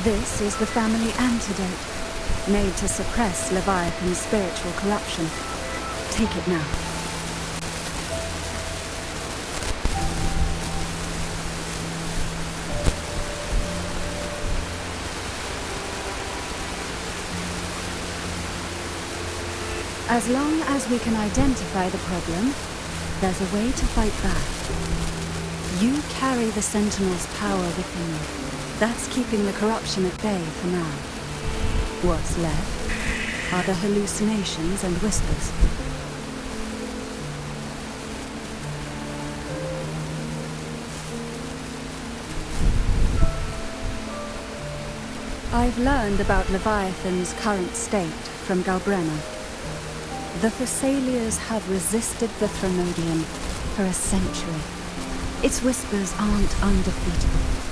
This is the family antidote, made to suppress Leviathan's spiritual corruption. Take it now. As long as we can identify the problem, there's a way to fight back. You carry the Sentinel's power within you. That's keeping the corruption at bay for now. What's left are the hallucinations and whispers. I've learned about Leviathan's current state from Galbrenna. The Thessalians have resisted the Thermodium for a century. Its whispers aren't undefeatable.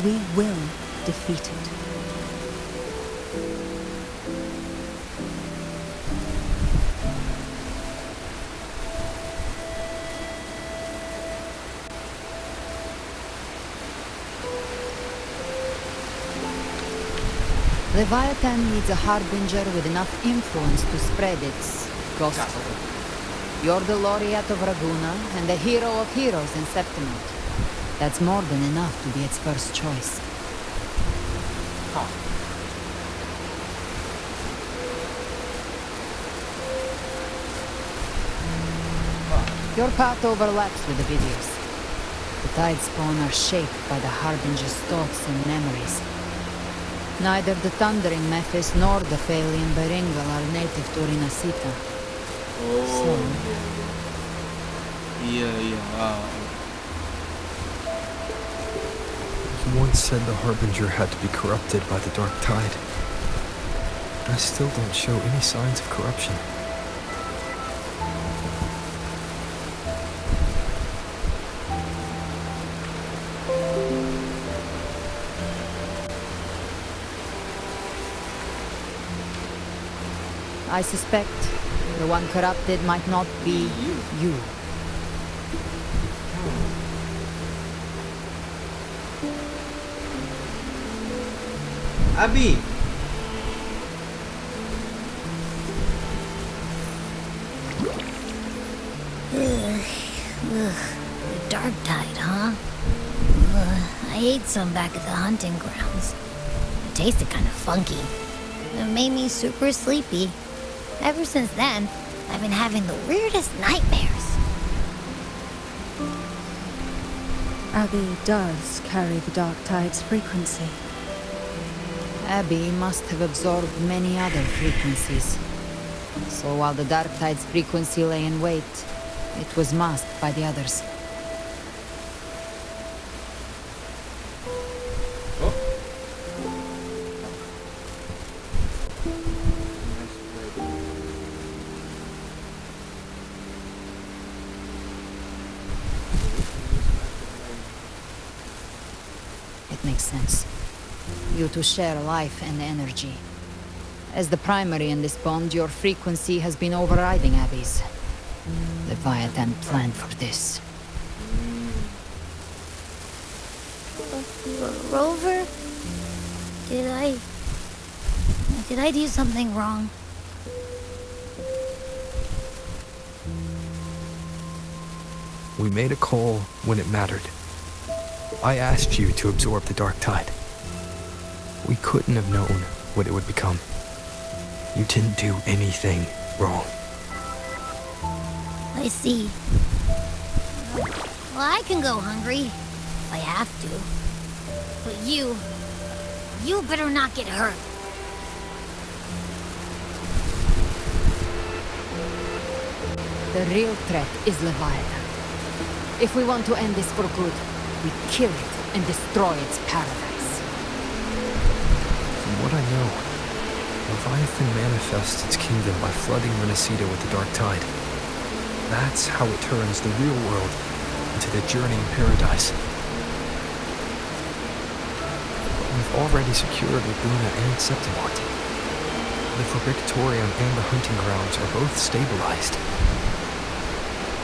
We will defeat it. Leviathan needs a harbinger with enough influence to spread its gospel. You're the laureate of Raguna and the hero of heroes in Septimont. That's more than enough to be its first choice. Huh. Your path overlaps with the videos. The tide spawn are shaped by the harbinger's thoughts and memories. Neither the thundering Mephis nor the Phalian Beringal are native to Rinasita. Oh. Yeah. Once said the Harbinger had to be corrupted by the Dark Tide. I still don't show any signs of corruption. I suspect the one corrupted might not be you. Abby! The Dark Tide, huh? I ate some back at the hunting grounds. It tasted kind of funky. It made me super sleepy. Ever since then, I've been having the weirdest nightmares. Abby does carry the Dark Tide's frequency. Abby must have absorbed many other frequencies. So while the Dark Tide's frequency lay in wait, it was masked by the others. It makes sense. You two share life and energy. As the primary in this bond, your frequency has been overriding Abby's. Leviathan planned for this. Rover? Did I Did I do something wrong? We made a call when it mattered. I asked you to absorb the dark tide. We couldn't have known what it would become. You didn't do anything wrong. I see. Well, I can go hungry if I have to. But you better not get hurt. The real threat is Leviathan. If we want to end this for good, we kill it and destroy its paradise. From what I know, Leviathan manifests its kingdom by flooding Renacida with the dark tide. That's how it turns the real world into the journeying paradise. But we've already secured Laguna and Septimort. The Fabrictorium and the hunting grounds are both stabilized.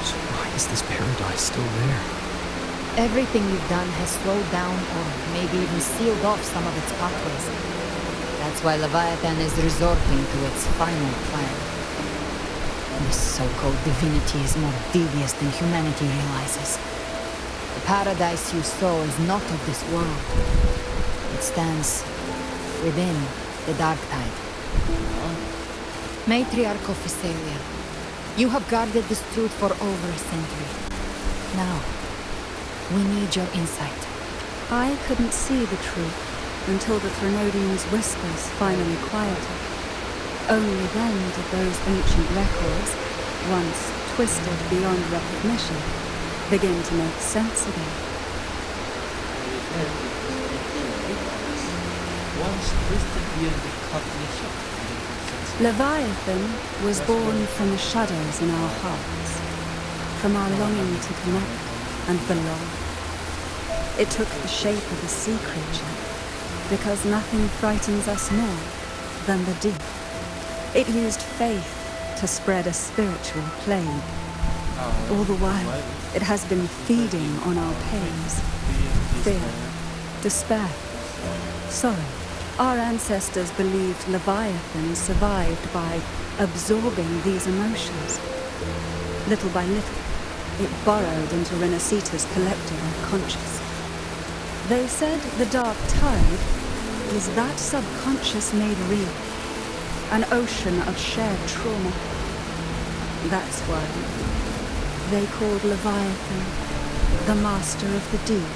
So why is this paradise still there? Everything you've done has slowed down or maybe even sealed off some of its pathways. That's why Leviathan is resorting to its final plan. This so-called divinity is more devious than humanity realizes. The paradise you saw is not of this world. It stands within the dark tide. Matriarch of Physalia, you have guarded this truth for over a century. Now, we need your insight. I couldn't see the truth until the Threnodian's whispers finally quieted. Only then did those ancient records, once twisted beyond recognition, begin to make sense again. Once twisted beyond recognition. Leviathan was born from the shadows in our hearts, from our longing to connect and belong. It took the shape of a sea creature, because nothing frightens us more than the deep. It used faith to spread a spiritual plague. All the while, it has been feeding on our pains, fear, despair, sorrow. Our ancestors believed Leviathan survived by absorbing these emotions. Little by little, it burrowed into Renacita's collective unconscious. They said the dark tide was that subconscious made real, an ocean of shared trauma. That's why they called Leviathan the master of the deep.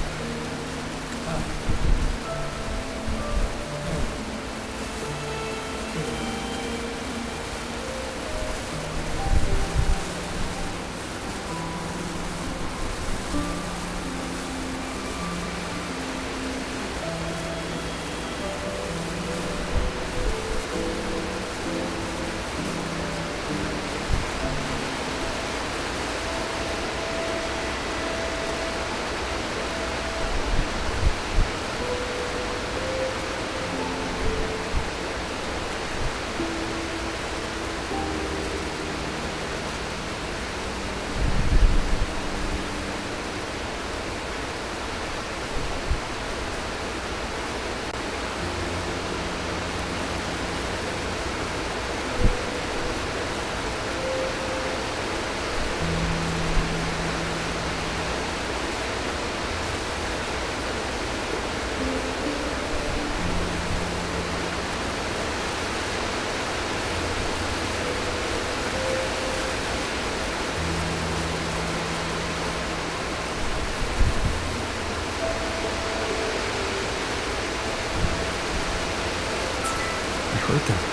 Heard them.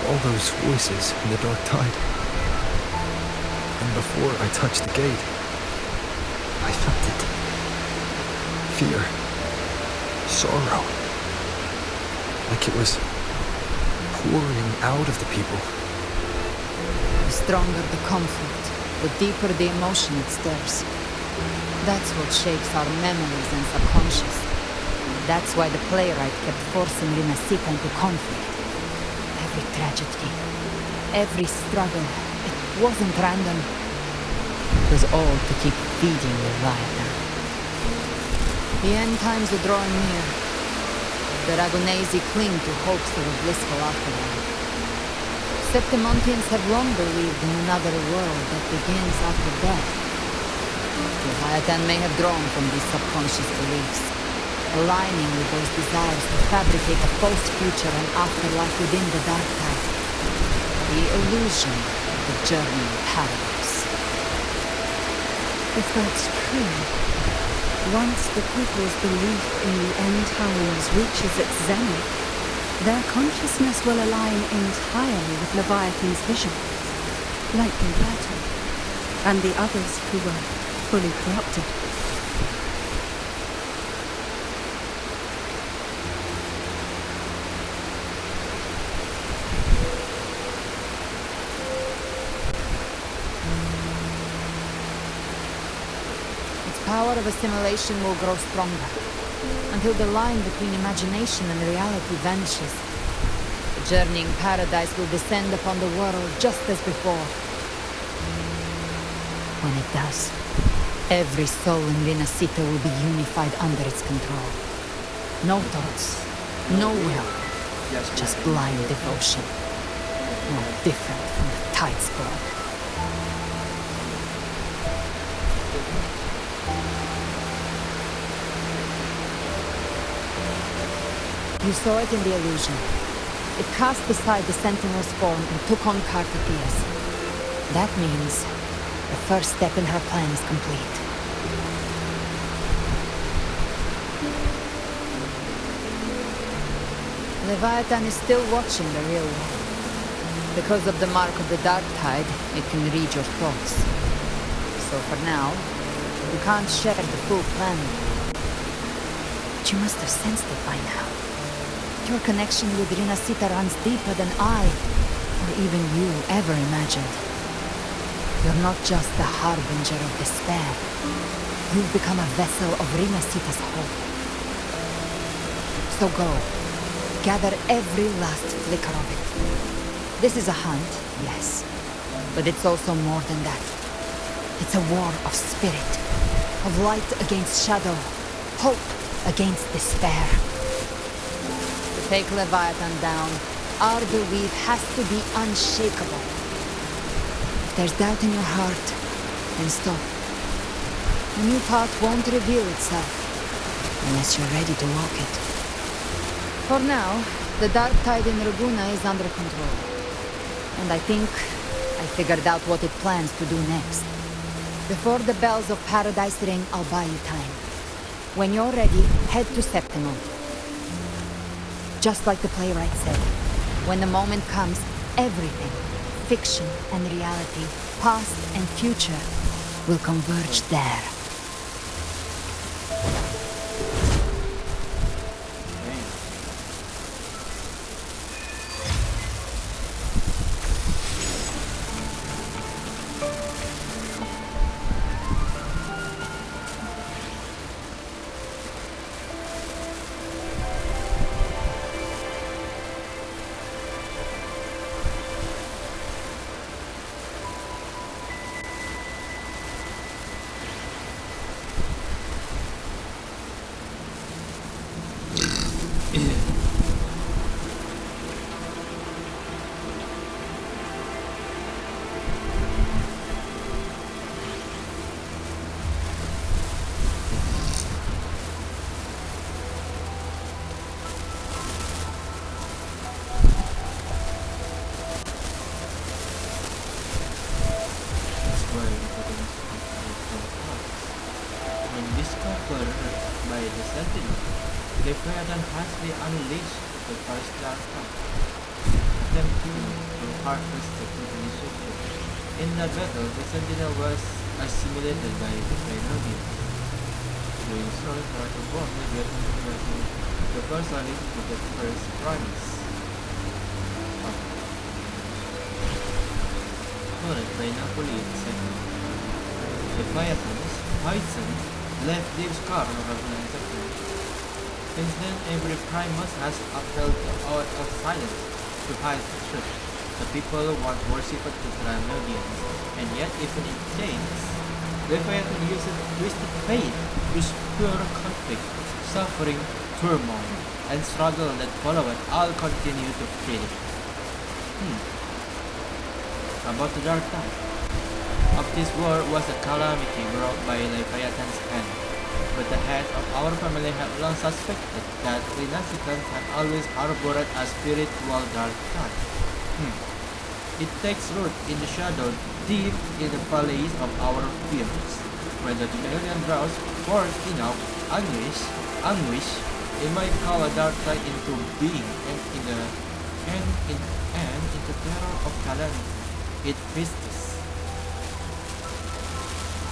All those voices in the dark tide. And before I touched the gate, I felt it. Fear. Sorrow. Like it was pouring out of the people. The stronger the conflict, the deeper the emotion it stirs. That's what shapes our memories and subconscious. That's why the playwright kept forcing Renacita into conflict. Every tragedy, every struggle, it wasn't random. It was all to keep feeding Leviathan. The end times are drawing near. The Ragonesi cling to hopes of a blissful afterlife. Septimontians have long believed in another world that begins after death. Leviathan may have drawn from these subconscious beliefs, aligning with those desires to fabricate a false future and afterlife within the dark tide. The illusion of the journeying paradise. If that's true, once the people's belief in the end times reaches its zenith, their consciousness will align entirely with Leviathan's vision, like Umberto, and the others who were fully corrupted. Its power of assimilation will grow stronger, until the line between imagination and reality vanishes. The journeying paradise will descend upon the world just as before. When it does, every soul in Rinascita will be unified under its control. No thoughts, no will, just blind devotion. No different from the tide's blood. You saw it in the illusion. It cast aside the Sentinel's form and took on Cartatia's. That means the first step in her plan is complete. Leviathan is still watching the real world. Because of the mark of the Dark Tide, it can read your thoughts. So for now, you can't share the full plan. But you must have sensed it by now. Your connection with Rinascita runs deeper than I, or even you, ever imagined. You're not just the harbinger of despair. You've become a vessel of Rinascita's hope. So go. Gather every last flicker of it. This is a hunt, yes. But it's also more than that. It's a war of spirit. Of light against shadow. Hope against despair. To take Leviathan down, our belief has to be unshakable. If there's doubt in your heart, then stop. A new path won't reveal itself, unless you're ready to walk it. For now, the dark tide in Raguna is under control. And I think I figured out what it plans to do next. Before the bells of Paradise ring, I'll buy you time. When you're ready, head to Septimon. Just like the playwright said, when the moment comes, everything, fiction and reality, past and future, will converge there. When discovered by the Sentinel, Leviathan has been unleashed the first dark path, attempting to harvest the civilization. In the battle, the Sentinel was assimilated by the Phaenomians. The source are to born Leviathan was the first allied to the first primates. Ngunit by Napoli II, Leviathan's poison left the scar of organization. Since then, every primus has upheld the oath of silence to hide the truth. The people once worshipped the Phaenomians, and yet even in chains, Leviathan uses twisted faith to spur conflict, suffering, turmoil, and struggle that followed all continue to feed it. About the dark tide. Of this war was a calamity brought by Leviathan's hand, but the heads of our family had long suspected that Renascicans had always harbored a spiritual dark tide. It takes root in the shadow, deep in the valleys of our fears. When the alien draws forth enough anguish, it might call a dark tide into being, and into terror of calamity. It feasts.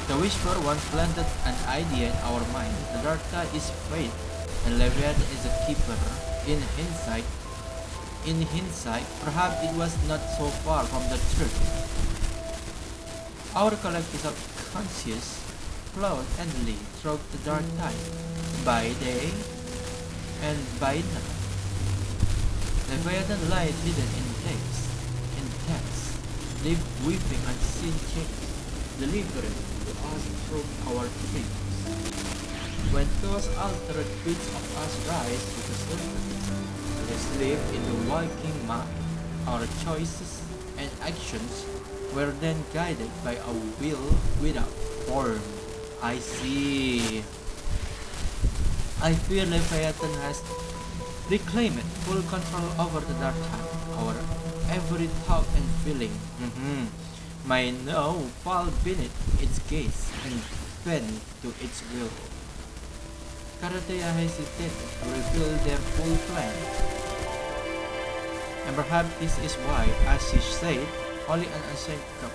The whisper once planted an idea in our mind. The dark tide is fate, and Leviathan is a keeper. In hindsight, perhaps it was not so far from the truth. Our collective subconscious flowed endlessly through the dark tide, by day and by night. Leviathan lies hidden in caves, in depths, live weaving unseen chains, delivering to us through our dreams. When those altered bits of us rise to the surface, they sleep in the waking mind. Our choices and actions were then guided by a will without form. I see. I fear Leviathan has reclaimed full control over the dark tide. Our every thought and feeling may now fall beneath its gaze and bend to its will. Karatea hesitated to reveal their full plan. And perhaps this is why, as she said, only an unshakable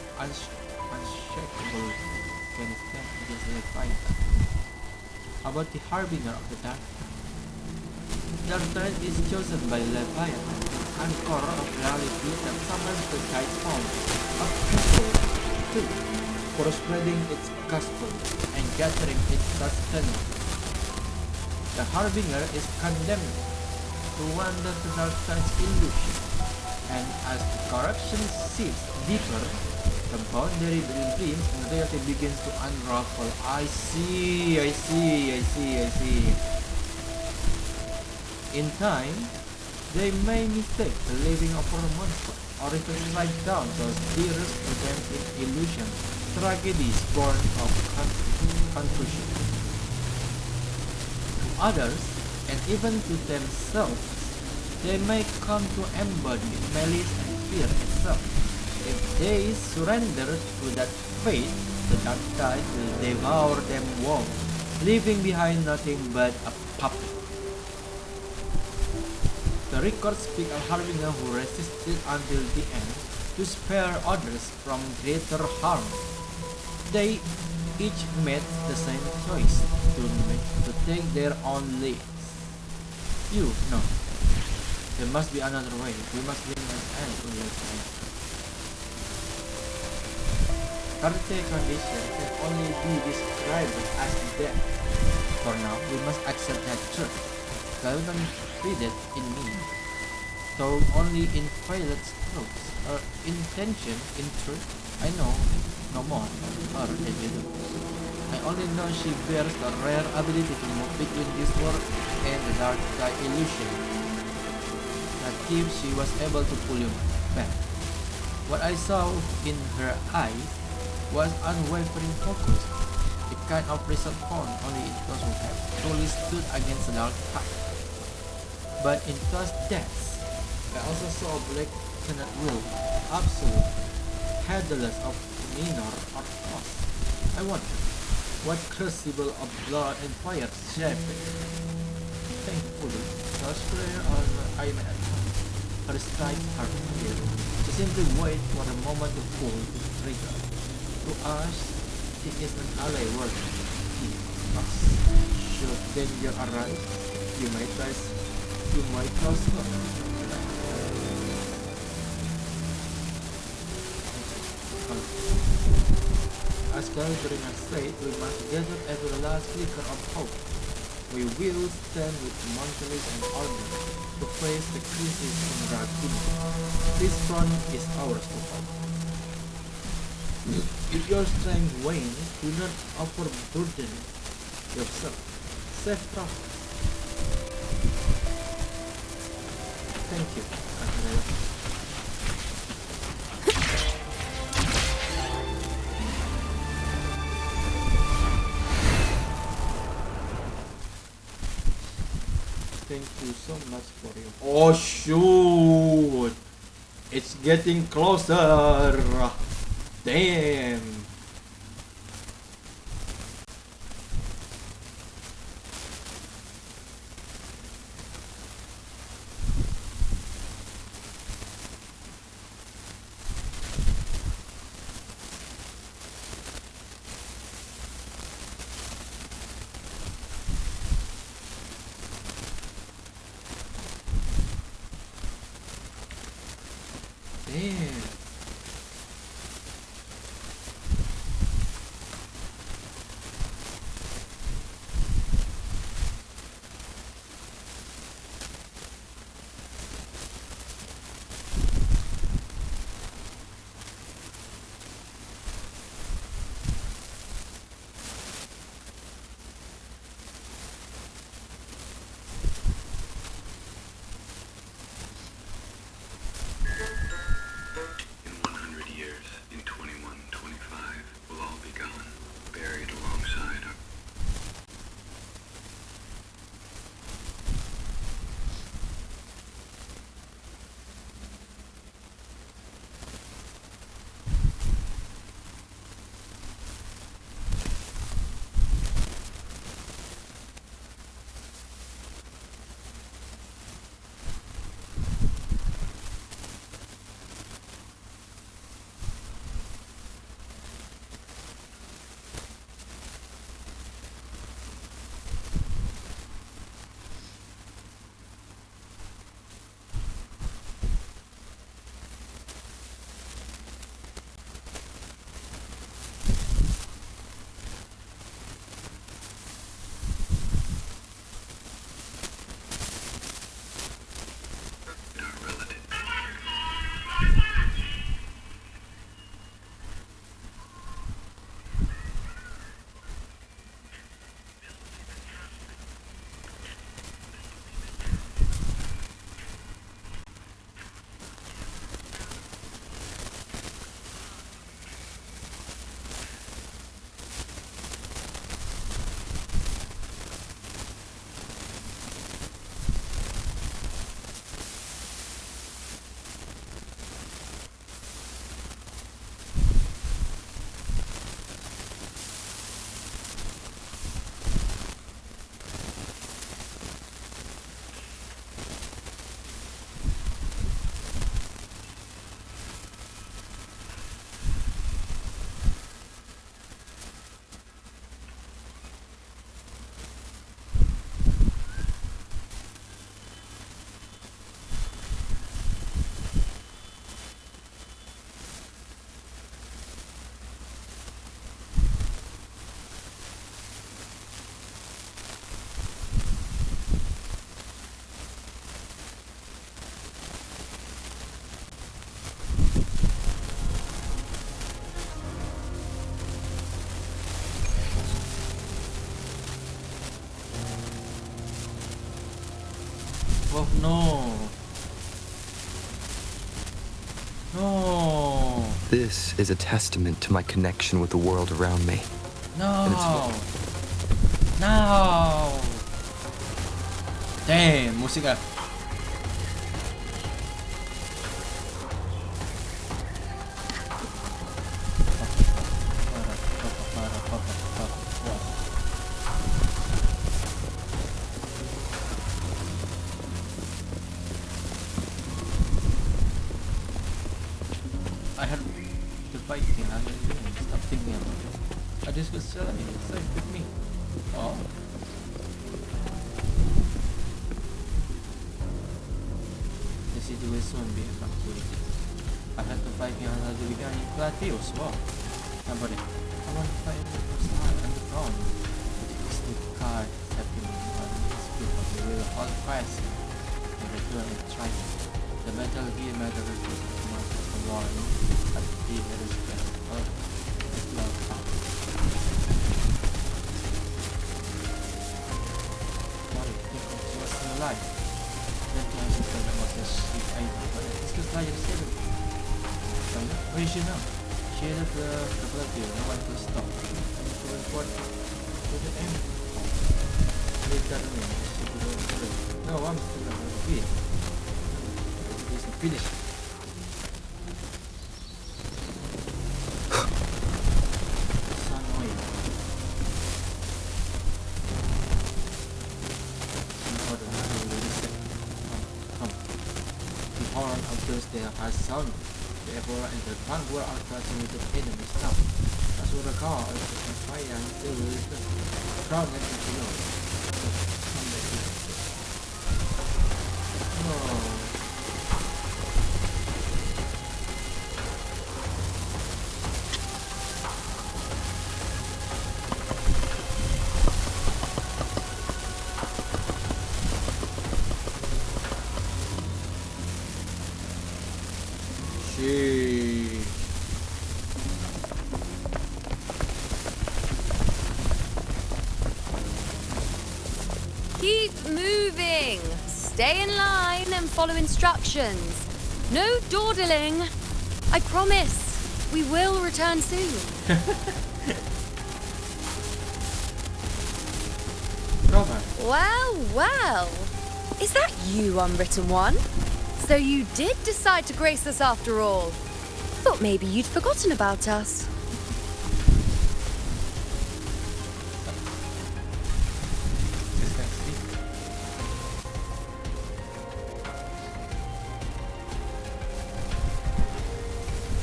can stand against Leviathan. About the harbinger of the dark tide. Dark tide is chosen by Leviathan, an anchor of reality that summons the tide's found of people too, for spreading its gospel and gathering its sustenance. The harbinger is condemned to wander the dark tide's illusion, and as the corruption seeps deeper, the boundary between dreams and reality begins to unravel. I see. In time, they may mistake the living for a monster, or even strike down those dearest to them in illusion, tragedies born of confusion. To others, and even to themselves, they may come to embody malice and fear itself. If they surrender to that fate, the dark tide will devour them whole, leaving behind nothing but a puppet. The records speak of harbinger who resisted until the end to spare others from greater harm. They each made the same choice to take their own lives. You know, there must be another way. We must bring an end to Leviathan. Current condition can only be described as death. For now, we must accept that truth. Leviathan pleaded in me, though only in violet strokes. Her intention, in truth, I know no more of her than you do. I only know she bears the rare ability to move between this world and the dark sky illusion. That if she was able to pull you back. What I saw in her eyes was unwavering focus, the kind of result found only in those who have truly stood against the dark tide. But in those deaths, I also saw a black cannot will, absolute, headless of minor or cost. I wonder what crucible of blood and fire shaped it. Thankfully, those prayer on I met at home. Her strikes are clear. To simply wait for a moment to pull the trigger. To us, she is an ally worthy. Us. Should danger arise, you might trust her. As gathering our faith, we must gather every last flicker of hope. We will stand with mountains and order to face the crisis in our kingdom. This front is ours to hold. If your strength wanes, do not overburden yourself. Safe travels. Thank you. Thank you so much for you. Oh shoot! It's getting closer. Damn. Damn. In 100 years, in 2125, we'll all be gone, buried alongside our... our relative. Oh no. No. This is a testament to my connection with the world around me. No. it's- No. Damn, música. I had to fight him. I didn't do it. Stop thinking about it. I just was selling it. It's like with me. Oh. The situation will be evacuated. I had to fight him under the beginning plateau as well. Nobody. I want to fight the first time on the throne. It's the card happening on this people. They will all press and return and try it. The Metal Gear Metal Gear warning at the respect of the cloud path. What if people just alive? Then I should tell them what this the battlefield, no one will stop. To report to the enemy. Leave that alone. No, I'm still not going to beat. It is finished. So annoying. In order to reset. Come. The horn of Thursday has sounded. The Ebola and the Pan were out clashing with the enemy's camp. As will recall, the fire and still with the crown and the below. No. Keep moving. Stay in line and follow instructions. No dawdling. I promise. We will return soon. Robert. Well, well. Is that you, Unwritten One? So you did decide to grace us after all. Thought maybe you'd forgotten about us.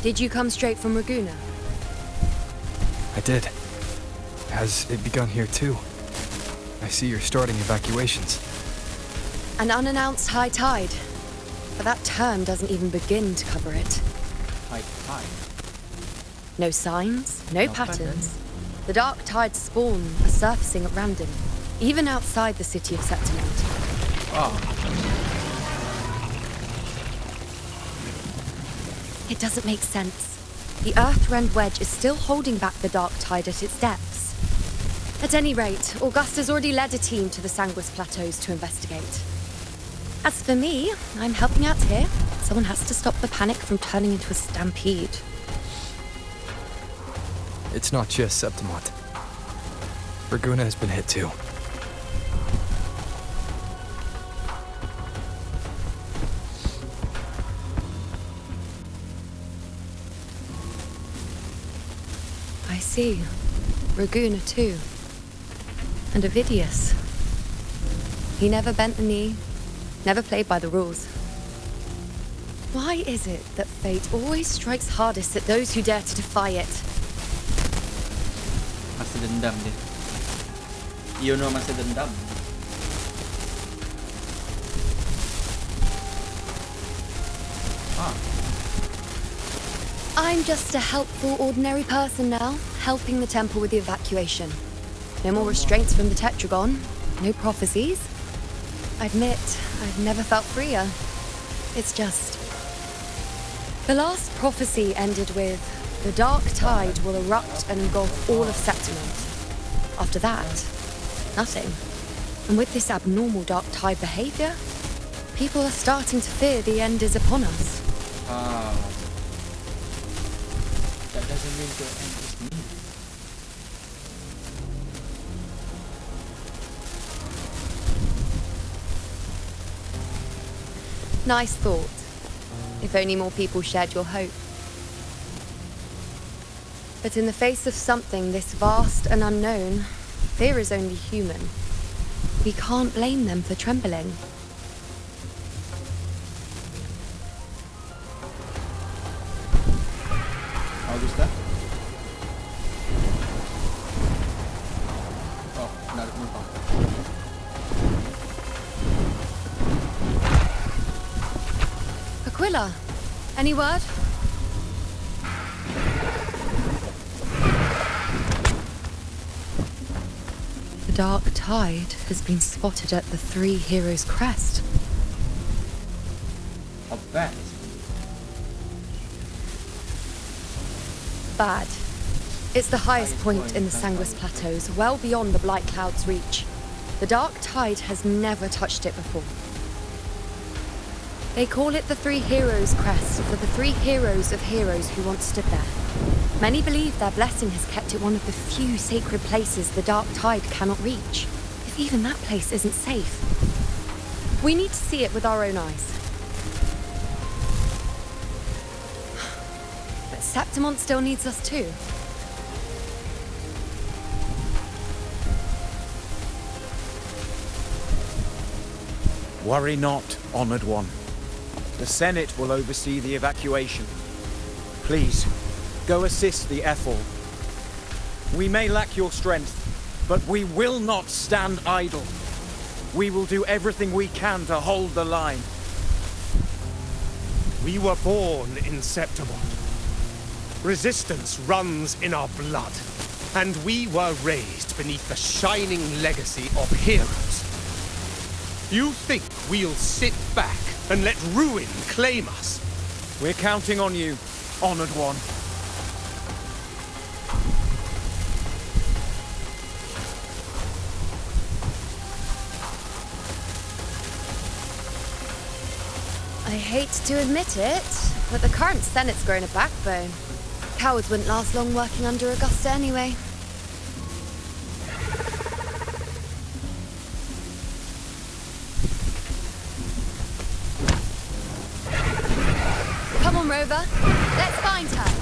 Did you come straight from Raguna? I did. Has it begun here too? I see you're starting evacuations. An unannounced high tide. But that term doesn't even begin to cover it. High tide. No signs, no patterns. The dark tide's spawn are surfacing at random, even outside the city of Septimund. Oh. It doesn't make sense. The Earth-rend wedge is still holding back the dark tide at its depths. At any rate, Augusta's already led a team to the Sanguis Plateaus to investigate. As for me, I'm helping out here. Someone has to stop the panic from turning into a stampede. It's not just Septimund. Raguna has been hit too. I see. Raguna too. And Ovidius. He never bent the knee, never played by the rules. Why is it that fate always strikes hardest at those who dare to defy it? Masih dendam dia. Yono masih dendam. Ah. I'm just a helpful, ordinary person now, helping the temple with the evacuation. No more restraints from the Tetragon, no prophecies. I admit, I've never felt freer. It's just... The last prophecy ended with, the dark tide will erupt and engulf all of Septimund. After that, nothing. And with this abnormal dark tide behavior, people are starting to fear the end is upon us. Ah. That doesn't mean the end is near. Nice thought. If only more people shared your hope. But in the face of something this vast and unknown, fear is only human. We can't blame them for trembling. Augusta? Oh, narik muntah. Aquila, any word? The dark tide has been spotted at the Three Heroes' Crest. A bat. Bad. It's the highest point in the Sanguis Plateaus, well beyond the Blight Cloud's reach. The dark tide has never touched it before. They call it the Three Heroes' Crest for the three heroes of heroes who once stood there. Many believe their blessing has kept it one of the few sacred places the dark tide cannot reach, if even that place isn't safe. We need to see it with our own eyes. But Septimont still needs us too. Worry not, Honored One. The Senate will oversee the evacuation. Please, go assist the Ethel. We may lack your strength, but we will not stand idle. We will do everything we can to hold the line. We were born in Septimont. Resistance runs in our blood, and we were raised beneath the shining legacy of heroes. You think we'll sit back and let ruin claim us? We're counting on you, Honored One. I hate to admit it, but the current Senate's grown a backbone. Cowards wouldn't last long working under Augusta anyway. Come on, Rover. Let's find her.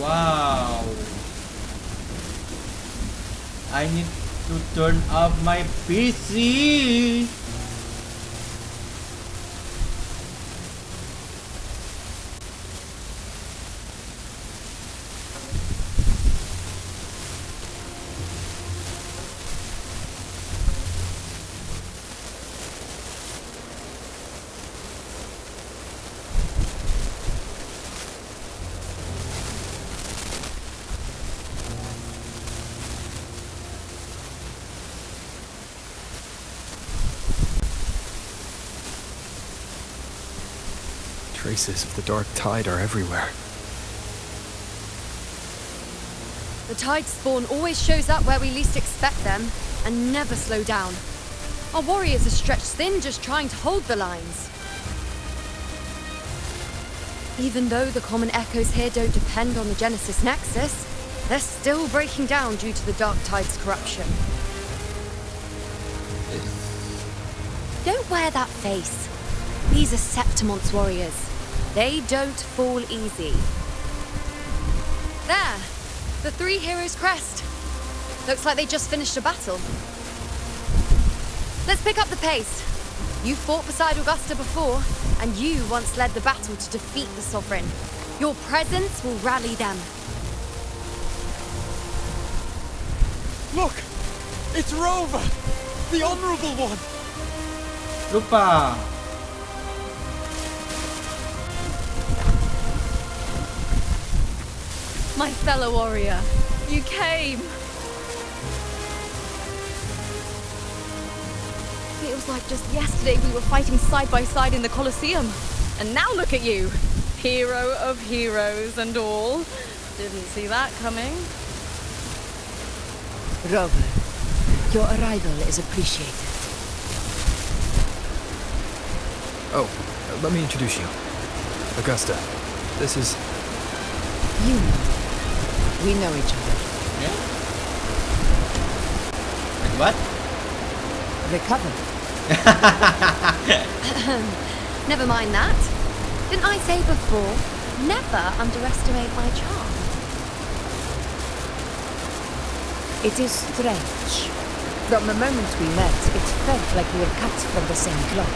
Wow. I need to turn off my PC. Traces of the dark tide are everywhere. The tide spawn always shows up where we least expect them, and never slow down. Our warriors are stretched thin just trying to hold the lines. Even though the common echoes here don't depend on the Genesis Nexus, they're still breaking down due to the dark tide's corruption. Don't wear that face. These are Septimont's warriors. They don't fall easy. There! The three heroes' crest. Looks like they just finished a battle. Let's pick up the pace. You fought beside Augusta before, and you once led the battle to defeat the Sovereign. Your presence will rally them. Look! It's Rover! The Honorable One! Lupa. My fellow warrior, you came! Feels like just yesterday we were fighting side by side in the Colosseum. And now look at you! Hero of heroes and all. Didn't see that coming. Rover, your arrival is appreciated. Oh, let me introduce you. Augusta, this is... You know. We know each other. Yeah? Like what? Recover. Never mind that. Didn't I say before, never underestimate my charm? It is strange. From the moment we met, it felt like we were cut from the same cloth.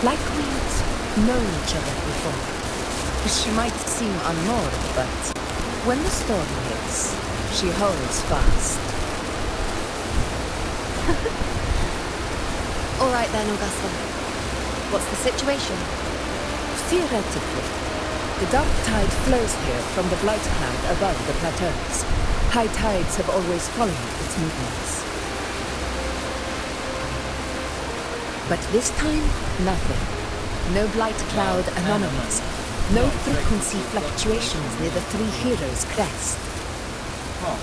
Like we'd known each other before. She might seem unmoored, but when the storm hits, she holds fast. All right then, Augusta. What's the situation? Theoretically, the dark tide flows here from the blight cloud above the plateaus. High tides have always followed its movements. But this time, nothing. No blight cloud anomalies. No frequency fluctuations near the Three Heroes crest.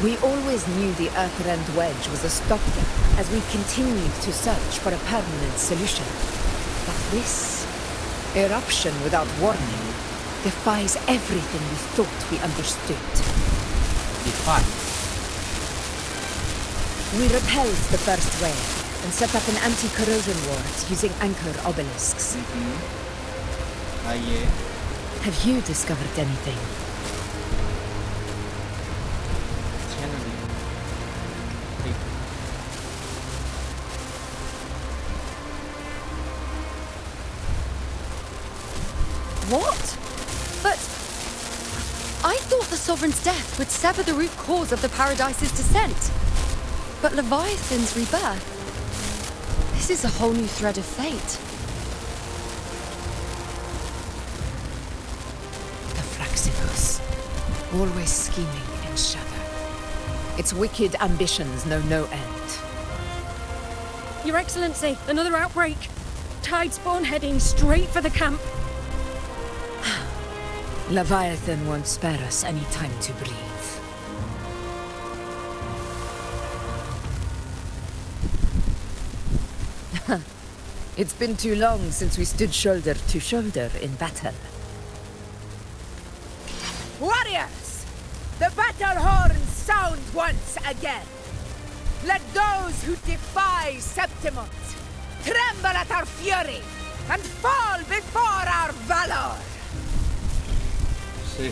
We always knew the Earthrend Wedge was a stopgap as we continued to search for a permanent solution. But this eruption without warning defies everything we thought we understood. Define. We repelled the first wave and set up an anti-corrosion ward using anchor obelisks. Yeah. Have you discovered anything? Channeling. What? But I thought the Sovereign's death would sever the root cause of the Paradise's descent. But Leviathan's rebirth. This is a whole new thread of fate. Always scheming in shadow. Its wicked ambitions know no end. Your Excellency, another outbreak. Tide spawn heading straight for the camp. Leviathan won't spare us any time to breathe. It's been too long since we stood shoulder to shoulder in battle. Warriors! The battle horns sound once again! Let those who defy Septimont tremble at our fury and fall before our valor! See.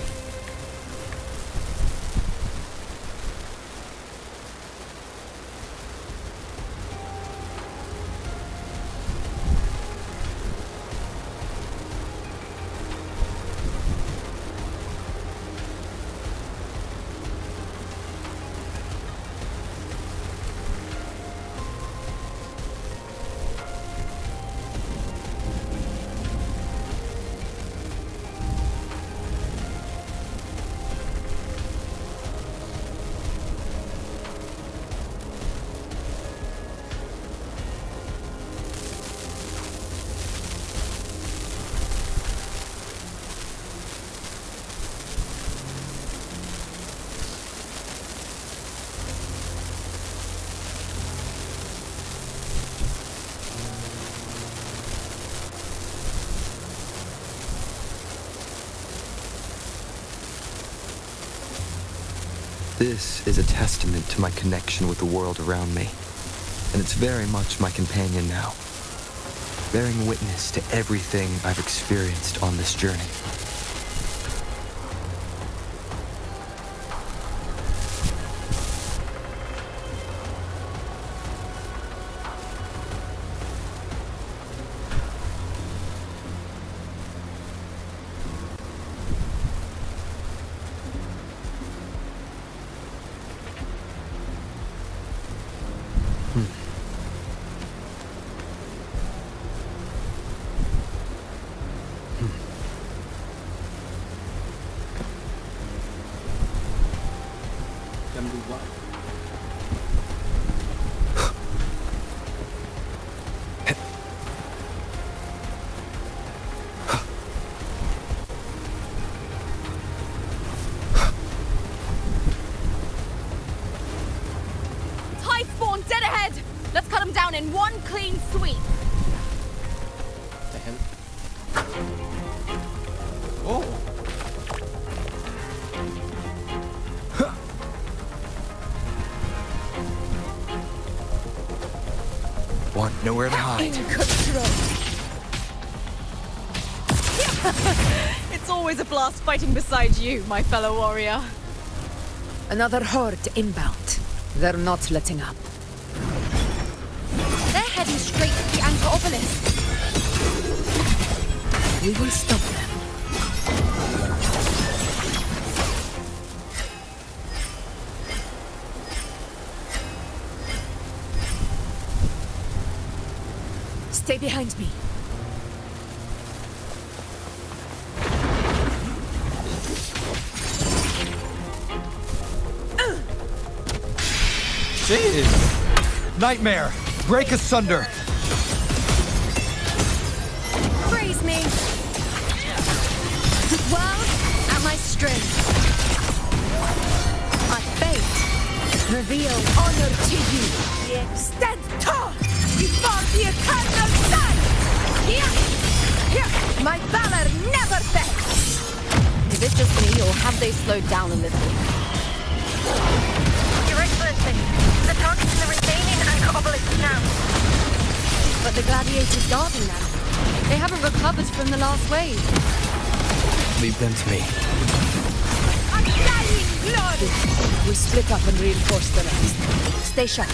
This is a testament to my connection with the world around me, and it's very much my companion now, bearing witness to everything I've experienced on this journey. In one clean sweep. The hell? Oh. Want nowhere to hide. In control. It's always a blast fighting beside you, my fellow warrior. Another horde inbound. They're not letting up. heading straight for the anchor obelisk. We will stop them. Stay behind me. Jeez! Nightmare! Break asunder! Praise me! World at my strength. My fate reveal honor to you. Stand tall before the eternal sun! Here! My valor never fails! Is it just me, or have they slowed down a little? Your Excellency, the target's in the remaining anchor obelisk now. But the gladiators guarding them. They haven't recovered from the last wave. Leave them to me. Undying glory! We split up and reinforce the rest. Stay sharp.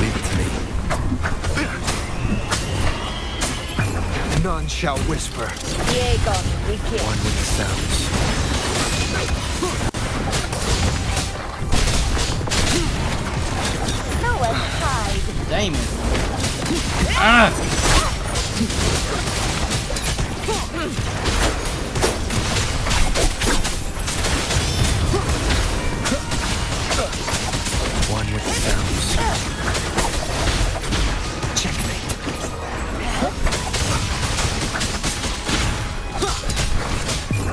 Leave it to me. None shall whisper. Diego, we can't. One with the sounds. Nowhere to hide. Damn it. Ah! One with the sounds. Checkmate.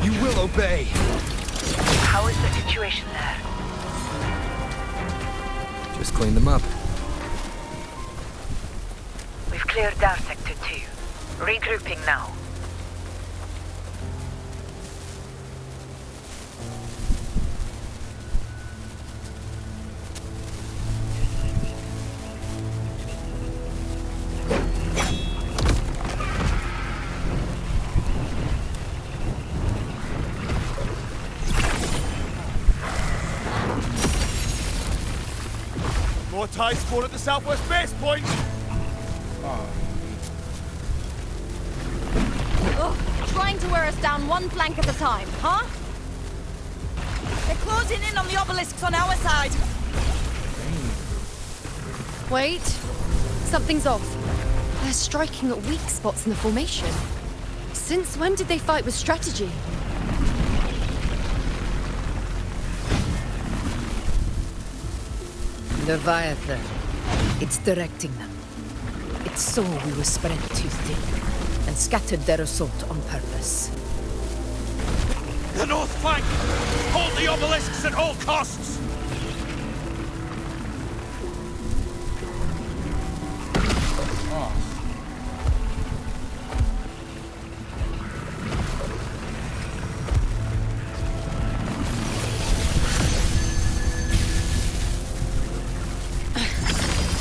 You will obey. How is the situation there? Just clean them up. We've cleared our Sector 2. Regrouping now. More tide spawn at the southwest base point! Ugh, trying to wear us down one flank at a time, huh? They're closing in on the obelisks on our side. Wait. Something's off. They're striking at weak spots in the formation. Since when did they fight with strategy? Leviathan. It's directing them. It saw we were spread too thin, and scattered their assault on purpose. The north flank! Hold the obelisks at all costs!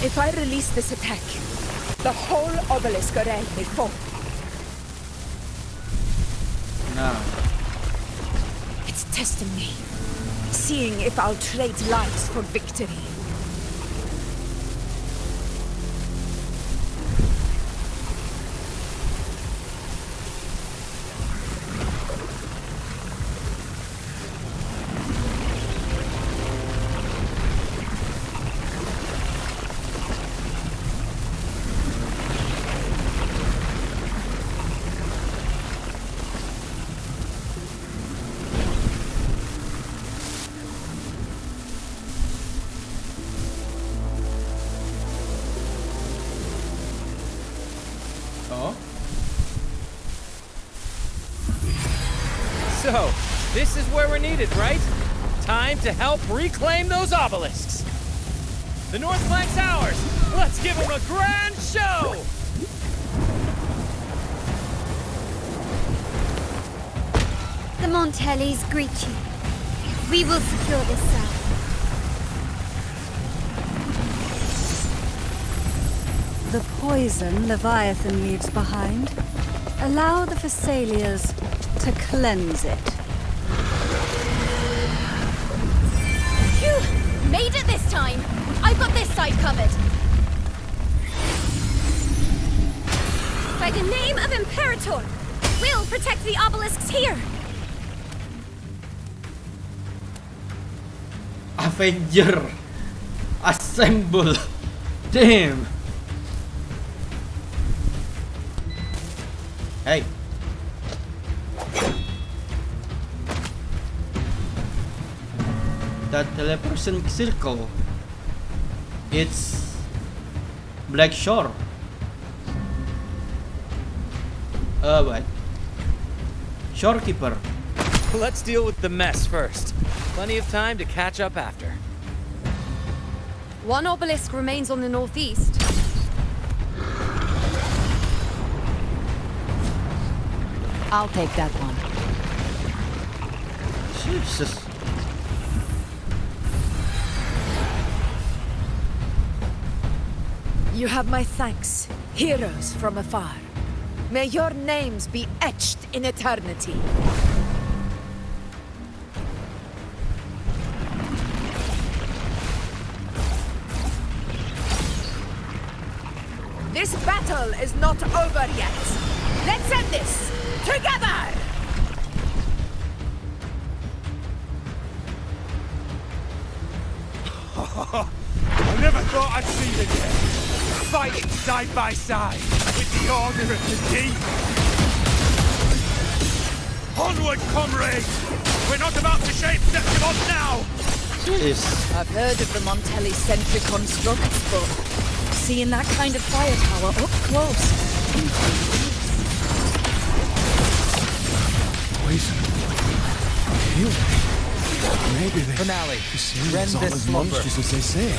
If I release this attack, the whole obelisk array may fall. No. It's testing me, seeing if I'll trade lives for victory. So, this is where we're needed, right? Time to help reclaim those obelisks. The north flank's ours. Let's give them a grand show! The Montellis greet you. We will secure this cell. The poison Leviathan leaves behind, allow the Thessalians to cleanse it. Phew! Made it this time! I've got this side covered! By the name of Imperator, we'll protect the obelisks here! Avenger Assemble. Damn. Hey. The teleportation circle. It's Black Shore. What? Shorekeeper. Let's deal with the mess first. Plenty of time to catch up after. One obelisk remains on the northeast. I'll take that one. Jesus. You have my thanks, heroes from afar. May your names be etched in eternity. This battle is not over yet. Let's end this together! I never thought I'd see the day. Fighting side by side with the Order of the Deep. Onward, comrades! We're not about to shape Septimon now! Jeez. I've heard of the Montelli-centric constructs, but seeing that kind of firepower up close. Poison. Heal. Maybe they... Finale. Rend this as monstrous as they say.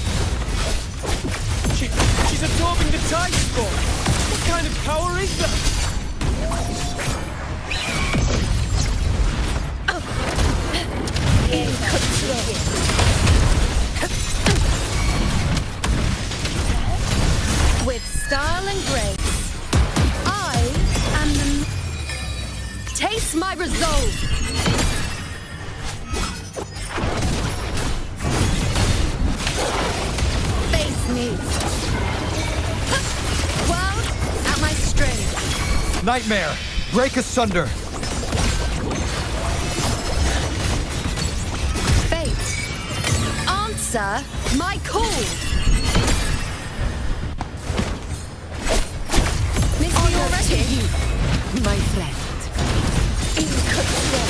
She's absorbing the tide storm. What kind of power is that? In control. With style and grace, I am the... Taste my resolve! Face me. Well, at my strength. Nightmare! Break asunder! Fate. Answer my call. Miss me already? You, my friend. In control.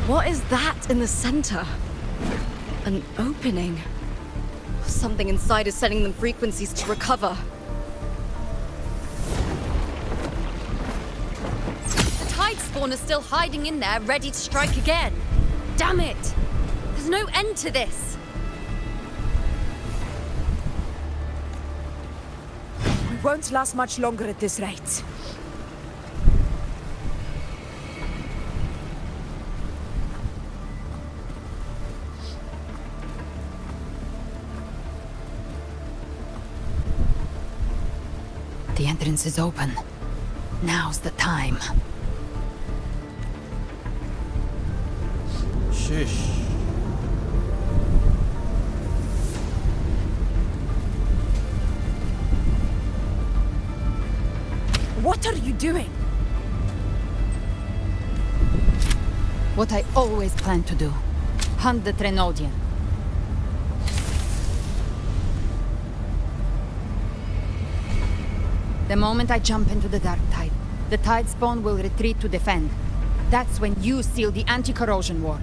What is that in the center? An opening. Something inside is sending them frequencies to recover. The tide spawn is still hiding in there, ready to strike again. Damn it! There's no end to this. We won't last much longer at this rate. The entrance is open. Now's the time. Shush. What are you doing? What I always planned to do. Hunt the Trenodian. The moment I jump into the dark tide, the tide spawn will retreat to defend. That's when you seal the anti-corrosion ward.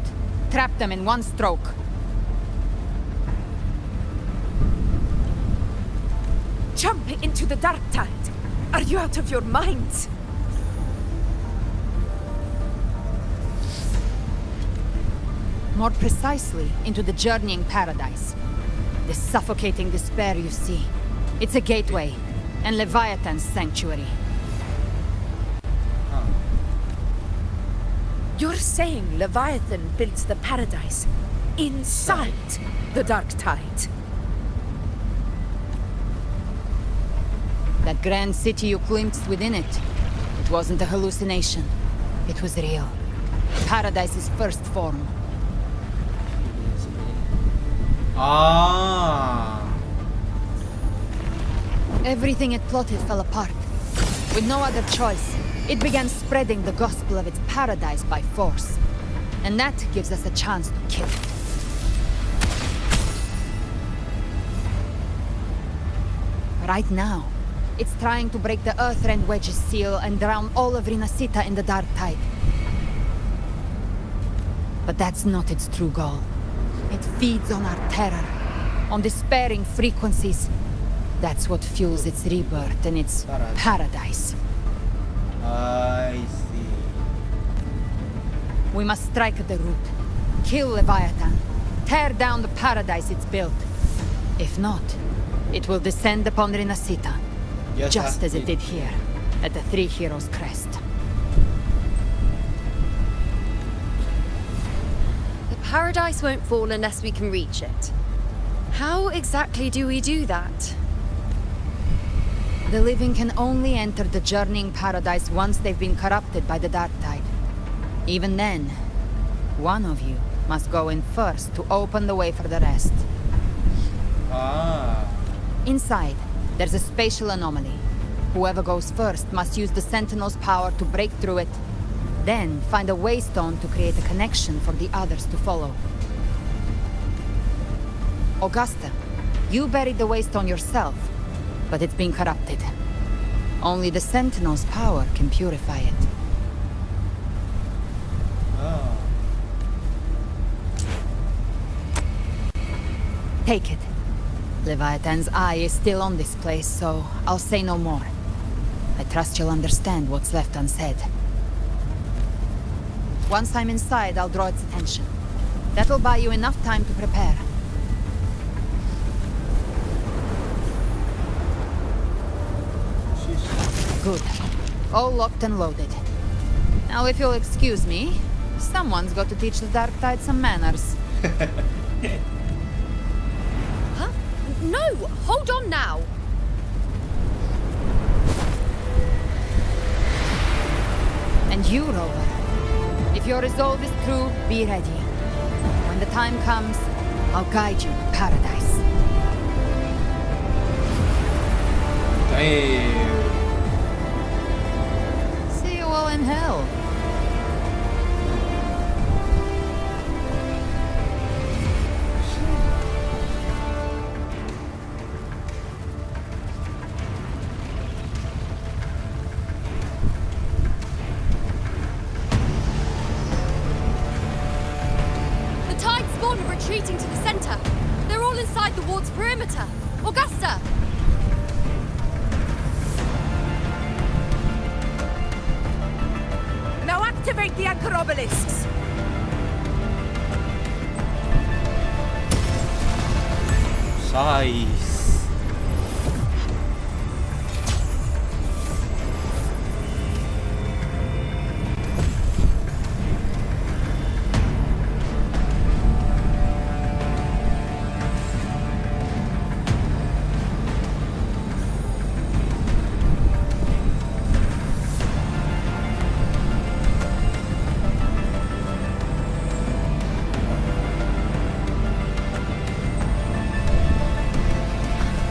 Trap them in one stroke. Jump into the dark tide. Are you out of your mind? More precisely, into the journeying paradise. The suffocating despair you see. It's a gateway, and Leviathan's sanctuary. You're saying Leviathan built the paradise inside the Dark Tide? That grand city you glimpsed within it, it wasn't a hallucination. It was real. Paradise's first form. Everything it plotted fell apart. With no other choice, it began spreading the gospel of its paradise by force. And that gives us a chance to kill it. Right now, it's trying to break the Earthrend Wedge's seal and drown all of Rinasita in the Dark Tide. But that's not its true goal. It feeds on our terror, on despairing frequencies. That's what fuels its rebirth and its paradise. I see. We must strike at the root. Kill Leviathan. Tear down the paradise it's built. If not, it will descend upon Rinasita. Yes, just as it did here, at the Three Heroes' Crest. The paradise won't fall unless we can reach it. How exactly do we do that? The living can only enter the journeying paradise once they've been corrupted by the Dark Tide. Even then, one of you must go in first to open the way for the rest. Inside, there's a spatial anomaly. Whoever goes first must use the Sentinel's power to break through it, then find a waystone to create a connection for the others to follow. Augusta, you buried the waystone yourself, but it's been corrupted. Only the Sentinel's power can purify it. Take it. Leviathan's eye is still on this place, so I'll say no more. I trust you'll understand what's left unsaid. Once I'm inside, I'll draw its attention. That'll buy you enough time to prepare. Good. All locked and loaded. Now, if you'll excuse me, someone's got to teach the Dark Tide some manners. Huh? No! Hold on now! And you, Rover. If your resolve is true, be ready. When the time comes, I'll guide you to paradise. Damn. See you all in hell. The Tide spawn are retreating to the center. They're all inside the ward's perimeter. Augusta! Now activate the anchor obelisks! Size.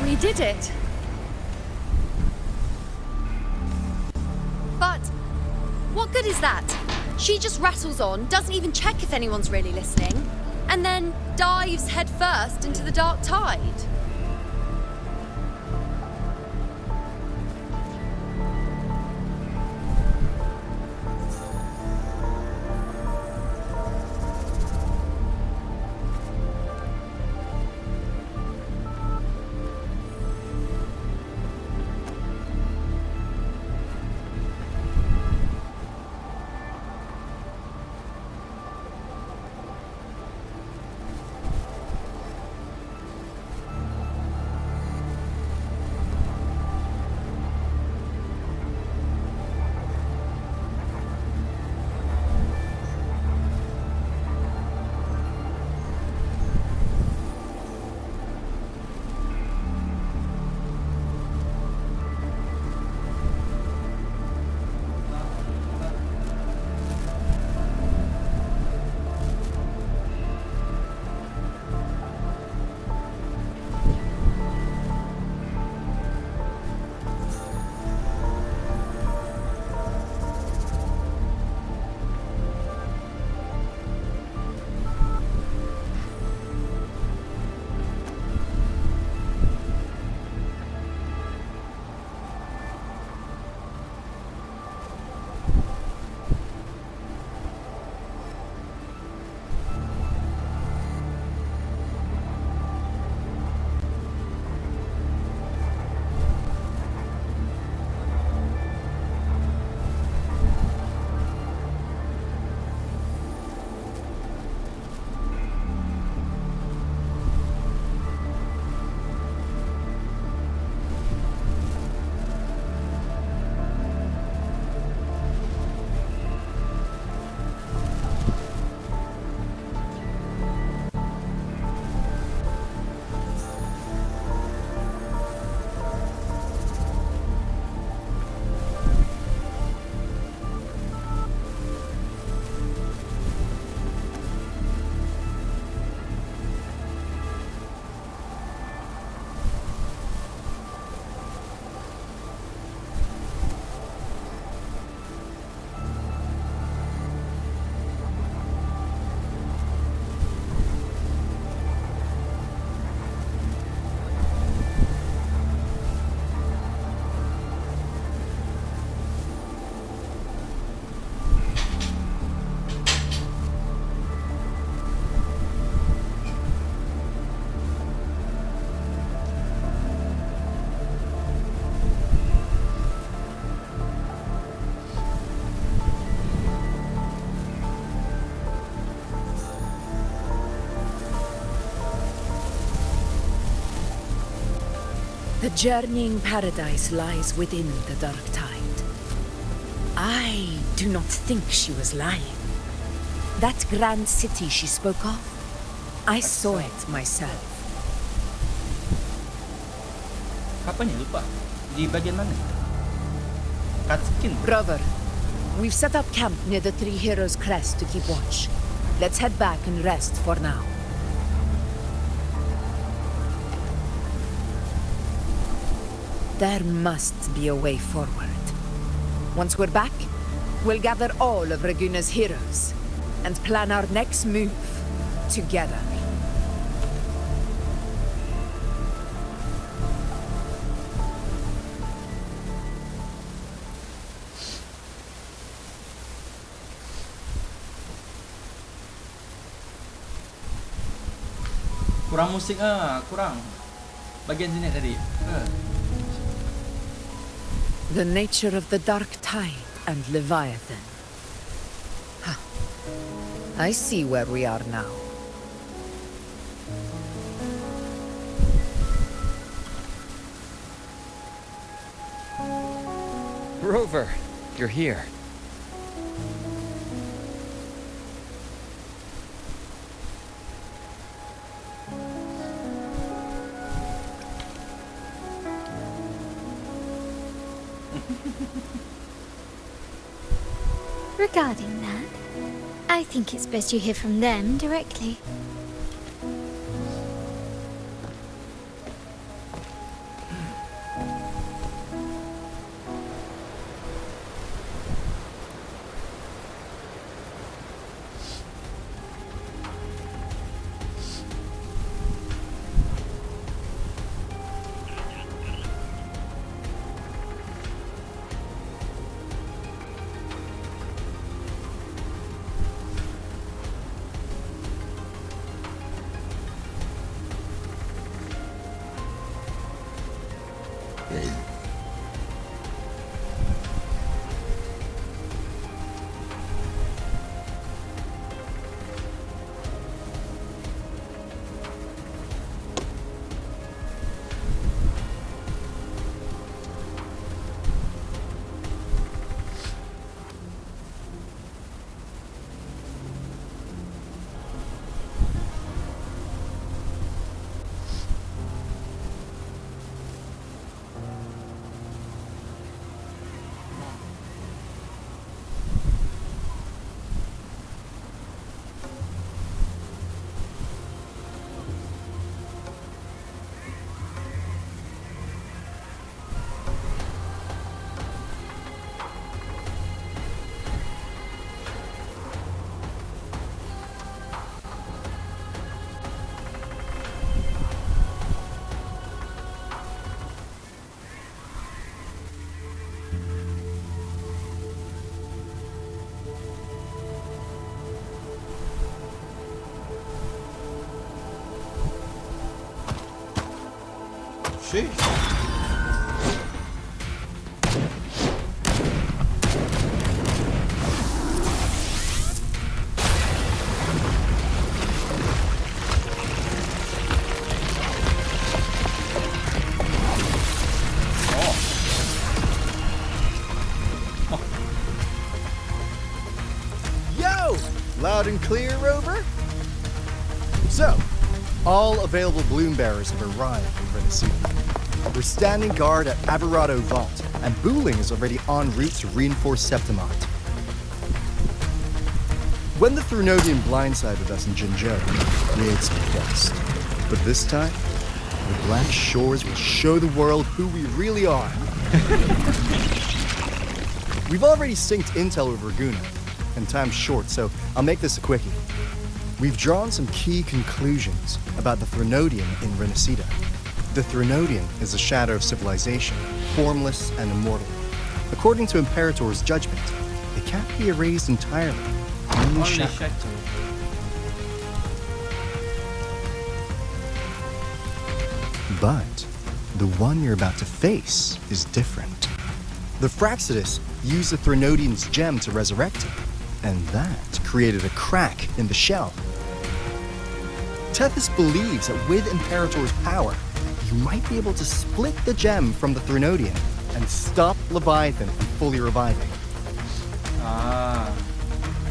We did it! But what good is that? She just rattles on, doesn't even check if anyone's really listening, and then dives headfirst into the Dark Tide. The journeying paradise lies within the dark tide. I do not think she was lying. That grand city she spoke of, I saw it myself. Kapan ya? Lupa. Di bagian mana? Cutscene. Rover, we've set up camp near the Three Heroes Crest to keep watch. Let's head back and rest for now. There must be a way forward. Once we're back, we'll gather all of Raguna's heroes and plan our next move together. Kurang musik kurang. Bagian sini tadi. The nature of the dark tide and Leviathan. Huh. I see where we are now. Rover, you're here. Regarding that, I think it's best you hear from them directly. Sheesh. Yo! Loud and clear, Rover? So, all available bloom bearers have arrived in Renaissance. We're standing guard at Averado Vault, and Booling is already en route to reinforce Septimont. When the Thrunodian blindsided us in Jinzhou, we ate some dust. But this time, the Black Shores will show the world who we really are. We've already synced intel with Raguna, and time's short, so I'll make this a quickie. We've drawn some key conclusions about the Thrunodian in Renacida. The Thrunodian is a shadow of civilization, formless and immortal. According to Imperator's judgment, it can't be erased entirely. Only shadowed. But the one you're about to face is different. The Fraxidus used the Thrunodian's gem to resurrect him, and that created a crack in the shell. Tethys believes that with Imperator's power, you might be able to split the gem from the Threnodian and stop Leviathan from fully reviving. Ah.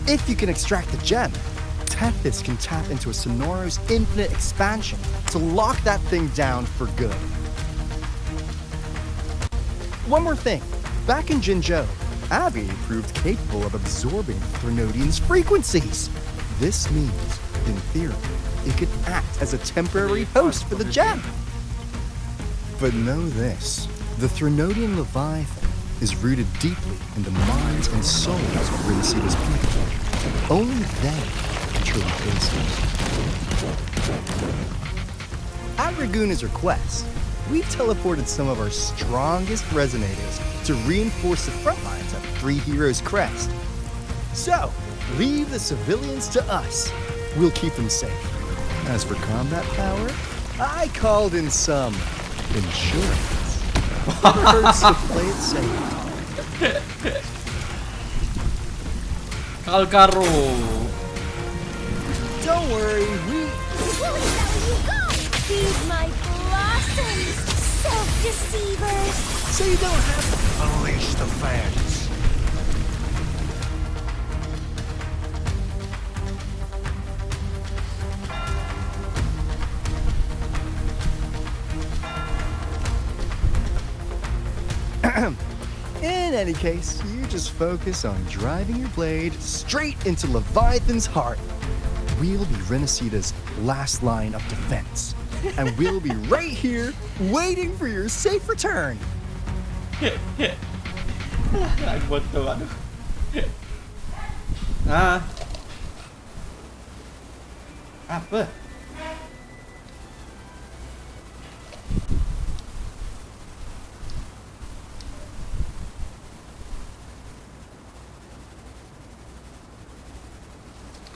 If you can extract the gem, Tethys can tap into a Sonoro's infinite expansion to lock that thing down for good. One more thing. Back in Jinzhou, Abby proved capable of absorbing Threnodian's frequencies. This means, in theory, it could act as a temporary host for the gem. But know this, the Threnodian Leviathan is rooted deeply in the minds and souls of Renacita's people. Only they can truly face it. At Raguna's request, we teleported some of our strongest resonators to reinforce the front lines of Three Heroes Crest. So, leave the civilians to us. We'll keep them safe. As for combat power, I called in some insurance. Never hurts to play it safe. Kalkaro. Don't worry, Feed my blossoms, self-deceivers! So you don't have to Unleash the fans. In any case, you just focus on driving your blade straight into Leviathan's heart. We'll be Renacita's last line of defense. And we'll be right here, waiting for your safe return. Buat tuh, aduh. Ah. Apa?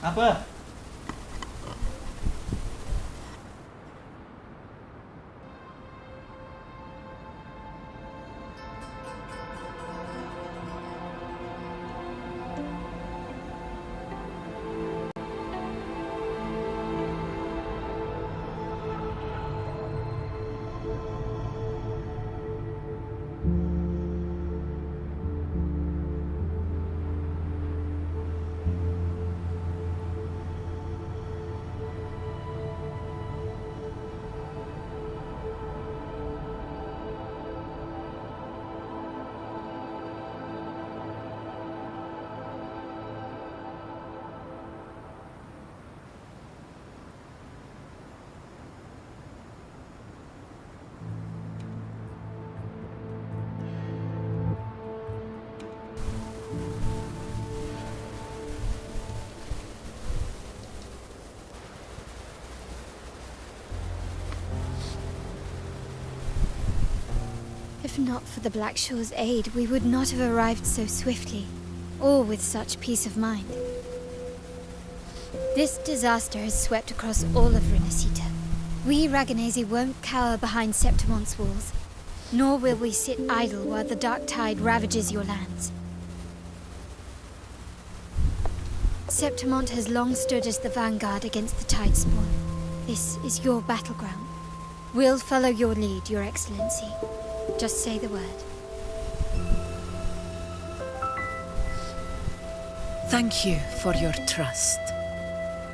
Apa? If not for the Black Shore's aid, we would not have arrived so swiftly, or with such peace of mind. This disaster has swept across all of Renacita. We Raganese won't cower behind Septimon's walls, nor will we sit idle while the dark tide ravages your lands. Septimont has long stood as the vanguard against the tide spawn. This is your battleground. We'll follow your lead, Your Excellency. Just say the word. Thank you for your trust.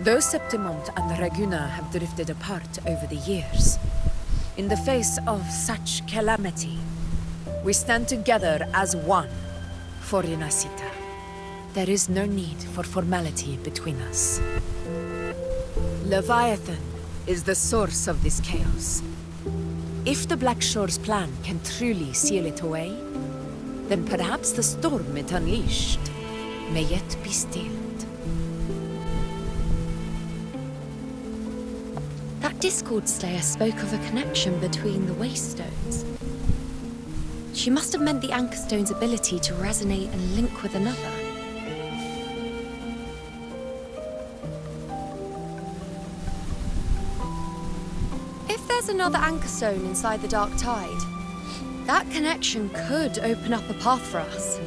Though Septimont and Raguna have drifted apart over the years, in the face of such calamity, we stand together as one for Renacita. There is no need for formality between us. Leviathan is the source of this chaos. If the Black Shore's plan can truly seal it away, then perhaps the storm it unleashed may yet be stilled. That Discord Slayer spoke of a connection between the Waystones. She must have meant the Anchor Stone's ability to resonate and link with another. If there's another Anchor Stone inside the Dark Tide, that connection could open up a path for us.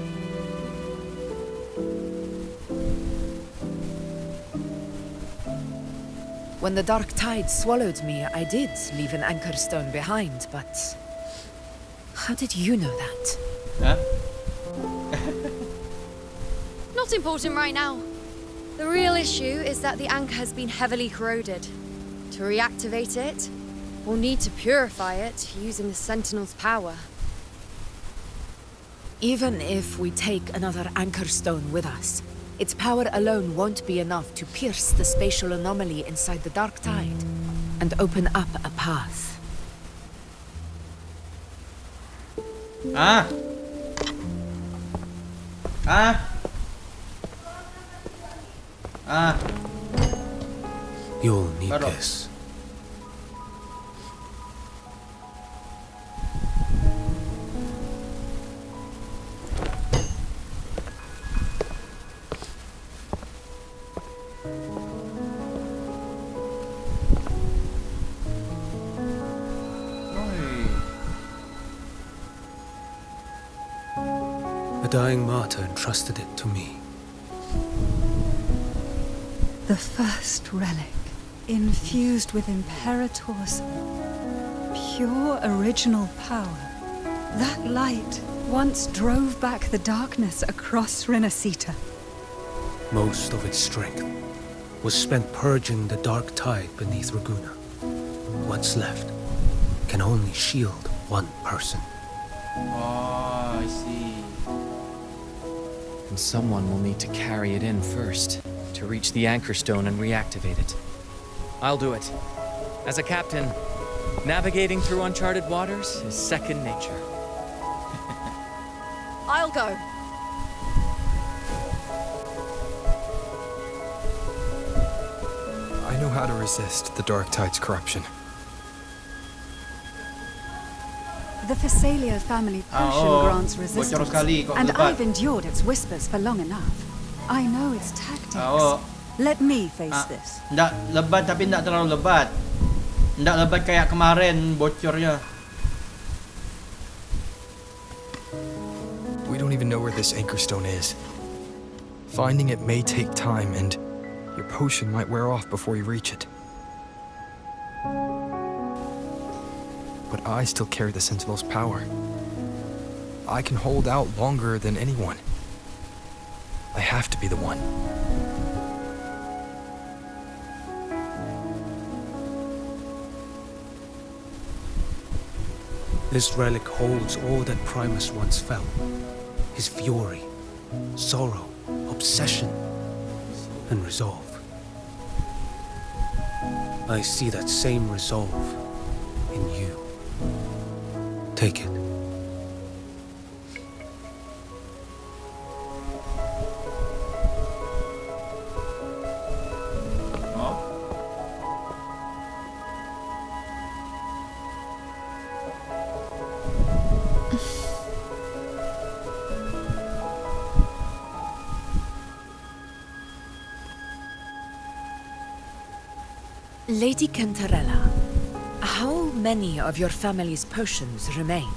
When the dark tide swallowed me, I did leave an anchor stone behind, but... How did you know that? Hah? Not important right now. The real issue is that the anchor has been heavily corroded. To reactivate it, we'll need to purify it using the Sentinel's power. Even if we take another anchor stone with us, its power alone won't be enough to pierce the spatial anomaly inside the dark tide and open up a path. Ah! Ah! Ah! You'll need Taruh. this. A dying martyr entrusted it to me. The first relic, infused with Imperator's pure original power. That light once drove back the darkness across Renacita. Most of its strength was spent purging the dark tide beneath Raguuna. What's left can only shield one person. Oh, I see. And someone will need to carry it in first, to reach the anchor stone and reactivate it. I'll do it. As a captain, navigating through uncharted waters is second nature. I'll go. I know how to resist the dark tide's corruption. The Phasalia family potion oo. grants Bocor resistance, sekali kok and lebat. I've endured its whispers for long enough. I know its tactics. Oo. Let me face Ah, this. Nggak lebat tapi nggak terlalu lebat. Nggak lebat kayak kemarin bocornya. We don't even know where this anchor stone is. Finding it may take time, and your potion might wear off before you reach it. But I still carry the Sentinel's power. I can hold out longer than anyone. I have to be the one. This relic holds all that Primus once felt. His fury, sorrow, obsession, and resolve. I see that same resolve in you. Take it. Oh. Lady Cantarella, how many of your family's potions remain?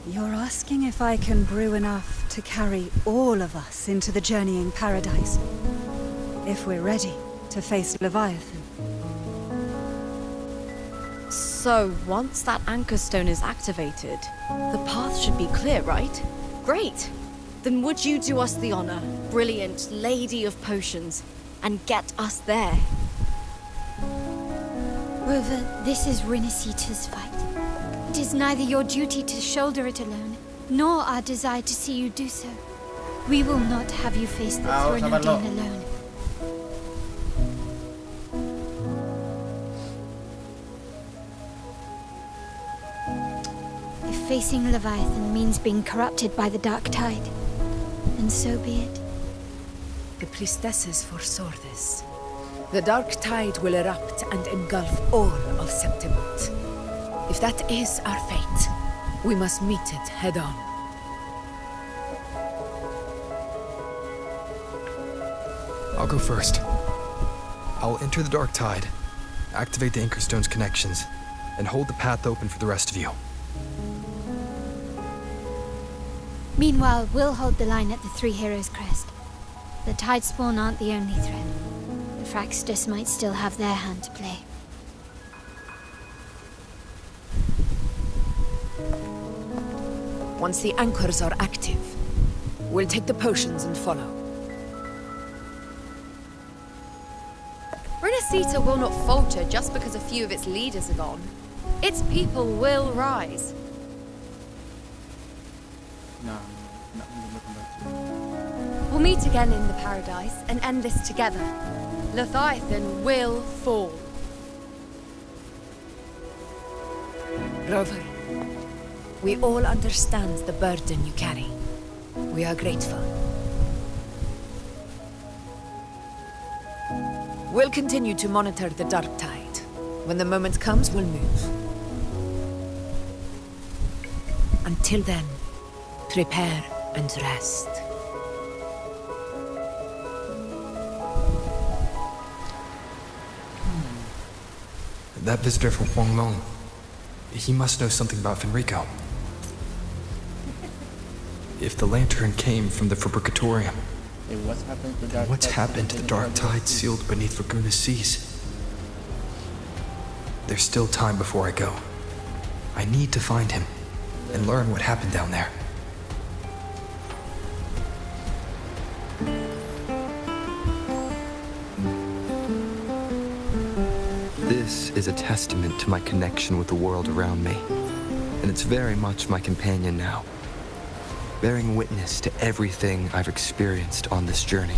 You're asking if I can brew enough to carry all of us into the journeying paradise. If we're ready to face Leviathan. So, once that anchor stone is activated, the path should be clear, right? Great! Then would you do us the honor, brilliant Lady of Potions, and get us there? Rover, this is Renacita's fight. It is neither your duty to shoulder it alone, nor our desire to see you do so. We will not have you face the sabar lo. Threnodian alone. If facing Leviathan means being corrupted by the dark tide, then so be it. The priestesses foresaw this. The dark tide will erupt and engulf all of Septimont. If that is our fate, we must meet it head on. I'll go first. I'll enter the dark tide, activate the anchor stone's connections, and hold the path open for the rest of you. Meanwhile, we'll hold the line at the Three Heroes Crest. the Tidespawn aren't the only threat. The Fraxtus might still have their hand to play. Once the anchors are active, we'll take the potions and follow. Renacita will not falter just because a few of its leaders are gone. Its people will rise. We'll meet again in the Paradise and end this together. Leviathan will fall. Rover, we all understand the burden you carry. We are grateful. We'll continue to monitor the dark tide. When the moment comes, we'll move. Until then, prepare and rest. That visitor from Huanglong, he must know something about Fenrico. If the lantern came from the Fabricatorium, what's happened to the dark tide sealed beneath Raguna's seas? There's still time before I go. I need to find him and learn what happened down there. This is a testament to my connection with the world around me, and it's very much my companion now, bearing witness to everything I've experienced on this journey.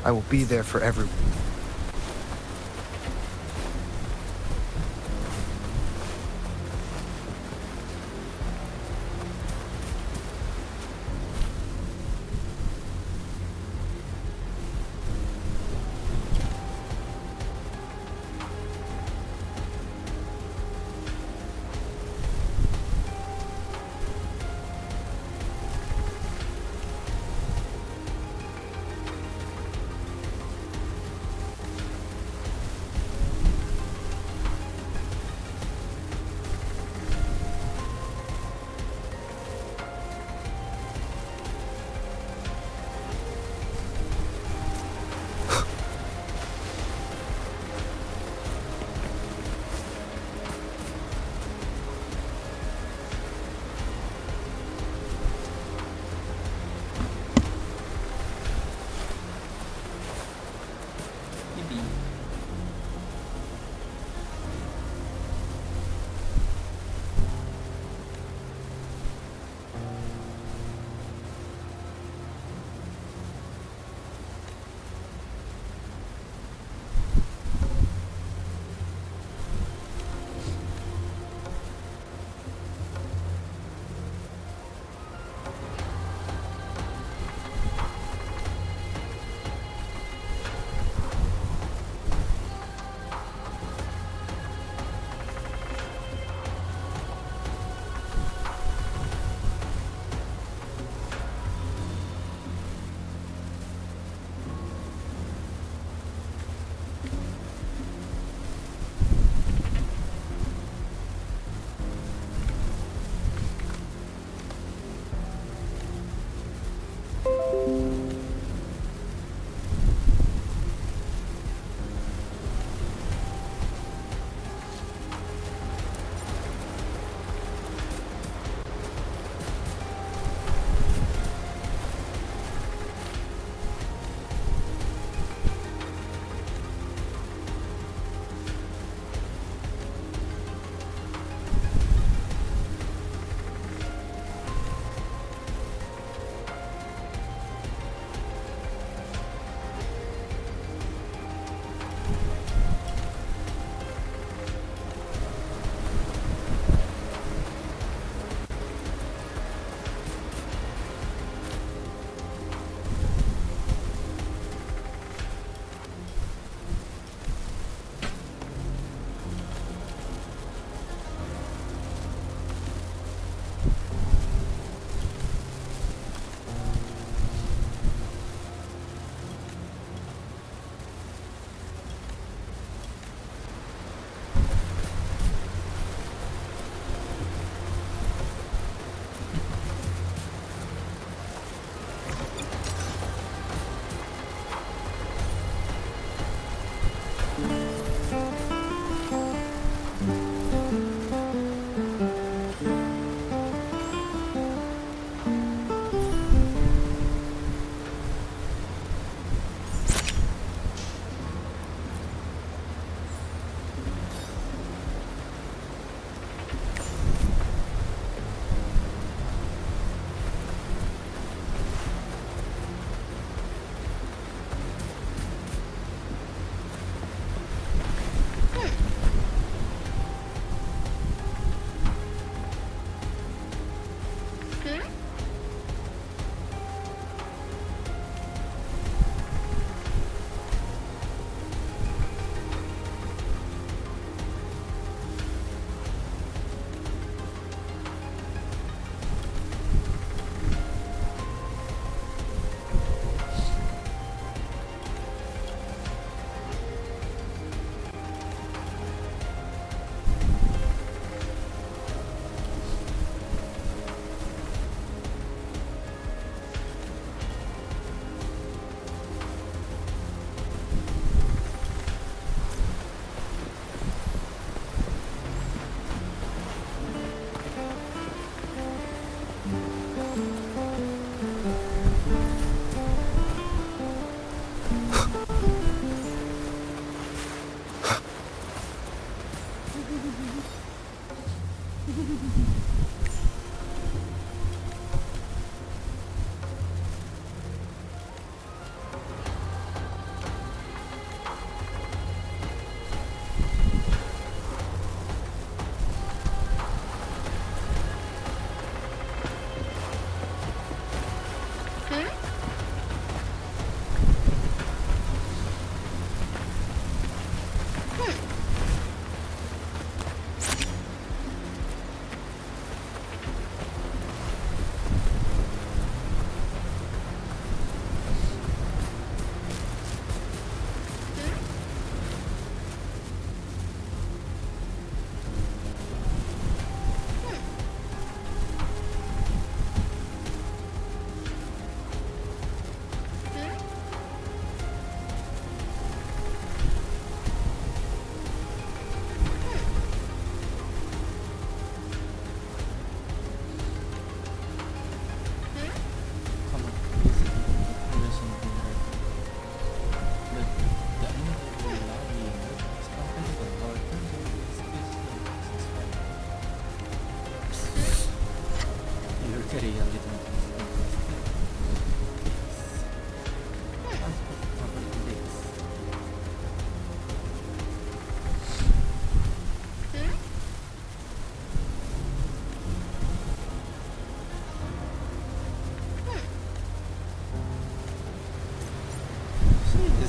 I will be there for everyone.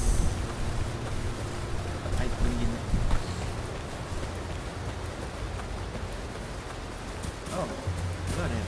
Yes. I bring in. Oh, got it.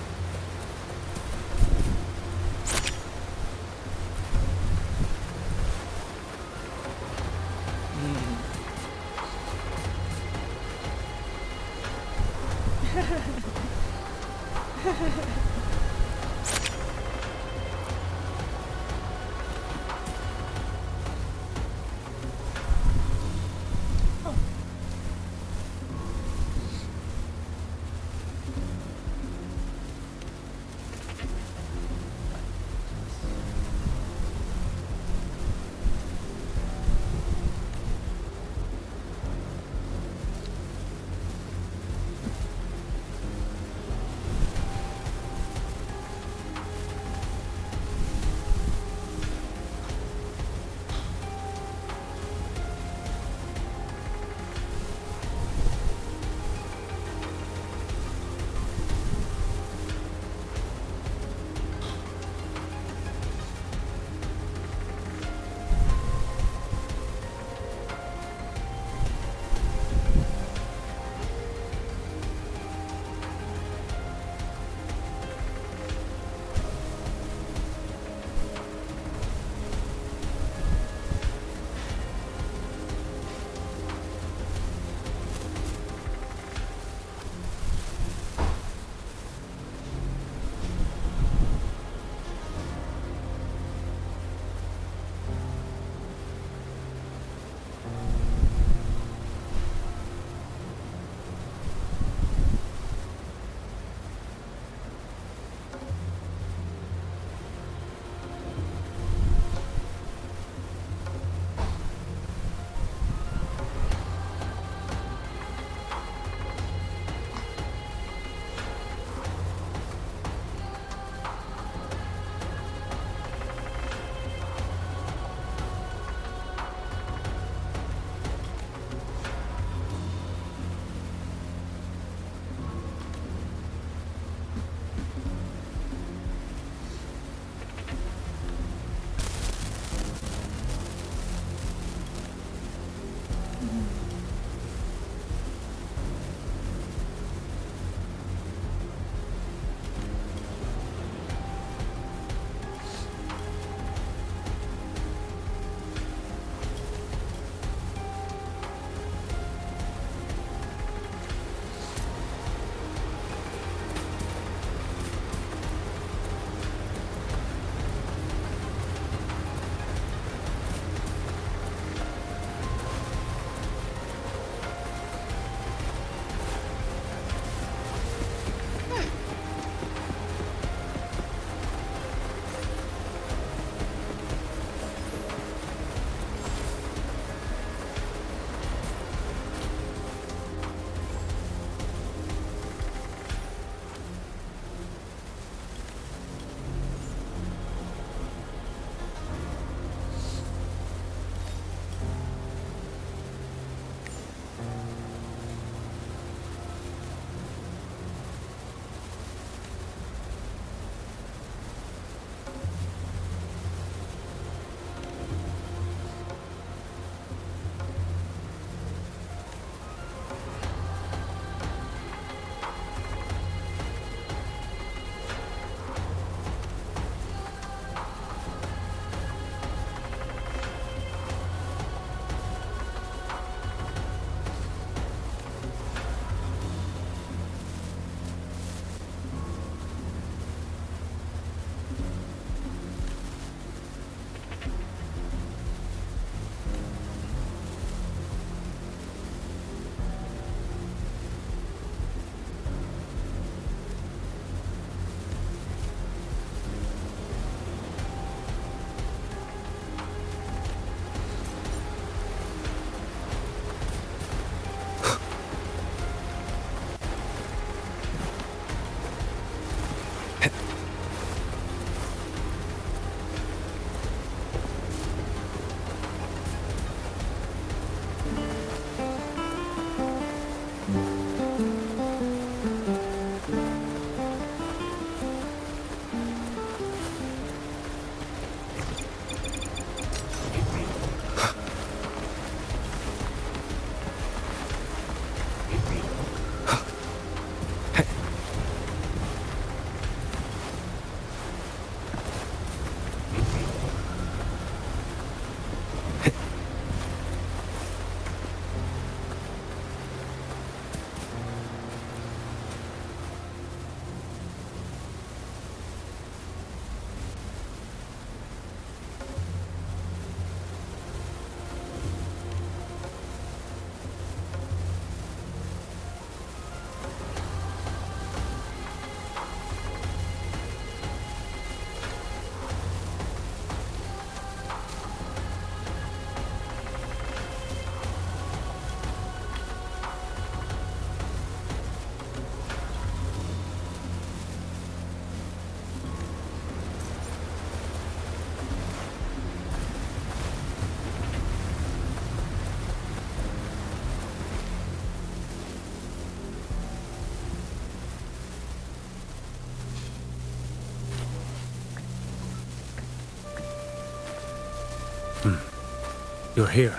You're here,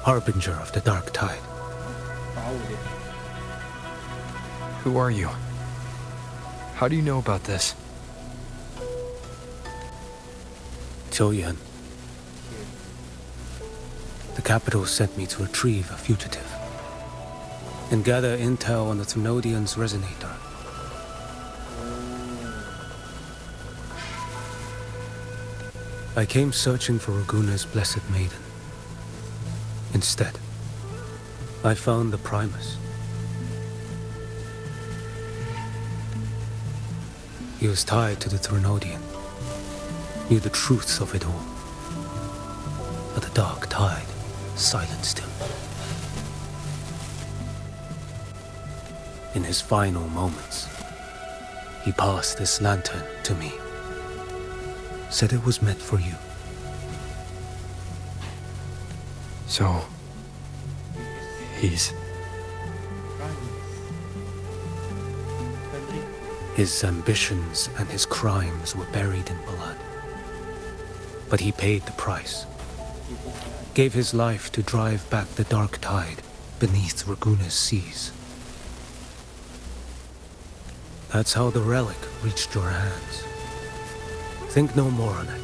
harbinger of the dark tide. Who are you? How do you know about this? Choyan. The capital sent me to retrieve a fugitive and gather intel on the Thrunodian's resonator. I came searching for Raguna's blessed maiden. Instead, I found the Primus. He was tied to the Thrunodian, knew the truth of it all. But the dark tide silenced him. In his final moments, he passed this lantern to me. Said it was meant for you. So... he's... His ambitions and his crimes were buried in blood. But he paid the price. Gave his life to drive back the dark tide beneath Raguna's seas. That's how the relic reached your hands. Think no more on it.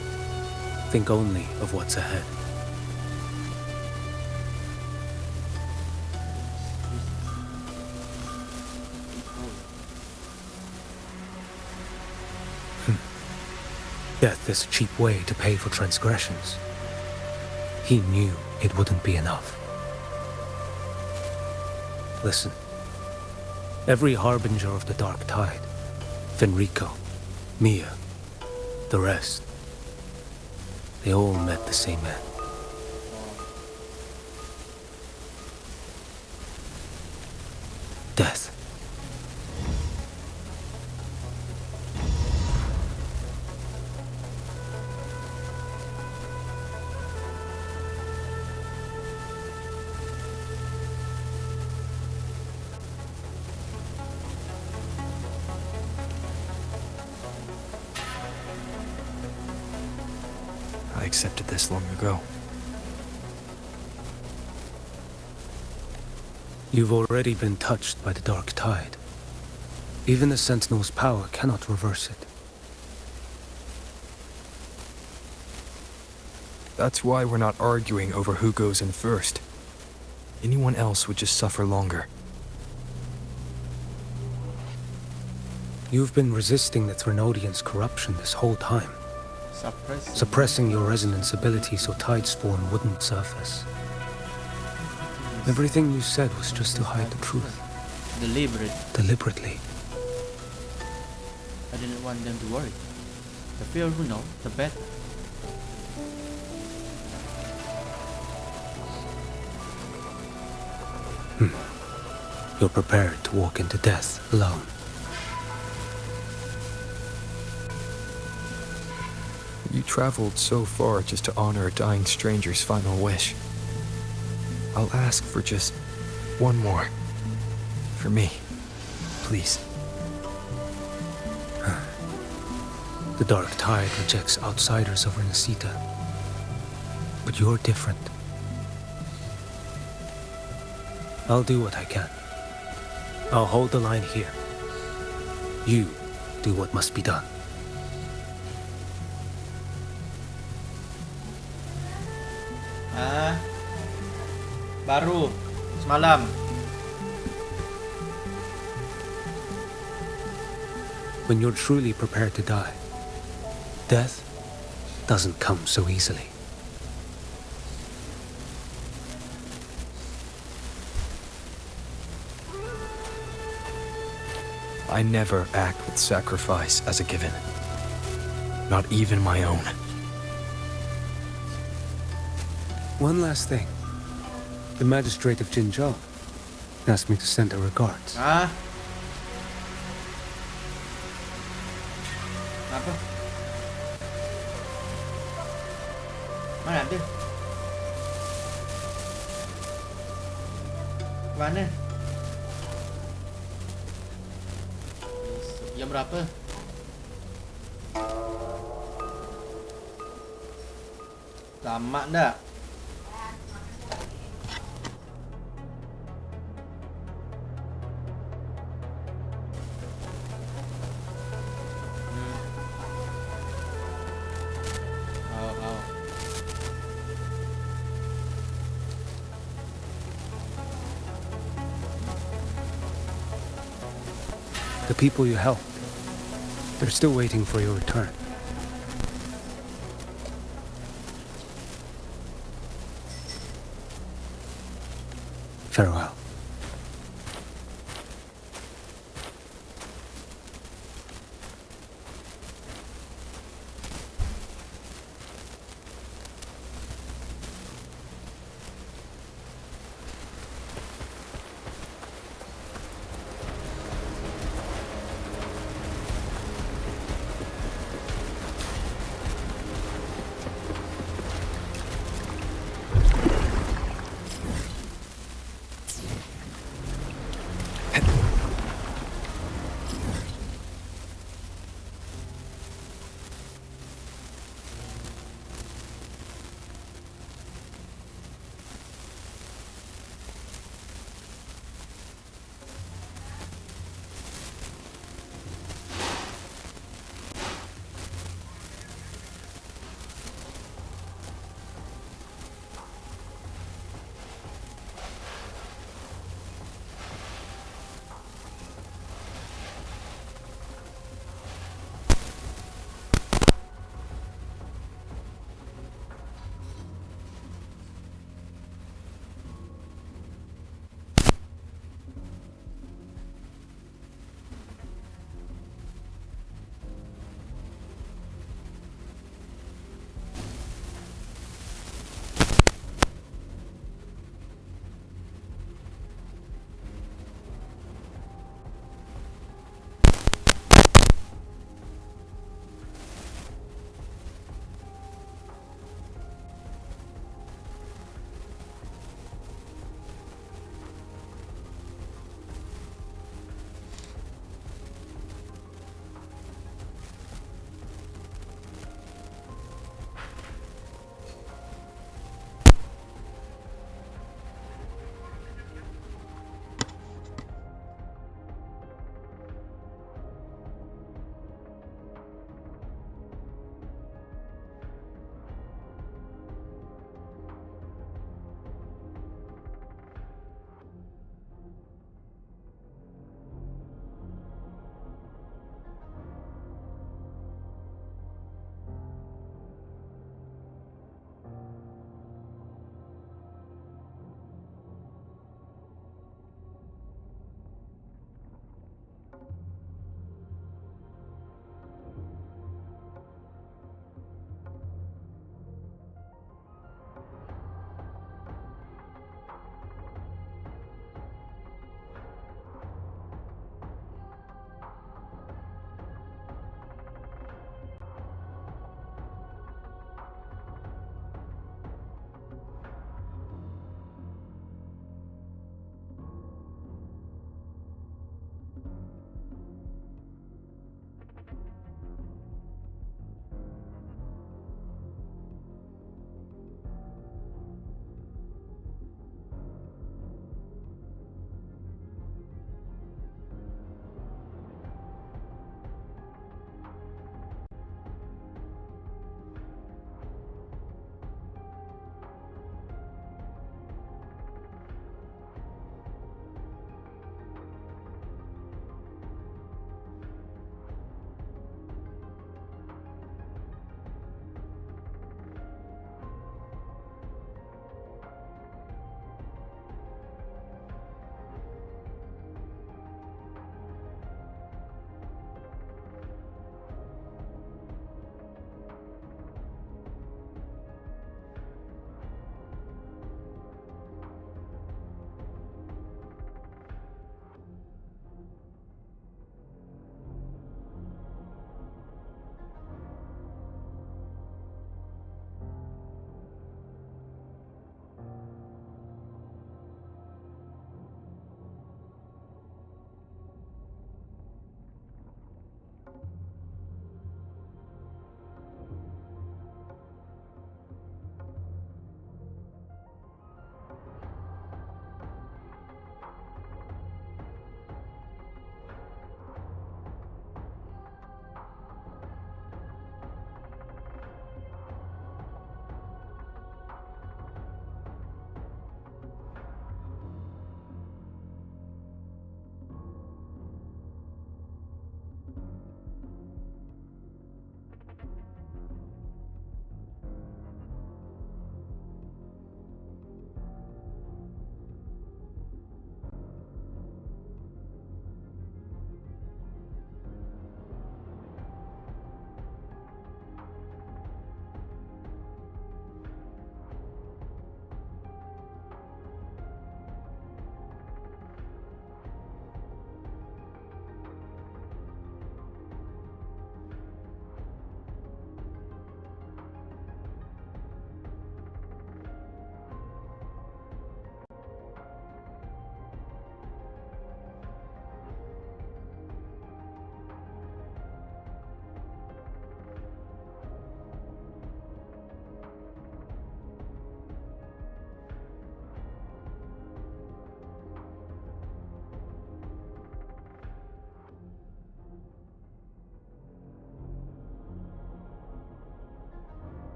Think only of what's ahead. Death is a cheap way to pay for transgressions. He knew it wouldn't be enough. Listen. Every harbinger of the dark tide, Fenrico, Mia, the rest, they all met the same end. Death. I accepted this long ago. You've already been touched by the dark tide. Even the Sentinel's power cannot reverse it. That's why we're not arguing over who goes in first. Anyone else would just suffer longer. You've been resisting the Thrunodian's corruption this whole time. Suppressing your resonance ability so Tidespawn wouldn't surface. Everything you said was just to hide the truth. Deliberately. I didn't want them to worry. The fewer who know, the better. You're prepared to walk into death alone. You traveled so far just to honor a dying stranger's final wish. I'll ask for just one more. For me. Please. The dark tide rejects outsiders of Renacita. But you're different. I'll do what I can. I'll hold the line here. You do what must be done. Baru semalam. When you're truly prepared to die, death doesn't come so easily. I never act with sacrifice as a given. Not even my own. One last thing. The magistrate of Jinzhou asked me to send her regards. Apa? Mana dia? Mana? Jam berapa? Lama ndak? The people you helped, they're still waiting for your return. Farewell.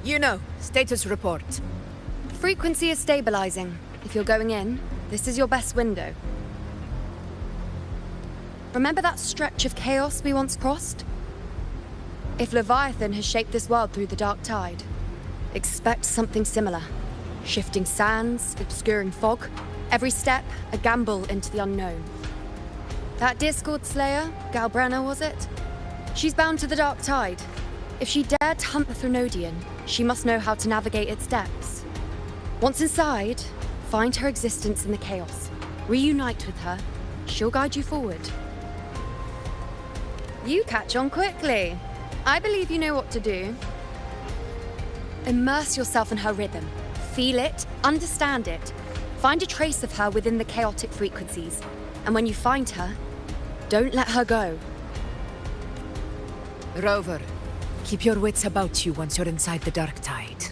You know, status report. Frequency is stabilizing. If you're going in, this is your best window. Remember that stretch of chaos we once crossed? If Leviathan has shaped this world through the dark tide, expect something similar. Shifting sands, obscuring fog, every step a gamble into the unknown. That Discord Slayer, Galbrenna was it? She's bound to the dark tide. If she dared to hunt the Threnodian, she must know how to navigate its depths. Once inside, find her existence in the chaos. Reunite with her. She'll guide you forward. You catch on quickly. I believe you know what to do. Immerse yourself in her rhythm. Feel it, understand it. Find a trace of her within the chaotic frequencies. And when you find her, don't let her go. Rover, keep your wits about you once you're inside the dark tide.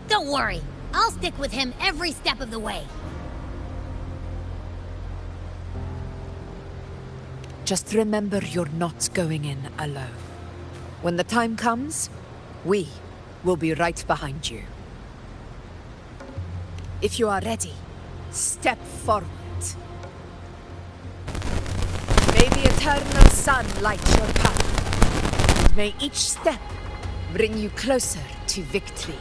Don't worry. I'll stick with him every step of the way. Just remember you're not going in alone. When the time comes, we will be right behind you. If you are ready, step forward. May the eternal sun light your path. And may each step bring you closer to victory.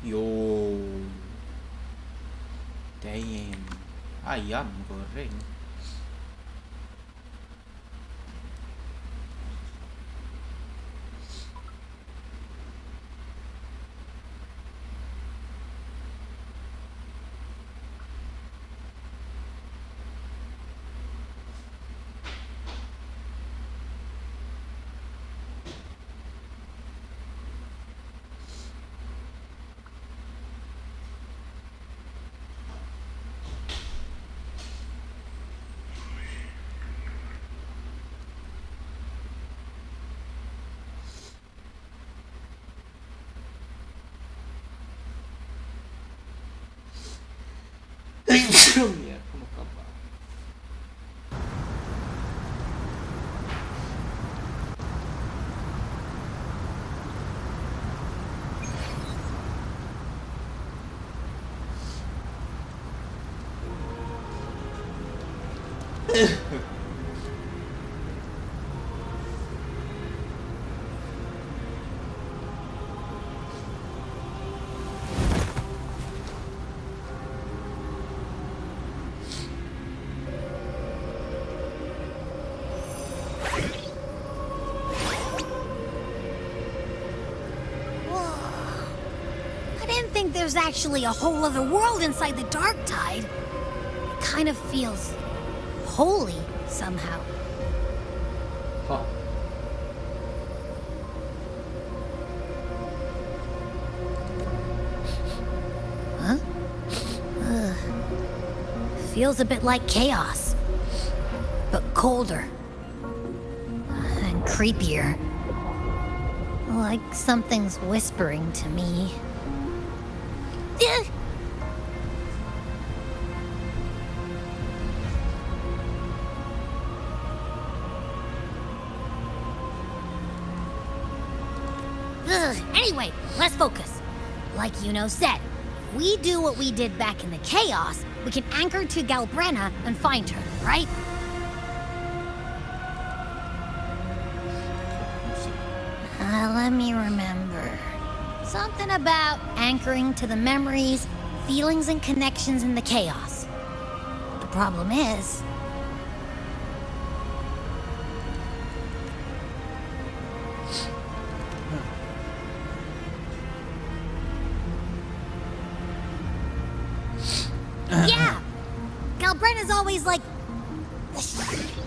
Yo, damn, ayam goreng. Mierda, como capaz. There's actually a whole other world inside the dark tide. It kind of feels holy somehow. Huh. Huh? Feels a bit like chaos, but colder and creepier. Like something's whispering to me. Anyway, let's focus. Like Yuno said, if we do what we did back in the chaos, we can anchor to Galbrenna and find her, right? Let me remember. Something about anchoring to the memories, feelings, and connections in the chaos. The problem is... Yeah! Galbrenna's always like...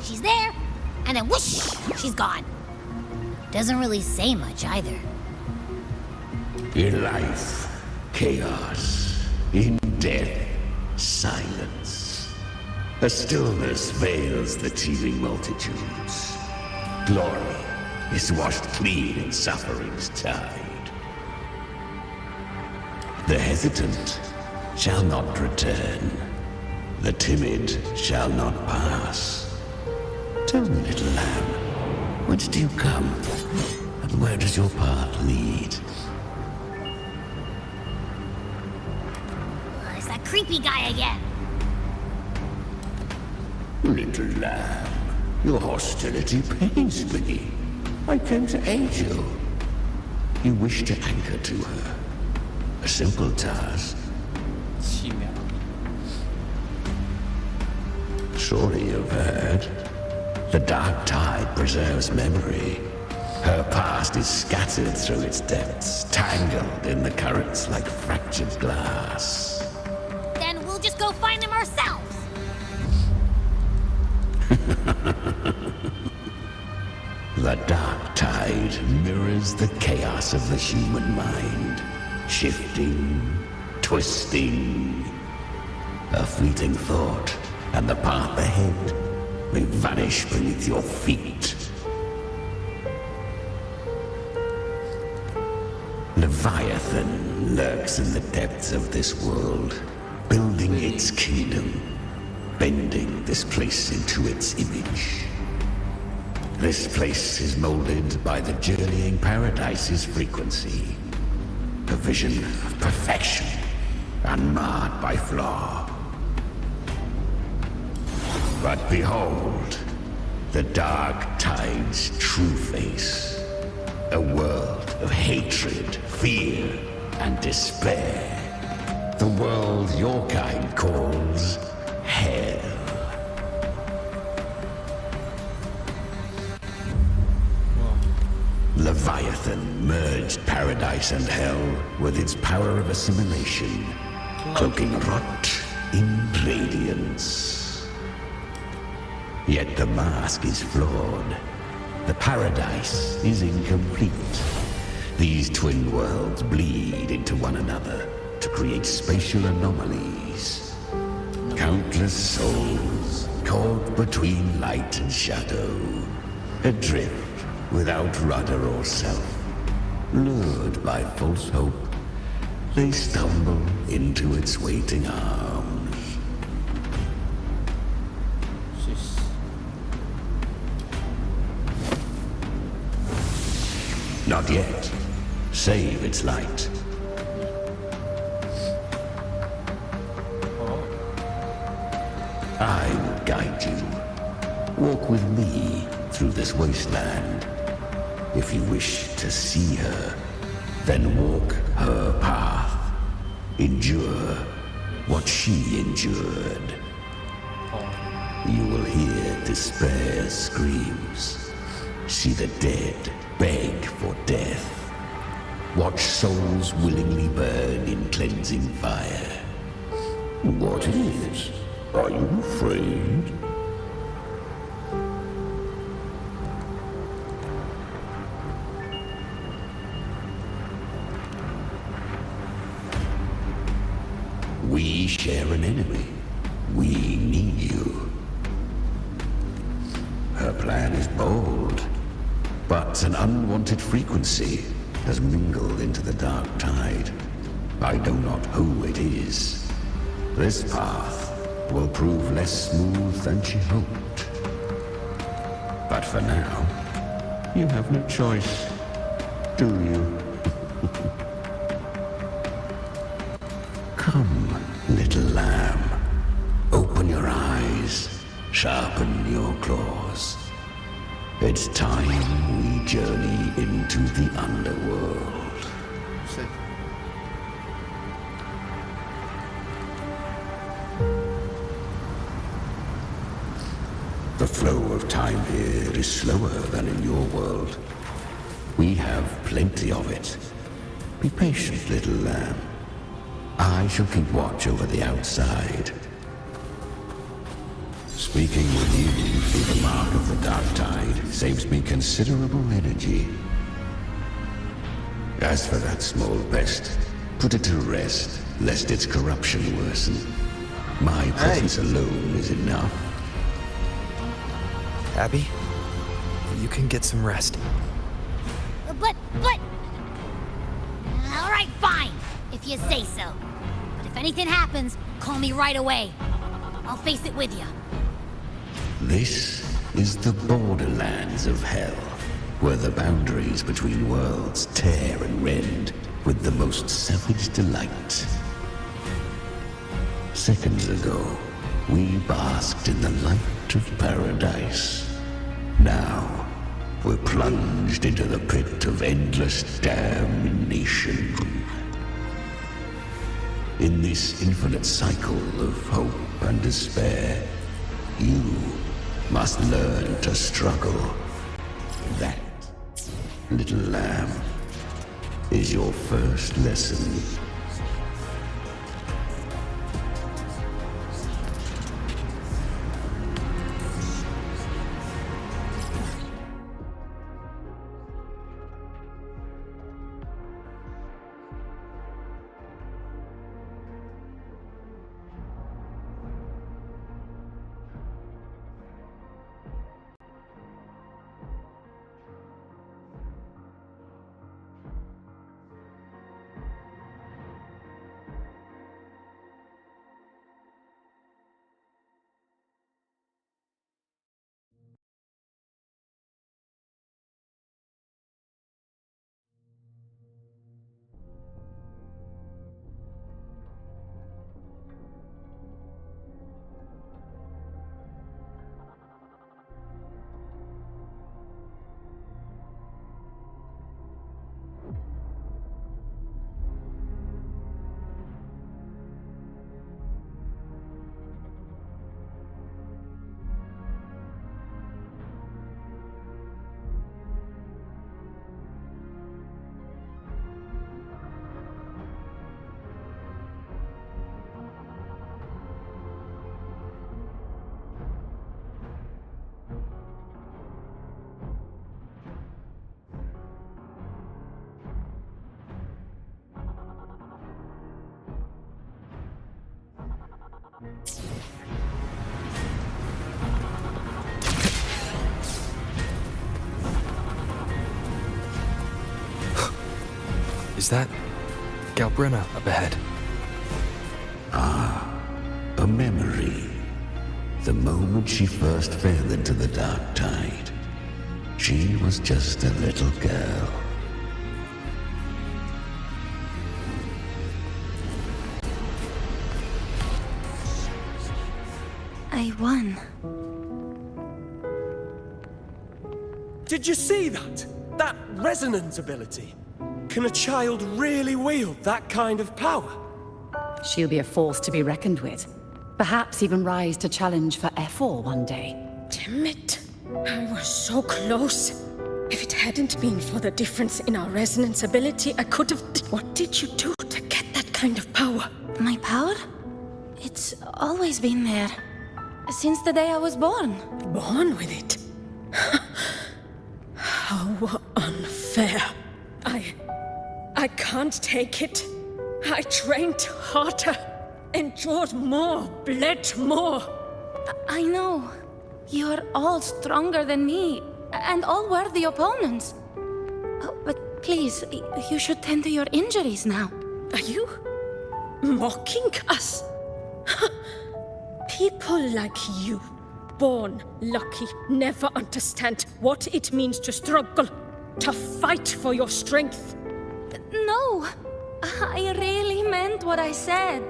she's there, and then whoosh, she's gone. Doesn't really say much either. In life, chaos. In death, silence. A stillness veils the teeming multitudes. Glory is washed clean in suffering's tide. The hesitant shall not return. The timid shall not pass. Tell me, little lamb, whence do you come? And where does your path lead? It's that creepy guy again. Little lamb, your hostility pains me. I came to aid you. You wish to anchor to her. A simple task. Surely you've heard. The dark tide preserves memory. Her past is scattered through its depths, tangled in the currents like fractured glass. Then we'll just go find them ourselves. The dark tide mirrors the chaos of the human mind, shifting, twisting. A fleeting thought, and the path ahead may vanish beneath your feet. Leviathan lurks in the depths of this world, building its kingdom, bending this place into its image. This place is molded by the journeying paradise's frequency, a vision of perfection, unmarred by flaw. But behold, the dark tide's true face, a world of hatred, fear, and despair. The world your kind calls hell. Leviathan merged paradise and hell with its power of assimilation, cloaking rot in radiance. Yet the mask is flawed. The paradise is incomplete. These twin worlds bleed into one another to create spatial anomalies. Countless souls caught between light and shadow, adrift without rudder or self. Lured by false hope, they stumble into its waiting arms. Not yet. Save its light. I will guide you. Walk with me through this wasteland. If you wish to see her, then walk her path. Endure what she endured. You will hear despair's screams. See the dead beg for death. Watch souls willingly burn in cleansing fire. What is? Are you afraid? We share an enemy. We need you. Her plan is bold, but an unwanted frequency has mingled into the dark tide. I know not who it is. This path will prove less smooth than she hoped. But for now, you have no choice, do you? Come, little lamb. Open your eyes, sharpen your claws. It's time we journey into the underworld. The flow of time here is slower than in your world. We have plenty of it. Be patient, little lamb. I shall keep watch over the outside. Speaking with you through the mark of the dark tide saves me considerable energy. As for that small pest, put it to rest, lest its corruption worsen. My presence alone is enough. Abby, you can get some rest. But... All right, fine, if you say so. But if anything happens, call me right away. I'll face it with you. This is the borderlands of hell, where the boundaries between worlds tear and rend with the most savage delight. Seconds ago, we basked in the light of paradise. Now, we're plunged into the pit of endless damnation. In this infinite cycle of hope and despair, you must learn to struggle. That, little lamb, is your first lesson. Is that Galbrenna up ahead? Ah, a memory. The moment she first fell into the dark tide, she was just a little girl. I won. Did you see that? That resonance ability? Can a child really wield that kind of power? She'll be a force to be reckoned with. Perhaps even rise to challenge for F4 one day. Damn it. I was so close. If it hadn't been for the difference in our resonance ability, I could have... What did you do to get that kind of power? My power? It's always been there. Since the day I was born. Born with it? How unfair. I can't take it. I trained harder, endured more, bled more. I know. You're all stronger than me, and all worthy opponents. Oh, but please, you should tend to your injuries now. Are you mocking us? People like you, born lucky, never understand what it means to struggle, to fight for your strength. No, I really meant what I said.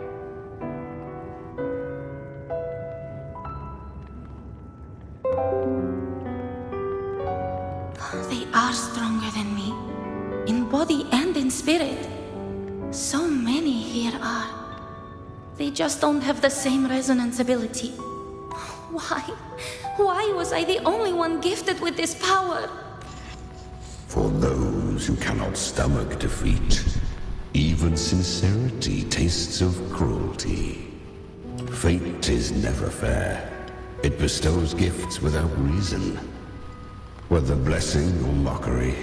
They are stronger than me, in body and in spirit. So many here are. They just don't have the same resonance ability. Why? Why was I the only one gifted with this power? For those who cannot stomach defeat, even sincerity tastes of cruelty. Fate is never fair. It bestows gifts without reason. Whether blessing or mockery,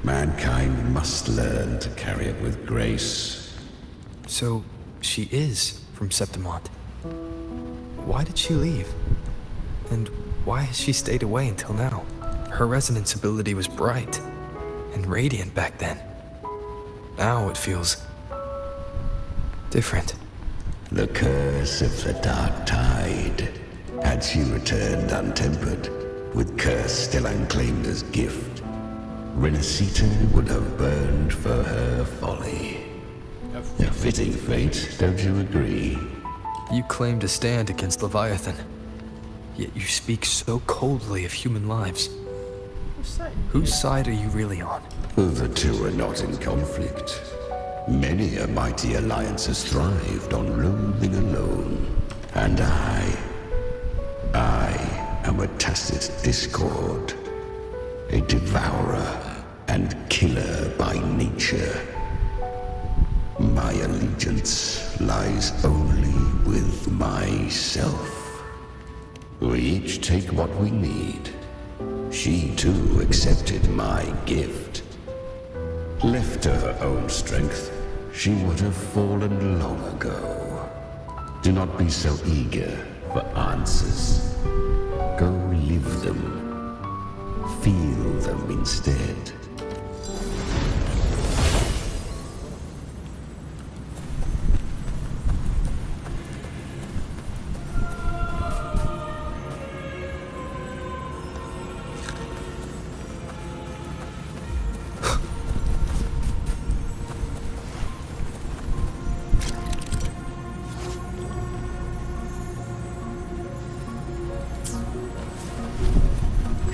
mankind must learn to carry it with grace. So, she is from Septimont. Why did she leave? And why has she stayed away until now? Her resonance ability was bright and radiant back then. Now it feels different. The curse of the dark tide. Had she returned untempered, with curse still unclaimed as gift, Renacita would have burned for her folly. A fitting fate, don't you agree? You claim to stand against Leviathan, yet you speak so coldly of human lives. Whose side are you really on? The two are not in conflict. Many a mighty alliance has thrived on loathing alone. And I am a tacit discord. A devourer and killer by nature. My allegiance lies only with myself. We each take what we need. She too accepted my gift. Left to her own strength, she would have fallen long ago. Do not be so eager for answers. Go live them. Feel them instead.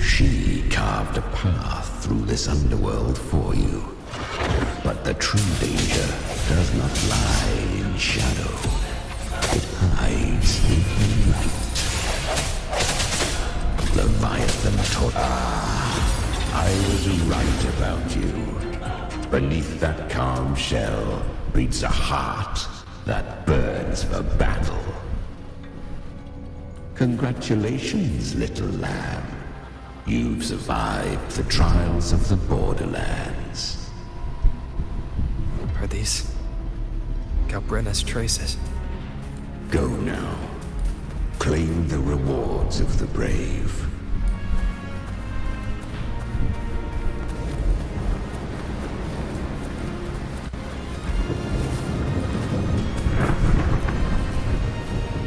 She carved a path through this underworld for you. But the true danger does not lie in shadow. It hides in the light. Leviathan taught... I was right about you. Beneath that calm shell beats a heart that burns for battle. Congratulations, little lamb. You've survived the trials of the Borderlands. Are these Galbrena's traces? Go now. Claim the rewards of the brave.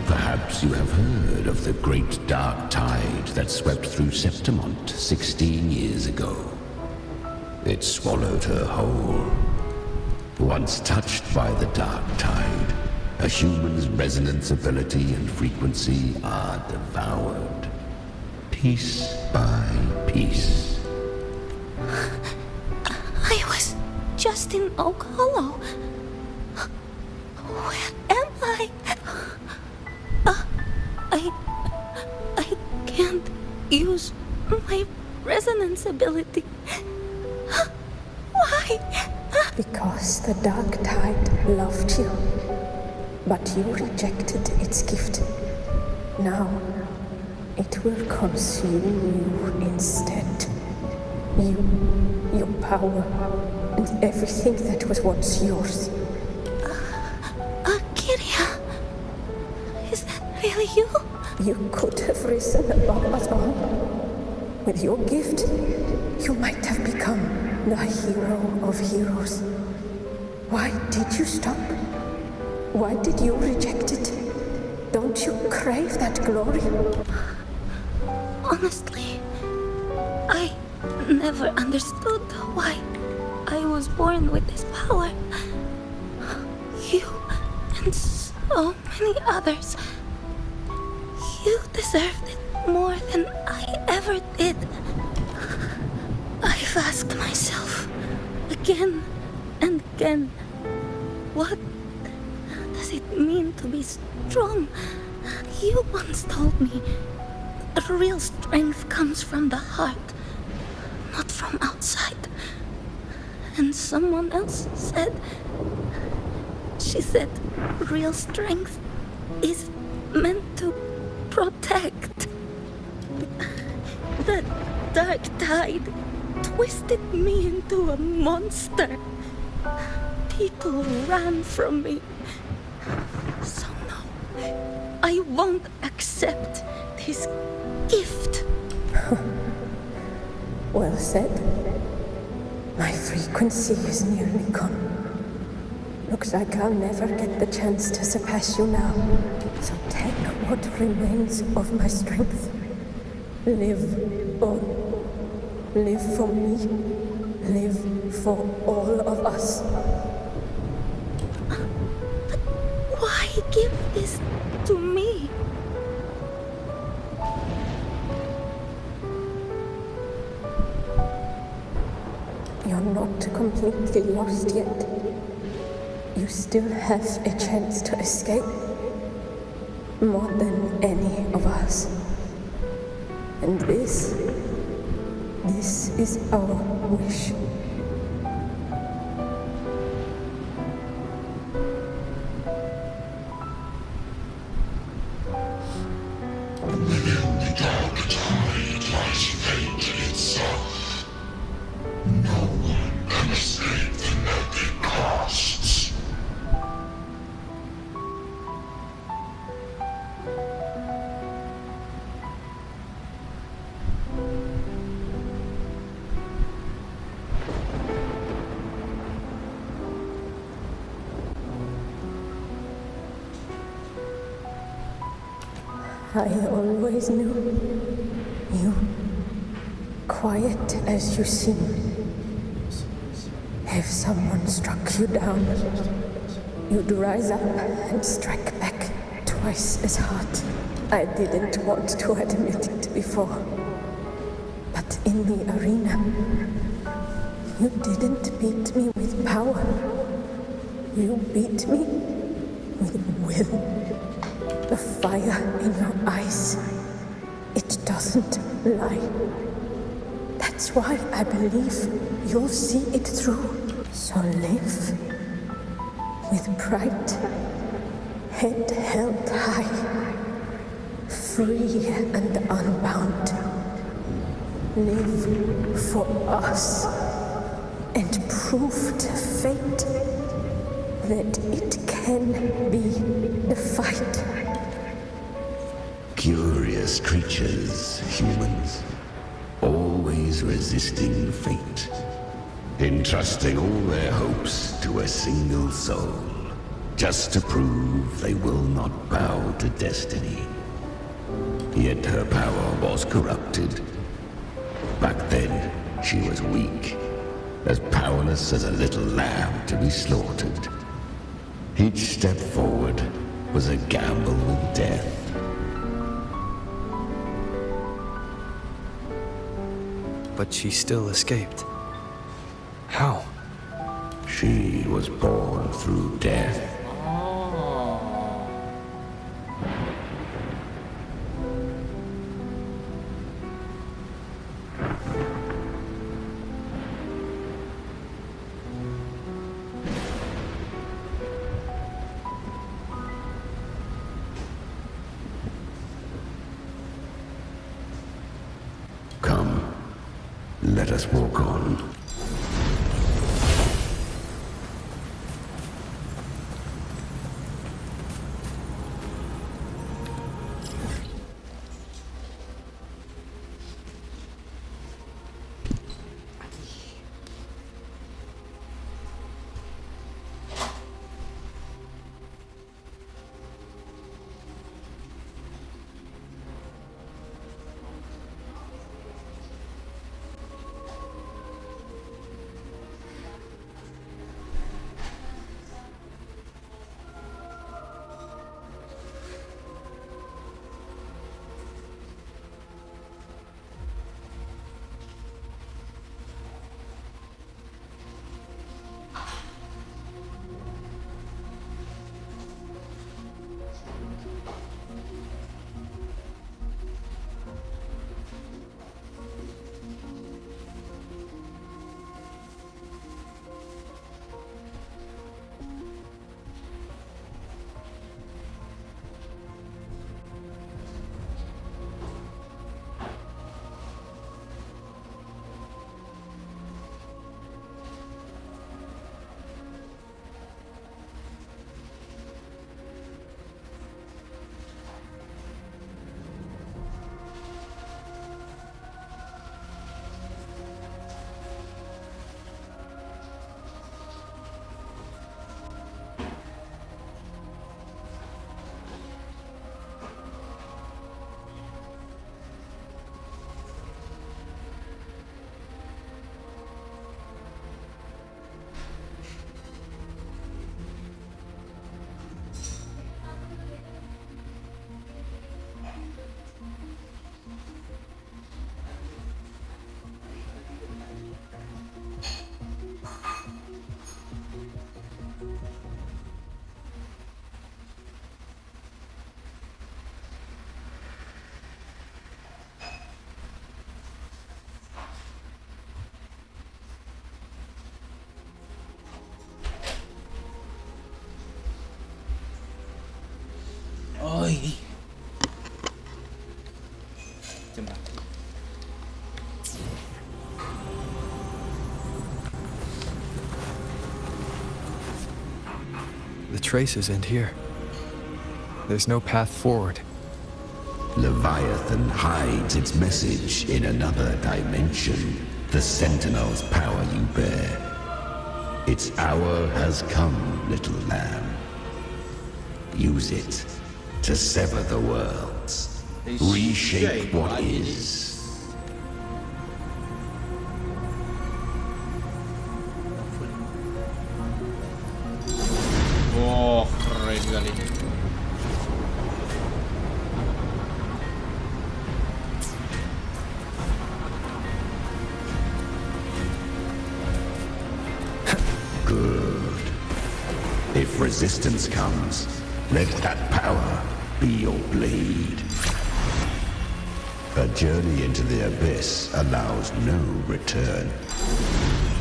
Perhaps you have heard of the great dark tide that swept through Septimont 16 years ago. It swallowed her whole. Once touched by the dark tide, a human's resonance ability and frequency are devoured. Piece by piece. I was just in Oak Hollow. Where am I? I can't use my resonance ability. Why? Because the dark tide loved you, but you rejected its gift. Now, it will consume you instead. You, your power, and everything that was once yours. Kiria, is that really you? You could have risen above us all. With your gift, you might have become the hero of heroes. Why did you stop? Why did you reject it? Don't you crave that glory? Honestly, I never understood why I was born with this power. You and so many others. You deserved it more than I ever did. I've asked myself again and again, what does it mean to be strong? You once told me that real strength comes from the heart, not from outside. And someone else said, she said, real strength is meant to protect. The dark tide twisted me into a monster. People ran from me. So no, I won't accept this gift. Well said. My frequency is nearly gone. Looks like I'll never get the chance to surpass you now. So take what remains of my strength. Live on. Live for me. Live for all of us. Why give this to me? You're not completely lost yet. You still have a chance to escape. More than any of us. And this is our wish. Within the dark tide lies fate itself. No one can escape the net it casts. I always knew you, quiet as you seem. If someone struck you down, you'd rise up and strike back twice as hard. I didn't want to admit it before, but in the arena, you didn't beat me with power. You beat me with will. The fire in your eyes, it doesn't lie. That's why I believe you'll see it through. So live with pride, head held high, free and unbound. Live for us and prove to fate that it can be defied. Curious creatures, humans, always resisting fate, entrusting all their hopes to a single soul, just to prove they will not bow to destiny. Yet her power was corrupted. Back then, she was weak, as powerless as a little lamb to be slaughtered. Each step forward was a gamble with death. But she still escaped. How? She was born through death. Come, let us walk on. Jembatan. The traces end here. There's no path forward. Leviathan hides its message in another dimension. The Sentinel's power you bear. Its hour has come, little lamb. Use it to sever the worlds. Reshape what is. Oh, keren kali. Good. If resistance comes, let that power be your blade. A journey into the abyss allows no return.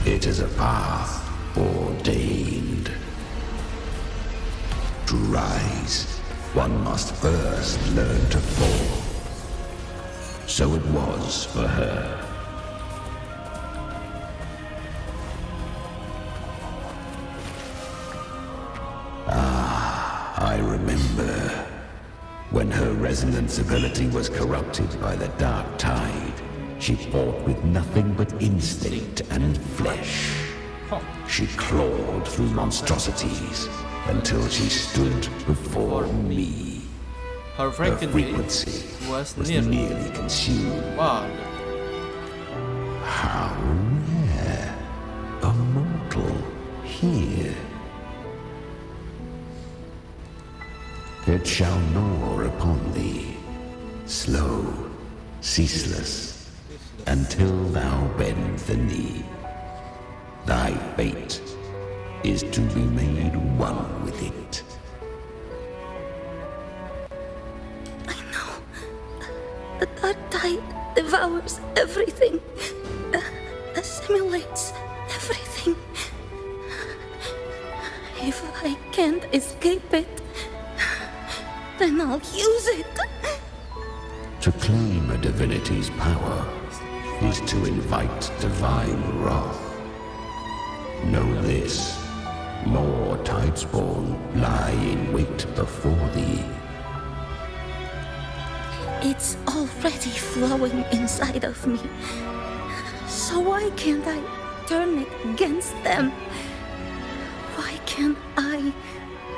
It is a path ordained. To rise, one must first learn to fall. So it was for her. I remember when her resonance ability was corrupted by the dark tide. She fought with nothing but instinct and flesh. She clawed through monstrosities until she stood before me. Her frequency was nearly consumed. Wow. How rare. A mortal here. It shall gnaw upon thee, slow, ceaseless, until thou bend the knee. Thy fate is to be made one with it. I know. The dark tide devours everything, assimilates everything. If I can't escape it, then I'll use it. To claim a divinity's power is to invite divine wrath. Know this, more tidespawn lie in wait before thee. It's already flowing inside of me. So why can't I turn it against them? Why can't I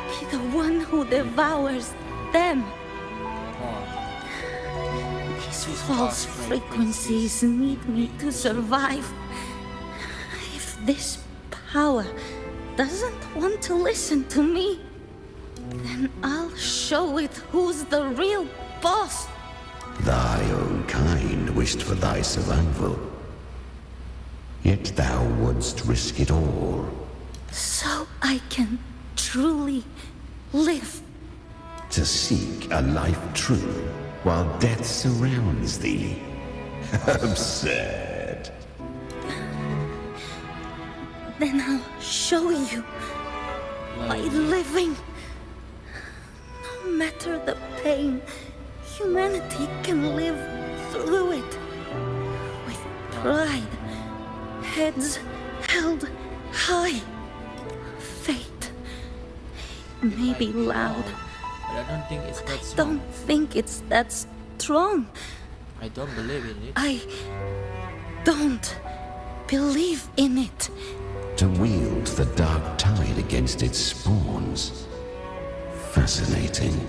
be the one who devours them? These false frequencies need me to survive. If this power doesn't want to listen to me, then I'll show it who's the real boss. Thy own kind wished for thy survival. Yet thou wouldst risk it all. So I can truly live. To seek a life true while death surrounds thee. Absurd. Then I'll show you by living. No matter the pain, humanity can live through it. With pride, heads held high. Fate may be loud. But I don't think it's that I strong. don't think it's that strong. I don't believe in it. I don't believe in it. To wield the dark tide against its spawns. Fascinating.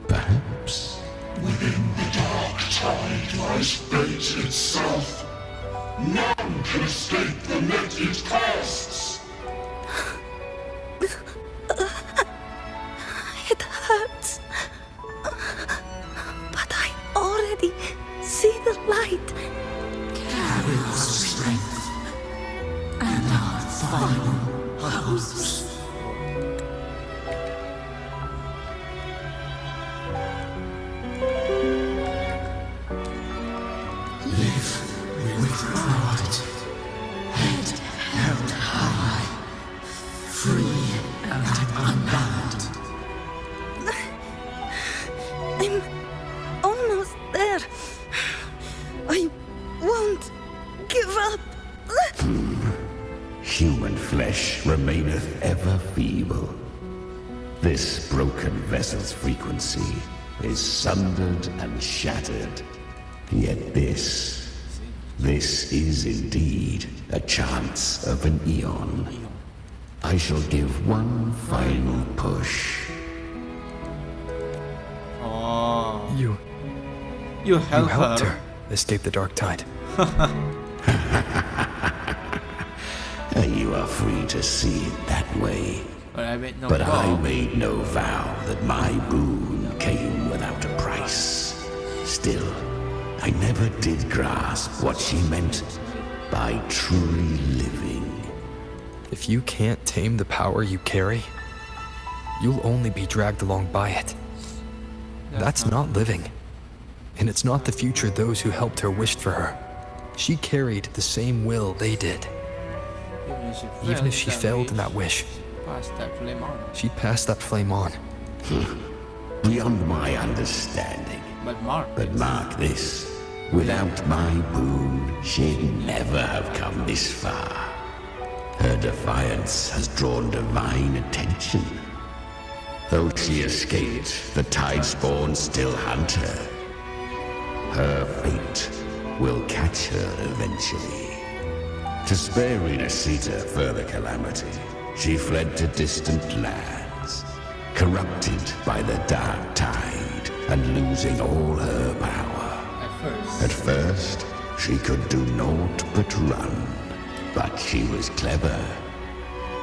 Perhaps. Within the dark tide lies fate itself. None can escape the net it casts. It hurts. But I already see the light. Carry the strength and our final hopes. Live with pride, head held high, free and unbound. I'm almost there. remaineth ever feeble. This broken vessel's frequency is sundered and shattered. Yet this is indeed a chance of an eon. I shall give one final push. Oh. You helped her escape the dark tide. You are free to see it that way. But I made no But vow. I made no vow that my boon came without a price. Still, I never did grasp what she meant by truly living. If you can't tame the power you carry, you'll only be dragged along by it. That's not living. And it's not the future those who helped her wished for her. She carried the same will they did. Even if she failed in that wish, Pass that flame on. she'd pass that flame on. Beyond my understanding. But mark this. Without my boon, she'd never have come this far. Her defiance has drawn divine attention. Though she escaped, the Tidespawn still hunt her. Her fate will catch her eventually. To spare Renacita further calamity, she fled to distant lands, corrupted by the dark tide and losing all her power. At first, she could do naught but run, but she was clever.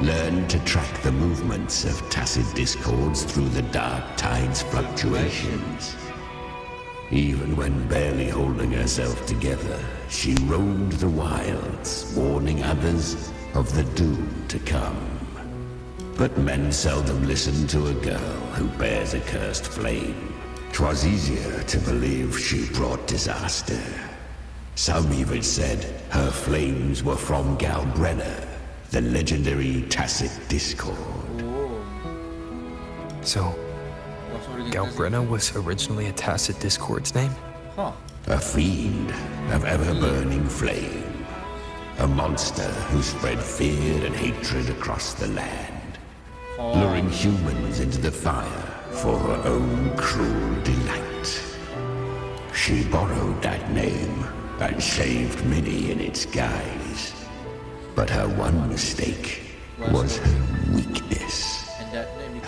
Learned to track the movements of tacit discords through the dark tide's fluctuations. Even when barely holding herself together, she roamed the wilds, warning others of the doom to come. But men seldom listen to a girl who bears a cursed flame. 'Twas easier to believe she brought disaster. Some even said her flames were from Galbrenna, the legendary tacit discord. So, Galbrenna was originally a tacit discord's name? A fiend of ever-burning flame. A monster who spread fear and hatred across the land, luring humans into the fire for her own cruel delight. She borrowed that name and saved many in its guise. But her one mistake was her weakness.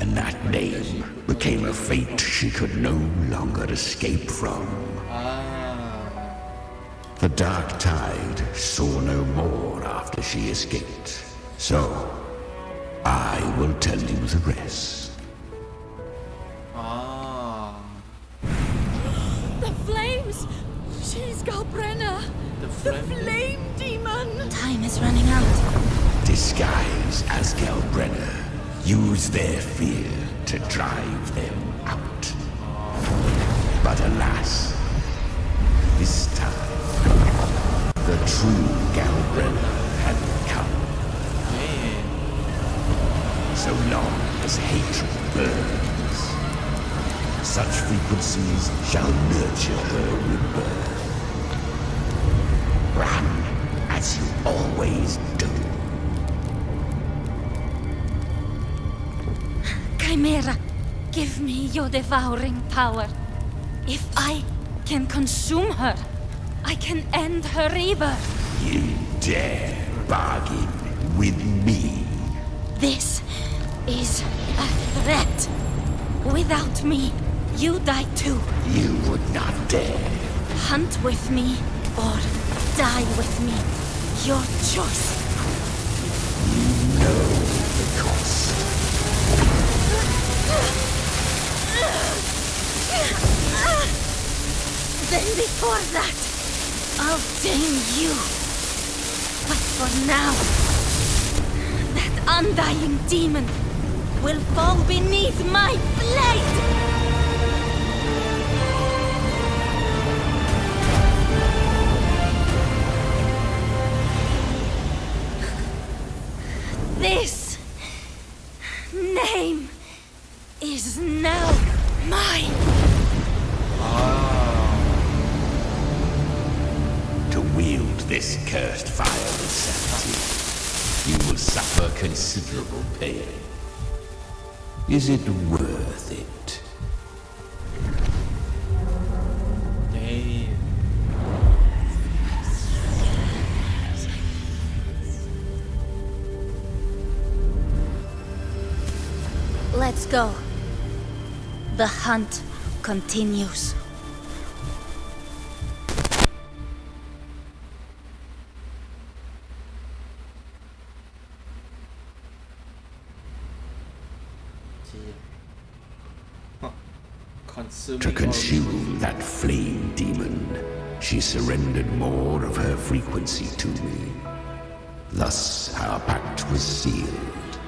And that name became a fate she could no longer escape from. The dark tide saw no more after she escaped. So, I will tell you the rest. The flames! She's Galbrenna! The flame demon! Time is running out. Disguised as Galbrenna, use their fear to drive them out. But alas, this time, the true Galbrenna had come. So long as hatred burns, such frequencies shall nurture her rebirth. Run as you always do. Chimera, give me your devouring power. If I can consume her, I can end her rebirth. You dare bargain with me? This is a threat. Without me, you die too. You would not dare. Hunt with me or die with me. Your choice. You know the cost. Then before that, I'll tame you. But for now, that undying demon will fall beneath my blade! This name is now mine. To wield this cursed fire with sanity, you will suffer considerable pain. Is it worth it? Damn. Let's go. The hunt continues. To consume that flame demon, she surrendered more of her frequency to me. Thus our pact was sealed.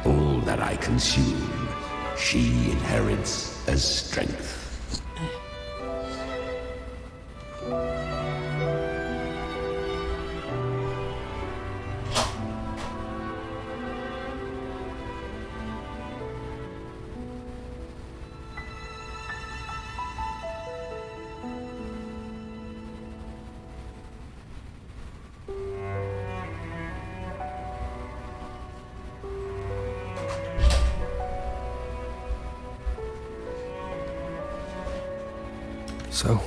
All that I consume, she inherits as strength. So,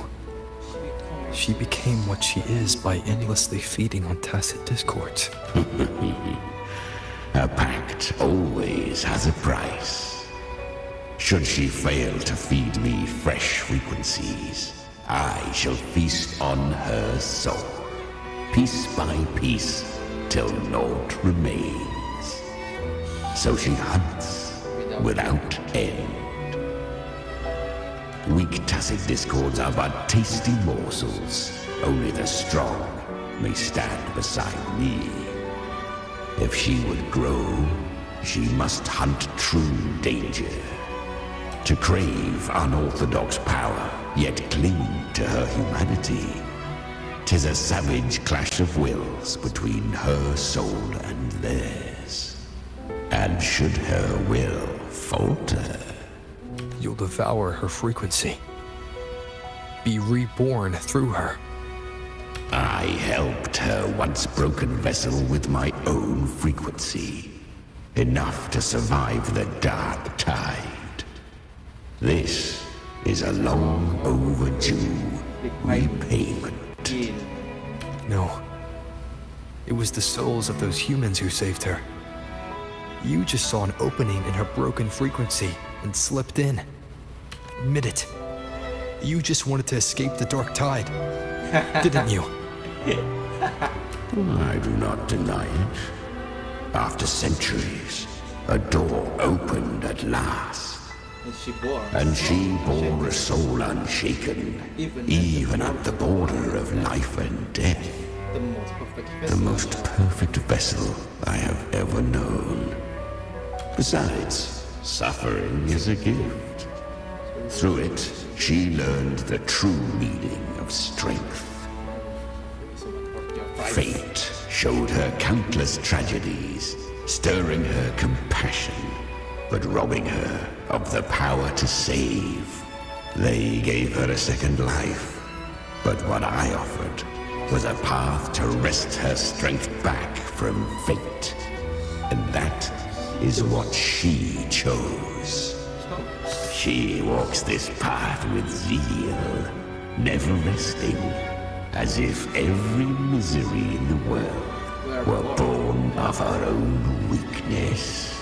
she became what she is by endlessly feeding on tacit discords. A pact always has a price. Should she fail to feed me fresh frequencies, I shall feast on her soul, piece by piece, till naught remains. So she hunts without end. Weak tacit discords are but tasty morsels. Only the strong may stand beside me. If she would grow, she must hunt true danger. To crave unorthodox power, yet cling to her humanity. 'Tis a savage clash of wills between her soul and theirs. And should her will falter, you'll devour her frequency. Be reborn through her. I helped her once broken vessel with my own frequency. Enough to survive the dark tide. This is a long overdue repayment. No. It was the souls of those humans who saved her. You just saw an opening in her broken frequency and slipped in. Admit it. You just wanted to escape the dark tide, didn't you? I do not deny it. After centuries, a door opened at last. And she bore a soul unshaken, even at the border of life and death. The most perfect vessel I have ever known. Besides, suffering is a gift. Through it, she learned the true meaning of strength. Fate showed her countless tragedies, stirring her compassion, but robbing her of the power to save. They gave her a second life, but what I offered was a path to wrest her strength back from fate. And that is what she chose. She walks this path with zeal, never resting, as if every misery in the world were born of her own weakness.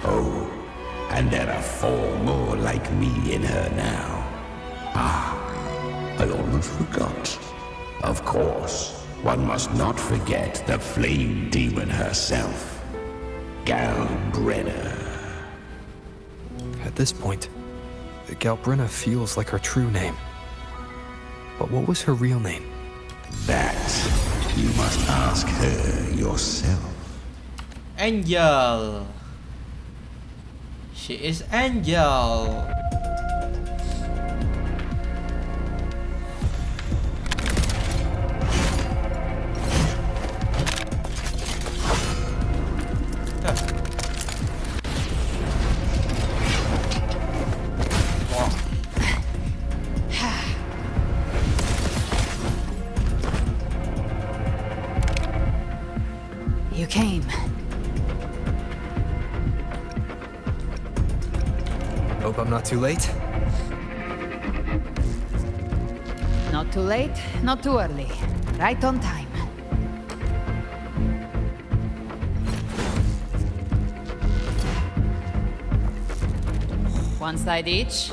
Oh, and there are 4 more like me in her now. Ah, I almost forgot. Of course, one must not forget the flame demon herself, Galbrenna. At this point, Galbrenna feels like her true name. But what was her real name? That you must ask her yourself. Angel. She is Angel. You came. I'm not too late. Not too late, not too early. Right on time. One side each.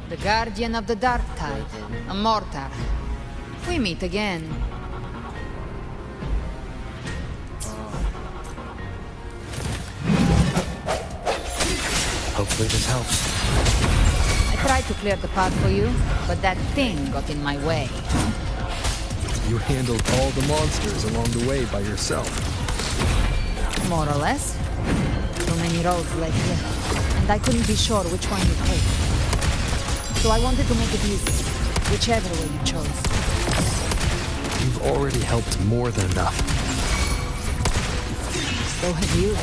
The Guardian of the Dark Tide, a mortar. We meet again. Hopefully this helps. I tried to clear the path for you, but that thing got in my way. You handled all the monsters along the way by yourself. More or less. Too many roads led here, and I couldn't be sure which one to take. So I wanted to make it easy, whichever way you chose. You've already helped more than enough. So have you.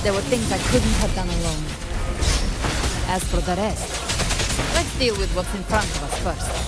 There were things I couldn't have done alone. As for the rest, let's deal with what's in front of us first.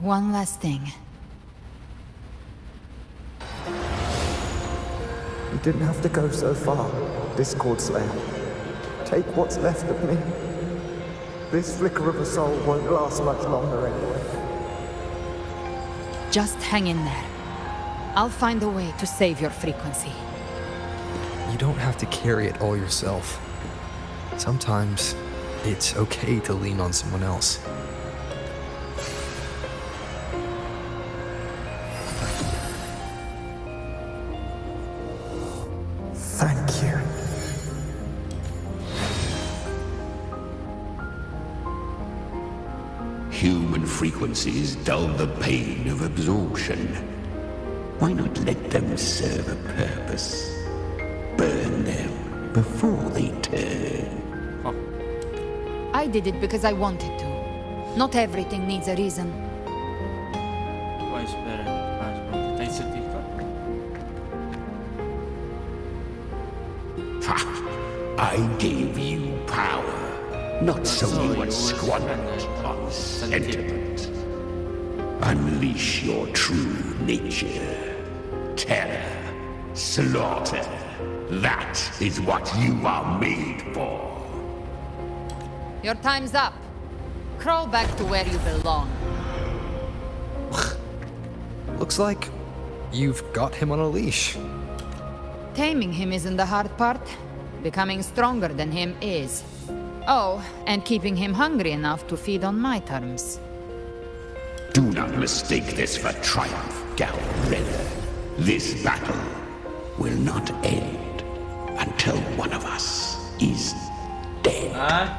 One last thing. You didn't have to go so far, Discord Slayer. Take what's left of me. This flicker of a soul won't last much longer anyway. Just hang in there. I'll find a way to save your frequency. You don't have to carry it all yourself. Sometimes it's okay to lean on someone else. Thank you. Human frequencies dull the pain of absorption. Why not let them serve a purpose? Burn them before they turn. I did it because I wanted to. Not everything needs a reason. I gave you power, not so you would squander it on sentiment. Unleash your true nature. Terror, slaughter. That is what you are made for. Your time's up. Crawl back to where you belong. Looks like you've got him on a leash. Taming him isn't the hard part. Becoming stronger than him is. Oh, and keeping him hungry enough to feed on my terms. Do not mistake this for triumph, Galbreda. This battle will not end until one of us is dead.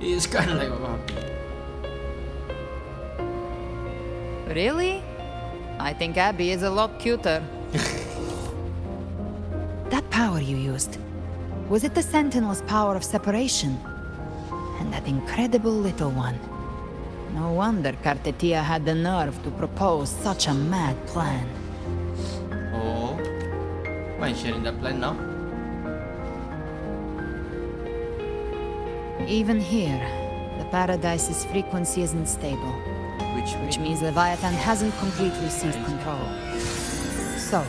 It's kind of like a puppy. Really? I think Abby is a lot cuter. That power you used, was it the Sentinel's power of separation? And that incredible little one. No wonder Cartetia had the nerve to propose such a mad plan. Oh, why is sharing that plan now? Even here, the Paradise's frequency isn't stable. Which means Leviathan hasn't completely seized control. So,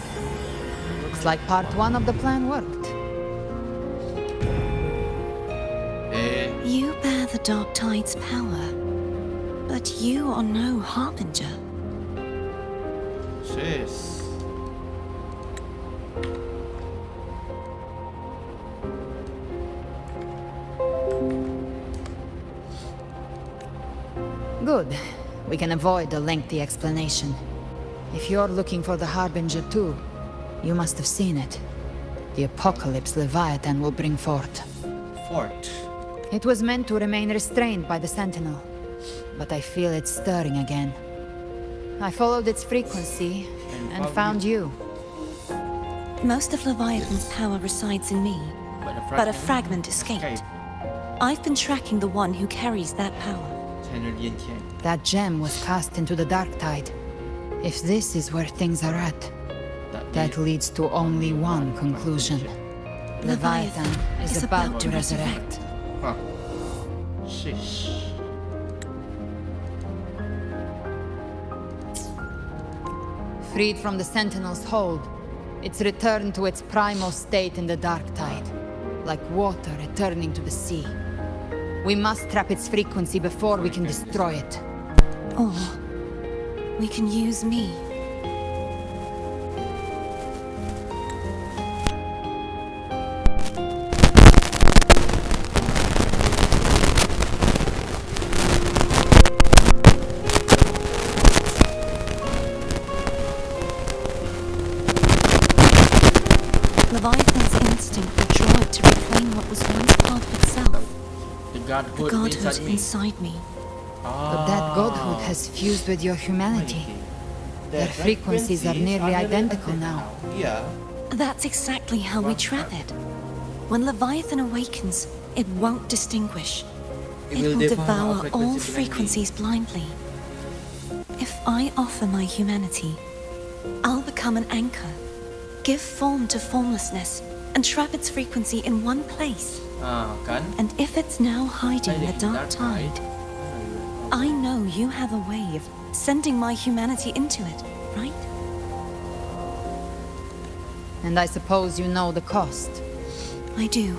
looks like part one of the plan worked. You bear the Dark Tide's power, but you are no harbinger. Sis. Good. We can avoid a lengthy explanation. If you're looking for the Harbinger too, you must have seen it. The apocalypse Leviathan will bring forth. It was meant to remain restrained by the Sentinel, but I feel it stirring again. I followed its frequency and found you. Most of Leviathan's power resides in me, but a fragment escaped. I've been tracking the one who carries that power. That gem was cast into the dark tide. If this is where things are at, that leads to only one conclusion. Leviathan is about to resurrect. Sheesh. Freed from the Sentinel's hold, it's returned to its primal state in the dark tide, like water returning to the sea. We must trap its frequency before we can destroy it. Or we can use me. Leviathan's instinct would draw it to reclaim what was once part of itself. The godhood inside me. But that godhood has fused with your humanity. Their frequencies are nearly identical now. Yeah. That's exactly how we trap it. When Leviathan awakens, it won't distinguish. It will devour all frequencies blindly. If I offer my humanity, I'll become an anchor, give form to formlessness, and trap its frequency in one place. And if it's now hiding in the dark tide, I know you have a way of sending my humanity into it, right? And I suppose you know the cost. I do.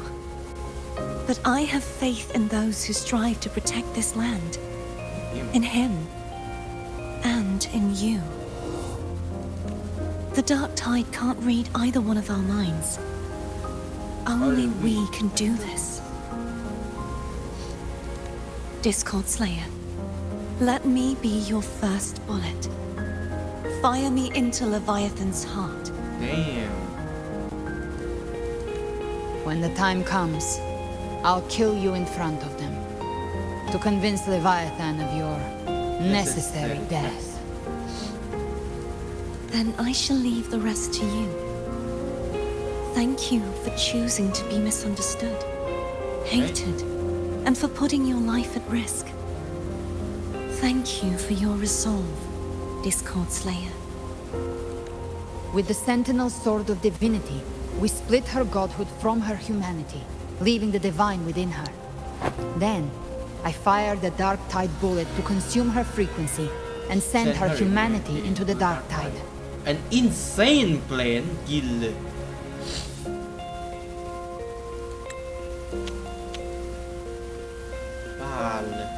But I have faith in those who strive to protect this land. In him. And in you. The dark tide can't read either one of our minds. Only we can do this. Discord Slayer, let me be your first bullet. Fire me into Leviathan's heart. Damn. When the time comes, I'll kill you in front of them. To convince Leviathan of your necessary death. Then I shall leave the rest to you. Thank you for choosing to be misunderstood, hated, and for putting your life at risk. Thank you for your resolve, Discord Slayer. With the Sentinel Sword of Divinity, we split her godhood from her humanity, leaving the divine within her. Then, I fired the Dark Tide bullet to consume her frequency and send her humanity into the Dark Tide. An insane plan, gila. Bala.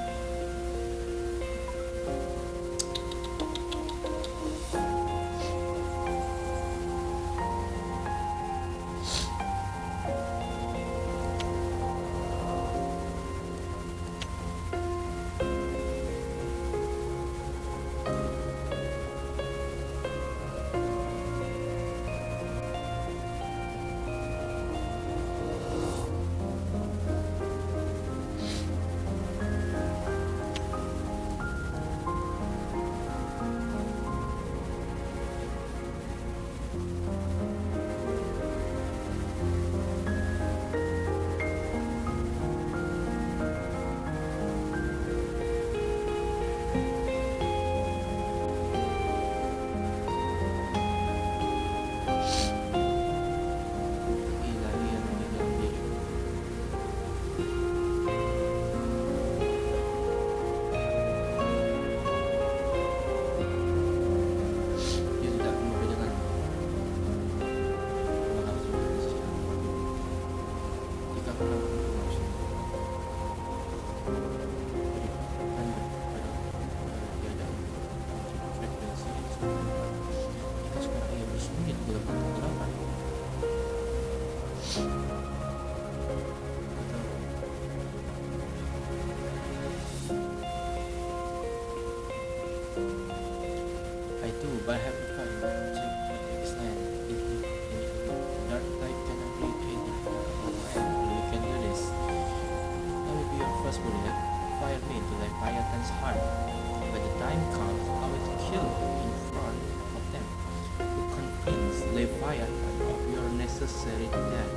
I do, but I have to find check what is land. If dark tide cannot reach anything, we can do this. I will be your first bullet. Fire me to Leviathan's heart. When the time comes, I will kill you in front of them to convince Leviathan of your necessary death.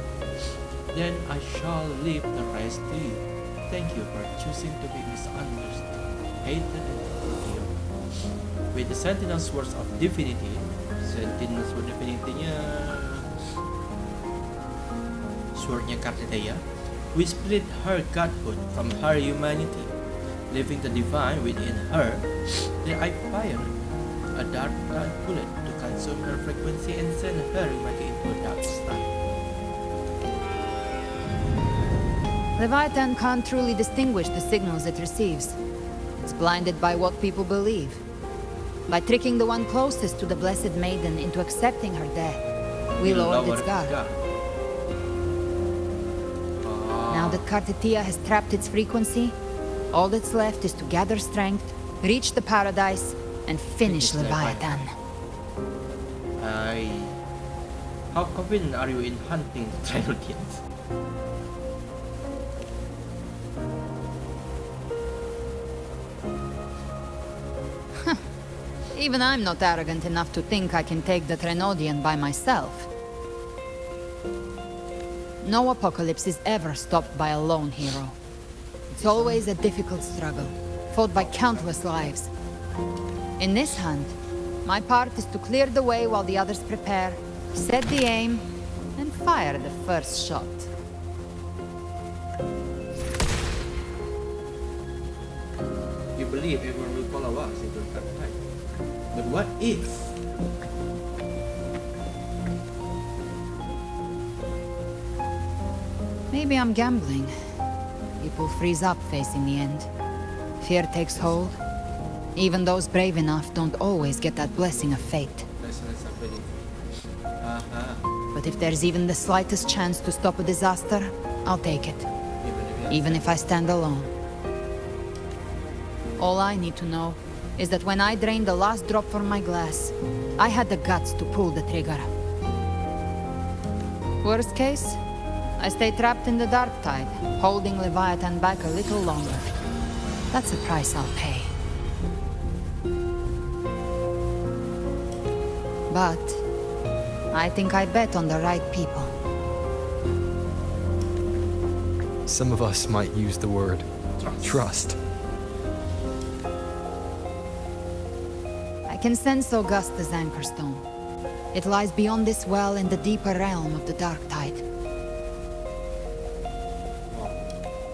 Then I shall leave the rest to you. Thank you for choosing to be misunderstood, hated, and forgiven. With the Sentinel Swords of Divinity, Sentinel Sword Divinity-nya swordnya Kartidea, we split her godhood from her humanity, leaving the divine within her. Then I fired a dark bullet to consume her frequency and send her humanity into a dark side. Leviathan can't truly distinguish the signals it receives. It's blinded by what people believe. By tricking the one closest to the Blessed Maiden into accepting her death, we lowered its guard. Now that Kartitia has trapped its frequency, all that's left is to gather strength, reach the paradise, and finish Leviathan. How confident are you in hunting Trinodians? Even I'm not arrogant enough to think I can take the Trinodian by myself. No apocalypse is ever stopped by a lone hero. It's always a difficult struggle, fought by countless lives. In this hunt, my part is to clear the way while the others prepare, set the aim, and fire the first shot. You believe everyone will follow us into the dark tide. But what if? Maybe I'm gambling. People freeze up facing the end. Fear takes hold. Even those brave enough don't always get that blessing of fate. But if there's even the slightest chance to stop a disaster, I'll take it. Even if I stand alone. All I need to know is that when I drained the last drop from my glass, I had the guts to pull the trigger. Worst case, I stay trapped in the dark tide, holding Leviathan back a little longer. That's a price I'll pay. But I think I bet on the right people. Some of us might use the word trust. I can sense Augusta's anchorstone. It lies beyond this well in the deeper realm of the dark tide.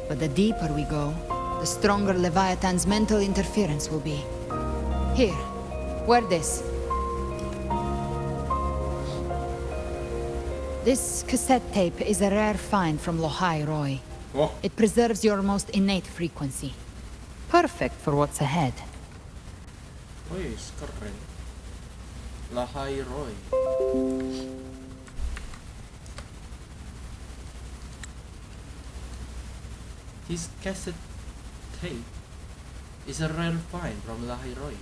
But the deeper we go, the stronger Leviathan's mental interference will be. Here, wear this. This cassette tape is a rare find from Lohai Roy. Oh. It preserves your most innate frequency. Perfect for what's ahead. Wih, keren. Lahai Roy. This cassette tape is a rare find from Lahai Roy.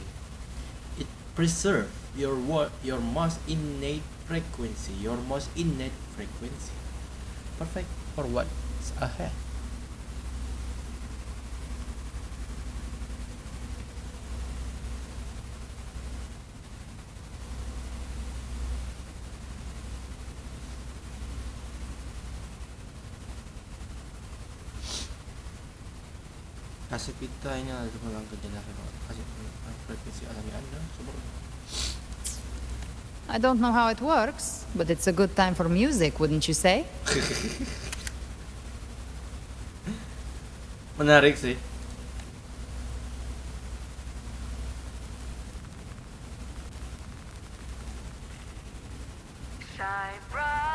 It preserves your most innate frequency. Your most innate frequency. Perfect for what's ahead. Kasih kita ini adalah pulang ke jenazah. Kasih frekuensi alami Anda sempurna. I don't know how it works, but it's a good time for music, wouldn't you say? Menarik sih.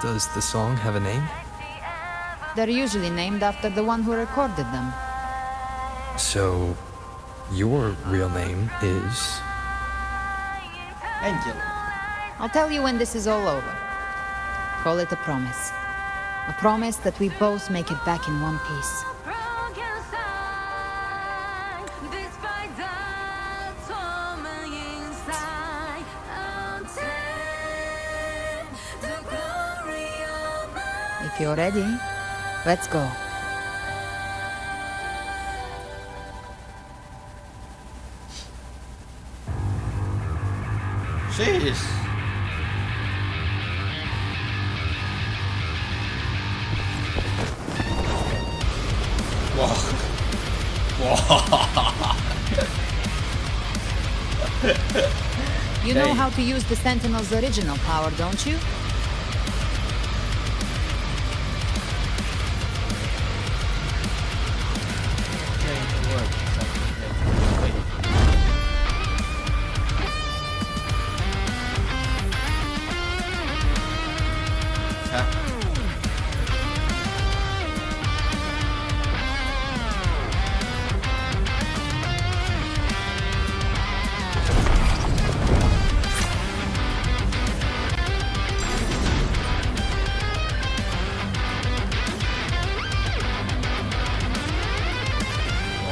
Does the song have a name? They're usually named after the one who recorded them. So, your real name is... Angel. I'll tell you when this is all over. Call it a promise. A promise that we both make it back in one piece. you're ready, let's go. Jeez. Wow. Wow. You know how to use the Sentinel's original power, don't you?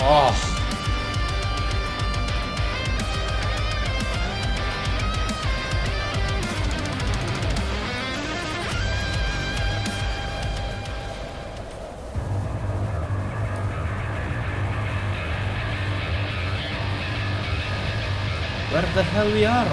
Oh. Where the hell we are?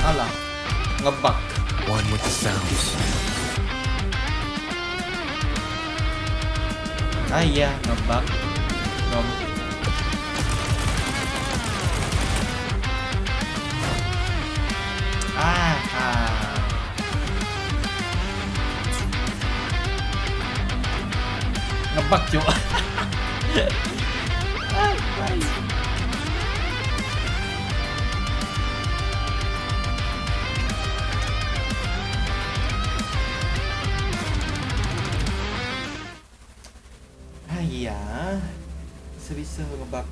Alah, ngebug. One with the sounds. Ah iya, ngebug. Ngebug cuy. Iya, bisa ngebug.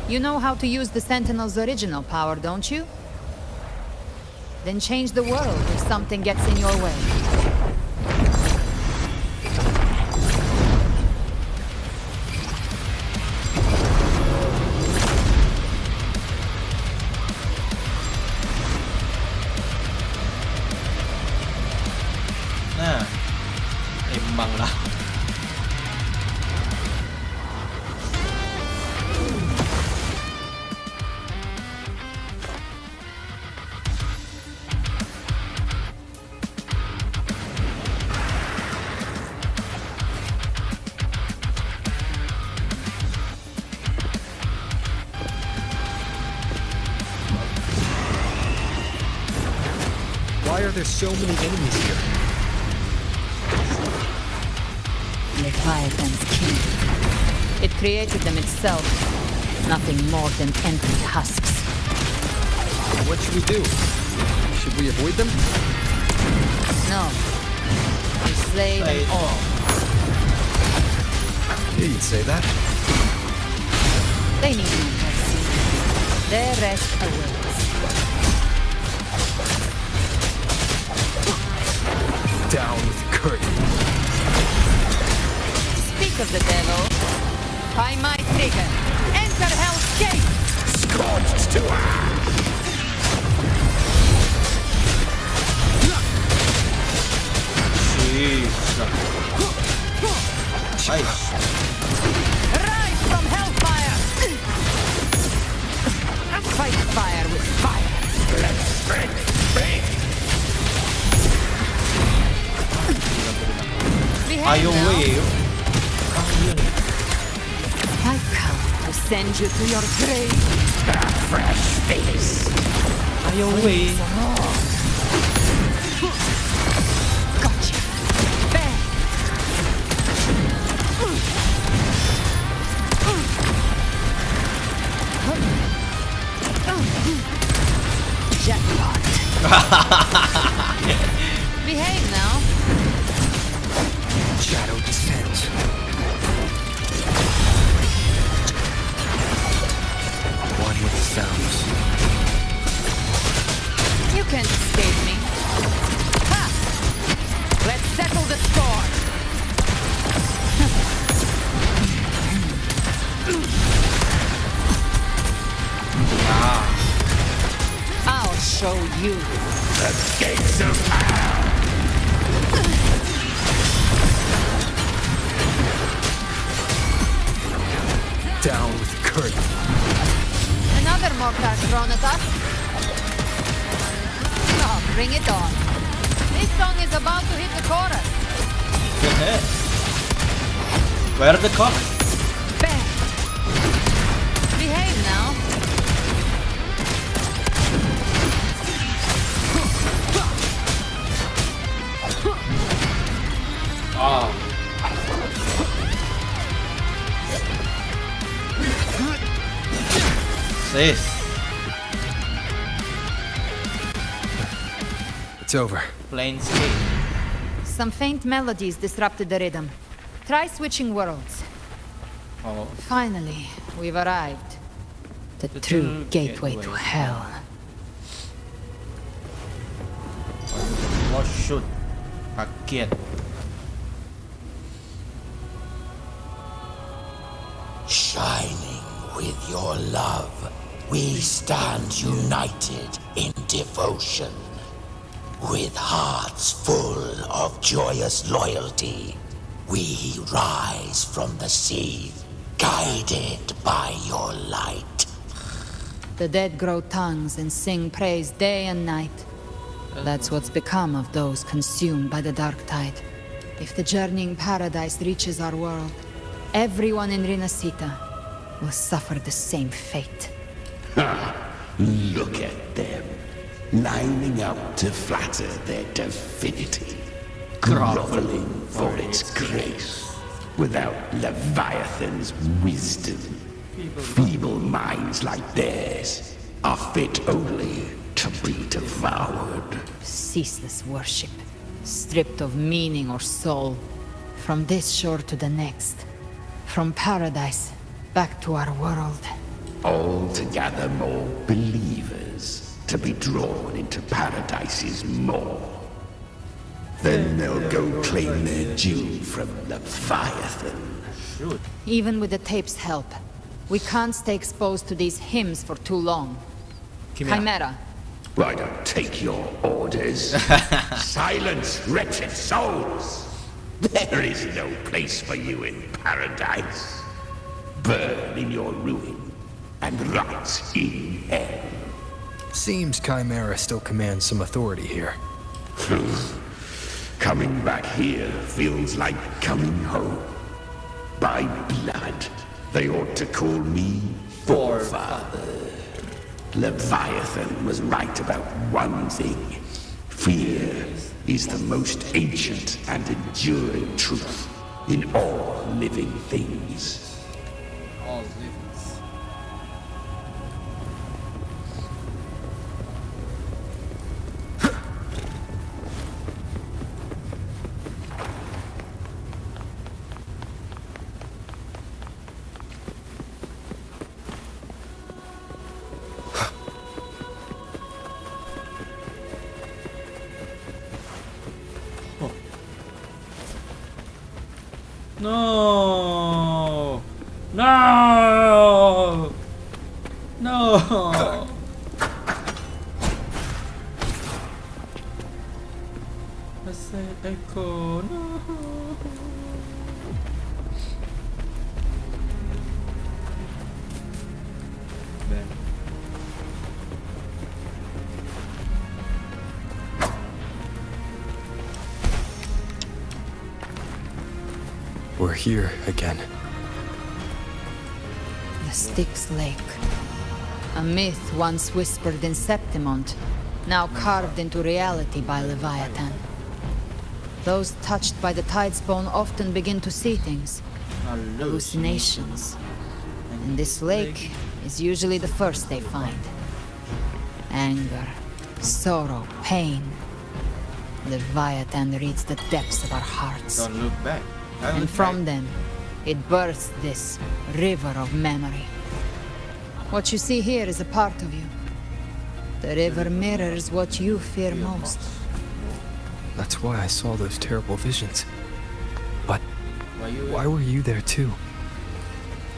You know how to use the Sentinel's original power, don't you? Then change the world if something gets in your way. Nah, imbang lah. Why are there so many enemies here? Leviathan's king. It created them itself. Nothing more than empty husks. What should we do? Should we avoid them? No. We slay them all. Yeah, you'd say that. They need no mercy. Their rest awaits. Down with the curtain. Speak of the devil. By my trigger. Enter Hell's Gate! Scorched to Rise from hellfire! Fight fire with fire. Let's strength faith. Ayo weh. I've come to send you to your grave. A fresh face. Ayo weh. Gotcha. Bang. Jackpot. Behave now. Shadow descends. One with the sounds. You can't escape me. Ha! Let's settle the score. I'll show you. The gates of hell. Down with the curtain. Another mortar thrown at us. Oh, bring it on. This song is about to hit the chorus. Where are the cops? Bang! Behave now. Oh. Sis. It's over. Plain skate. Some faint melodies disrupted the rhythm. Try switching worlds. Oh. Finally, we've arrived. The true gateway to hell. What should kaget? Shining with your love, we stand united in devotion. With hearts full of joyous loyalty, we rise from the sea, guided by your light. The dead grow tongues and sing praise day and night. That's what's become of those consumed by the dark tide. If the journeying paradise reaches our world, everyone in Rinasita will suffer the same fate. Look at them, lining up to flatter their divinity, groveling for its grace, without Leviathan's wisdom. Feeble minds like theirs are fit only to be devoured. Ceaseless worship, stripped of meaning or soul, from this shore to the next, from paradise back to our world. all to gather more believers to be drawn into Paradise's maw. Then they'll go claim their due from Leviathan. Even with the tape's help, we can't stay exposed to these hymns for too long. Chimera. I don't take your orders. Silence, wretched souls! There is no place for you in Paradise. Burn in your ruin, and rot in hell. Seems Chimera still commands some authority here. Coming back here feels like coming home. By blood, they ought to call me Forefather. Leviathan was right about one thing. Fear is the most ancient and enduring truth in all living things. All livings. No! No! No! I said echo. No! We're here again. The Styx Lake. A myth once whispered in Septimont, now carved into reality by Leviathan. Those touched by the Tidespawn often begin to see things. Hallucinations. And this lake is usually the first they find. Anger, sorrow, pain. Leviathan reads the depths of our hearts. Don't look back. And from them, it births this river of memory. What you see here is a part of you. The river mirrors what you fear most. That's why I saw those terrible visions. But why were you there too?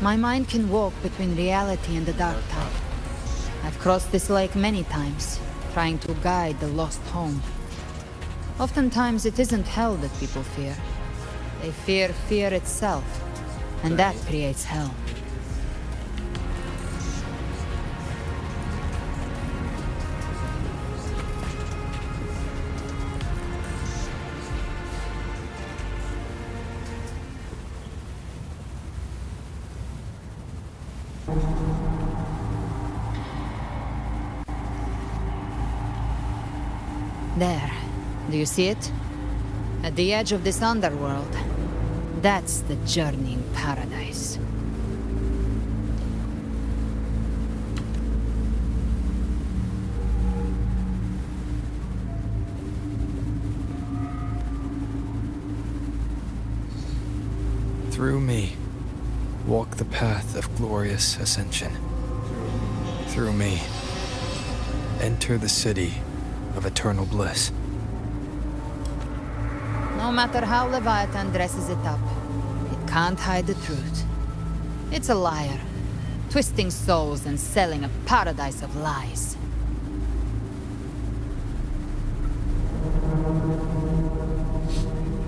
My mind can walk between reality and the dark tide. I've crossed this lake many times, trying to guide the lost home. Oftentimes it isn't hell that people fear. They fear fear itself, and that creates hell. There. Do you see it? At the edge of this underworld. That's the journeying paradise. Through me, walk the path of glorious ascension. Through me, enter the city of eternal bliss. No matter how Leviathan dresses it up, it can't hide the truth. It's a liar, twisting souls and selling a paradise of lies.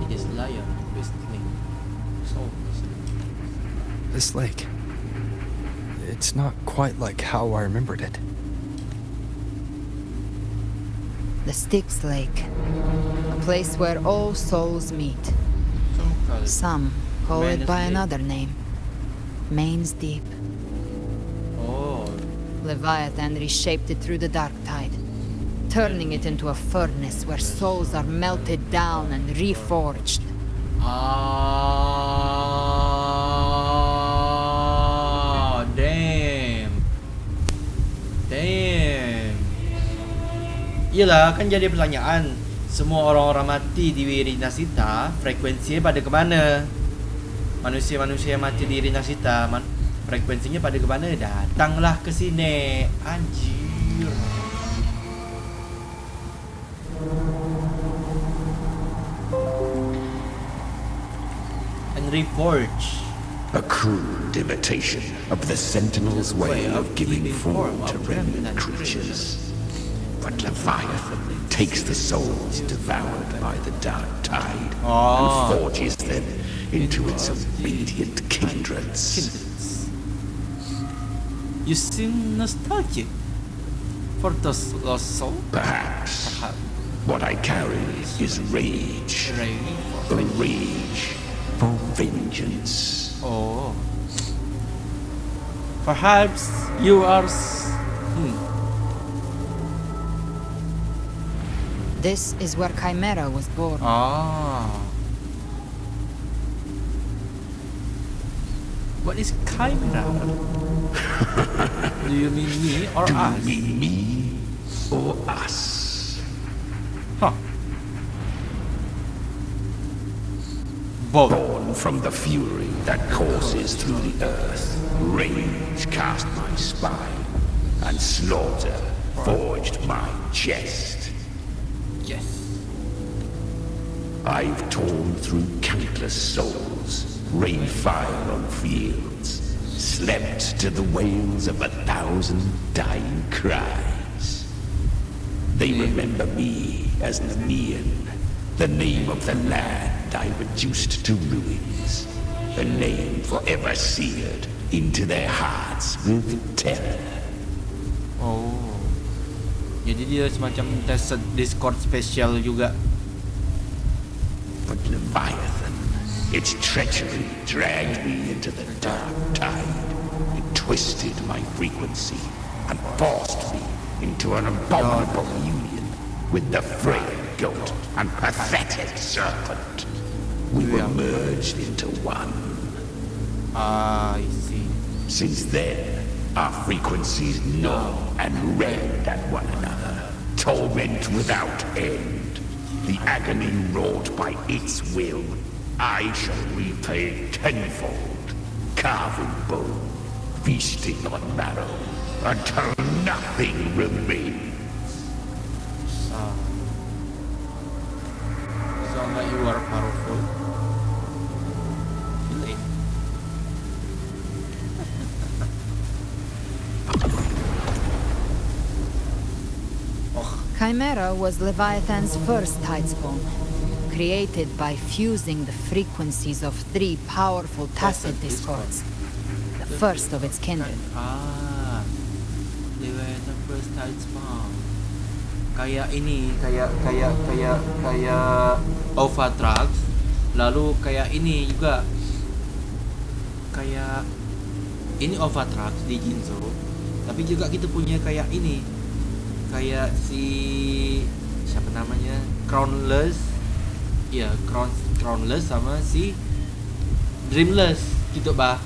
It is liar, twisting souls. This lake, it's not quite like how I remembered it. The Styx Lake. A place where all souls meet. Some call it by another name. Main's Deep. Oh. Leviathan reshaped it through the dark tide, turning it into a furnace where souls are melted down and reforged. Ah, damn. Damn. Iyalah, kan jadi pertanyaan. Semua orang-orang mati di Wirinasita, frekuensinya pada kemana? Manusia-manusia yang mati di Wirinasita, frekuensinya pada ke mana? Datanglah ke sini. Anjir. And reforge. A crude imitation of the Sentinel's way of giving form to remnant creatures. But Leviathan takes the souls devoured by the dark tide and forges them into its obedient kindreds. You seem nostalgic for those lost souls? Perhaps. What I carry is rage. A rage for vengeance. Oh. Perhaps you are... This is where Chimera was born. What is Chimera? Do you mean me or Do us? you mean me or us? Huh. Both. Born from the fury that courses through the earth, rage cast my spine, and slaughter forged my chest. Yes. I've torn through countless souls, rained fire on fields, slept to the wails of 1,000 dying cries. They remember me as Nemean, the name of the land I reduced to ruins, a name forever seared into their hearts with terror. Oh. Jadi dia semacam tes Discord spesial juga. But Leviathan, its treachery dragged me into the dark tide. It twisted my frequency and forced me into an abominable union with the frail goat and pathetic serpent. We were merged into one. I see. Since then, our frequencies gnaw and rend at one another, torment without end. The agony wrought by its will, I shall repay tenfold, carving bone, feasting on marrow, until nothing remains. Sound like you are powerful. Chimera was Leviathan's first tidespawn, created by fusing the frequencies of 3 powerful tacit discords, the first of its kindred. Leviathan first tidespawn. Kayak ini, kayak Ovatrax. Lalu kayak ini juga. Kayak ini Ovatrax di Jinzo. Tapi juga kita punya kayak ini. Kayak si siapa namanya? Crownless. Ya, Crownless sama si Dreamless gitu bah.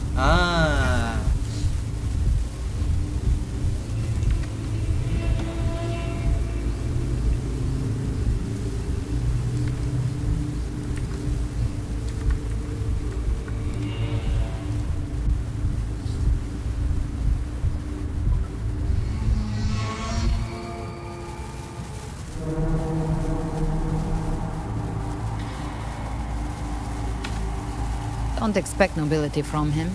Don't expect nobility from him.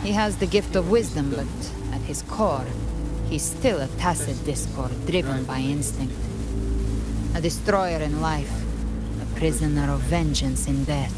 He has the gift of wisdom, but at his core, he's still a tacit discord driven by instinct. A destroyer in life, a prisoner of vengeance in death.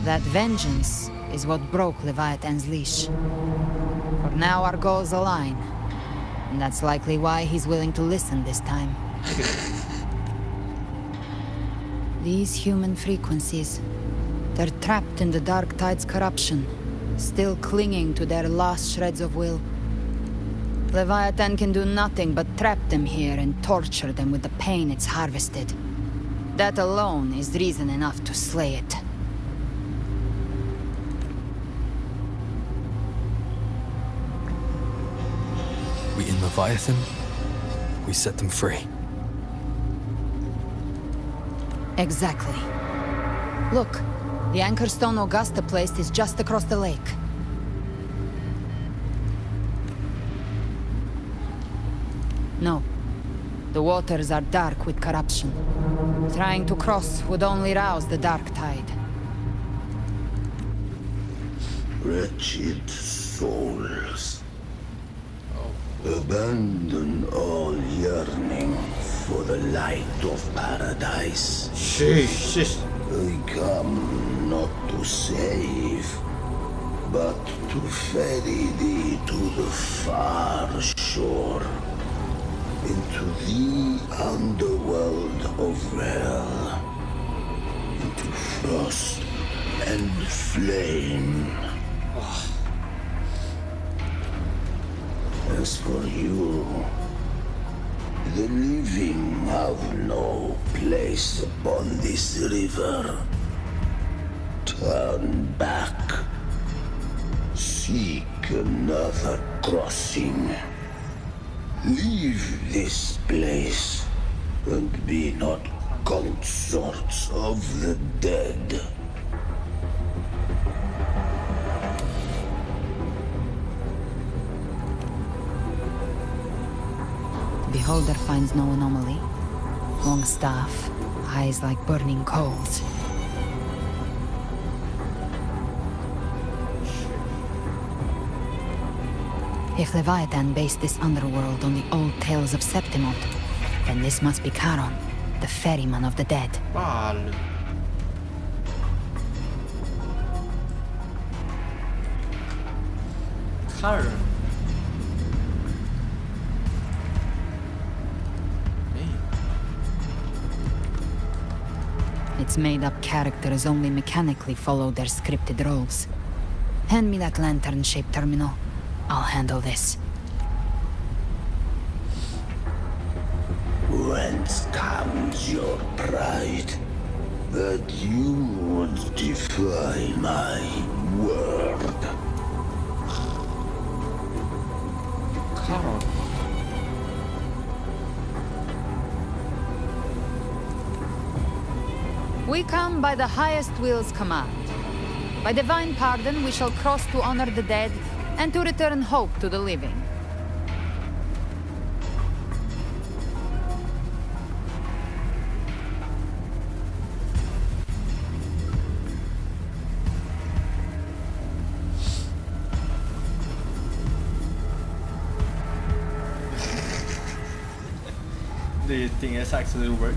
That vengeance is what broke Leviathan's leash. For now our goals align, and that's likely why he's willing to listen this time. These human frequencies, they're trapped in the Dark Tide's corruption, still clinging to their last shreds of will. Leviathan can do nothing but trap them here and torture them with the pain it's harvested. That alone is reason enough to slay it. We in Leviathan, we set them free. Exactly. Look, the anchor stone Augusta placed is just across the lake. No. The waters are dark with corruption. Trying to cross would only rouse the Dark Tide. Wretched souls. Abandon all yearning for the light of paradise. Sheesh. I come not to save, but to ferry thee to the far shore, into the underworld of hell, into frost and flame. As for you, the living have no place upon this river. Turn back. Seek another crossing. Leave this place, and be not consorts of the dead. Beholder finds no anomaly. Long staff, eyes like burning coals. If Leviathan based this underworld on the old tales of Septimont, then this must be Charon, the ferryman of the dead. Charon. Its made-up characters only mechanically follow their scripted roles. Hand me that lantern-shaped terminal. I'll handle this. Whence comes your pride that you would defy my word? Charon. We come by the highest will's command. By divine pardon, we shall cross to honor the dead and to return hope to the living. Do you think it's actually work?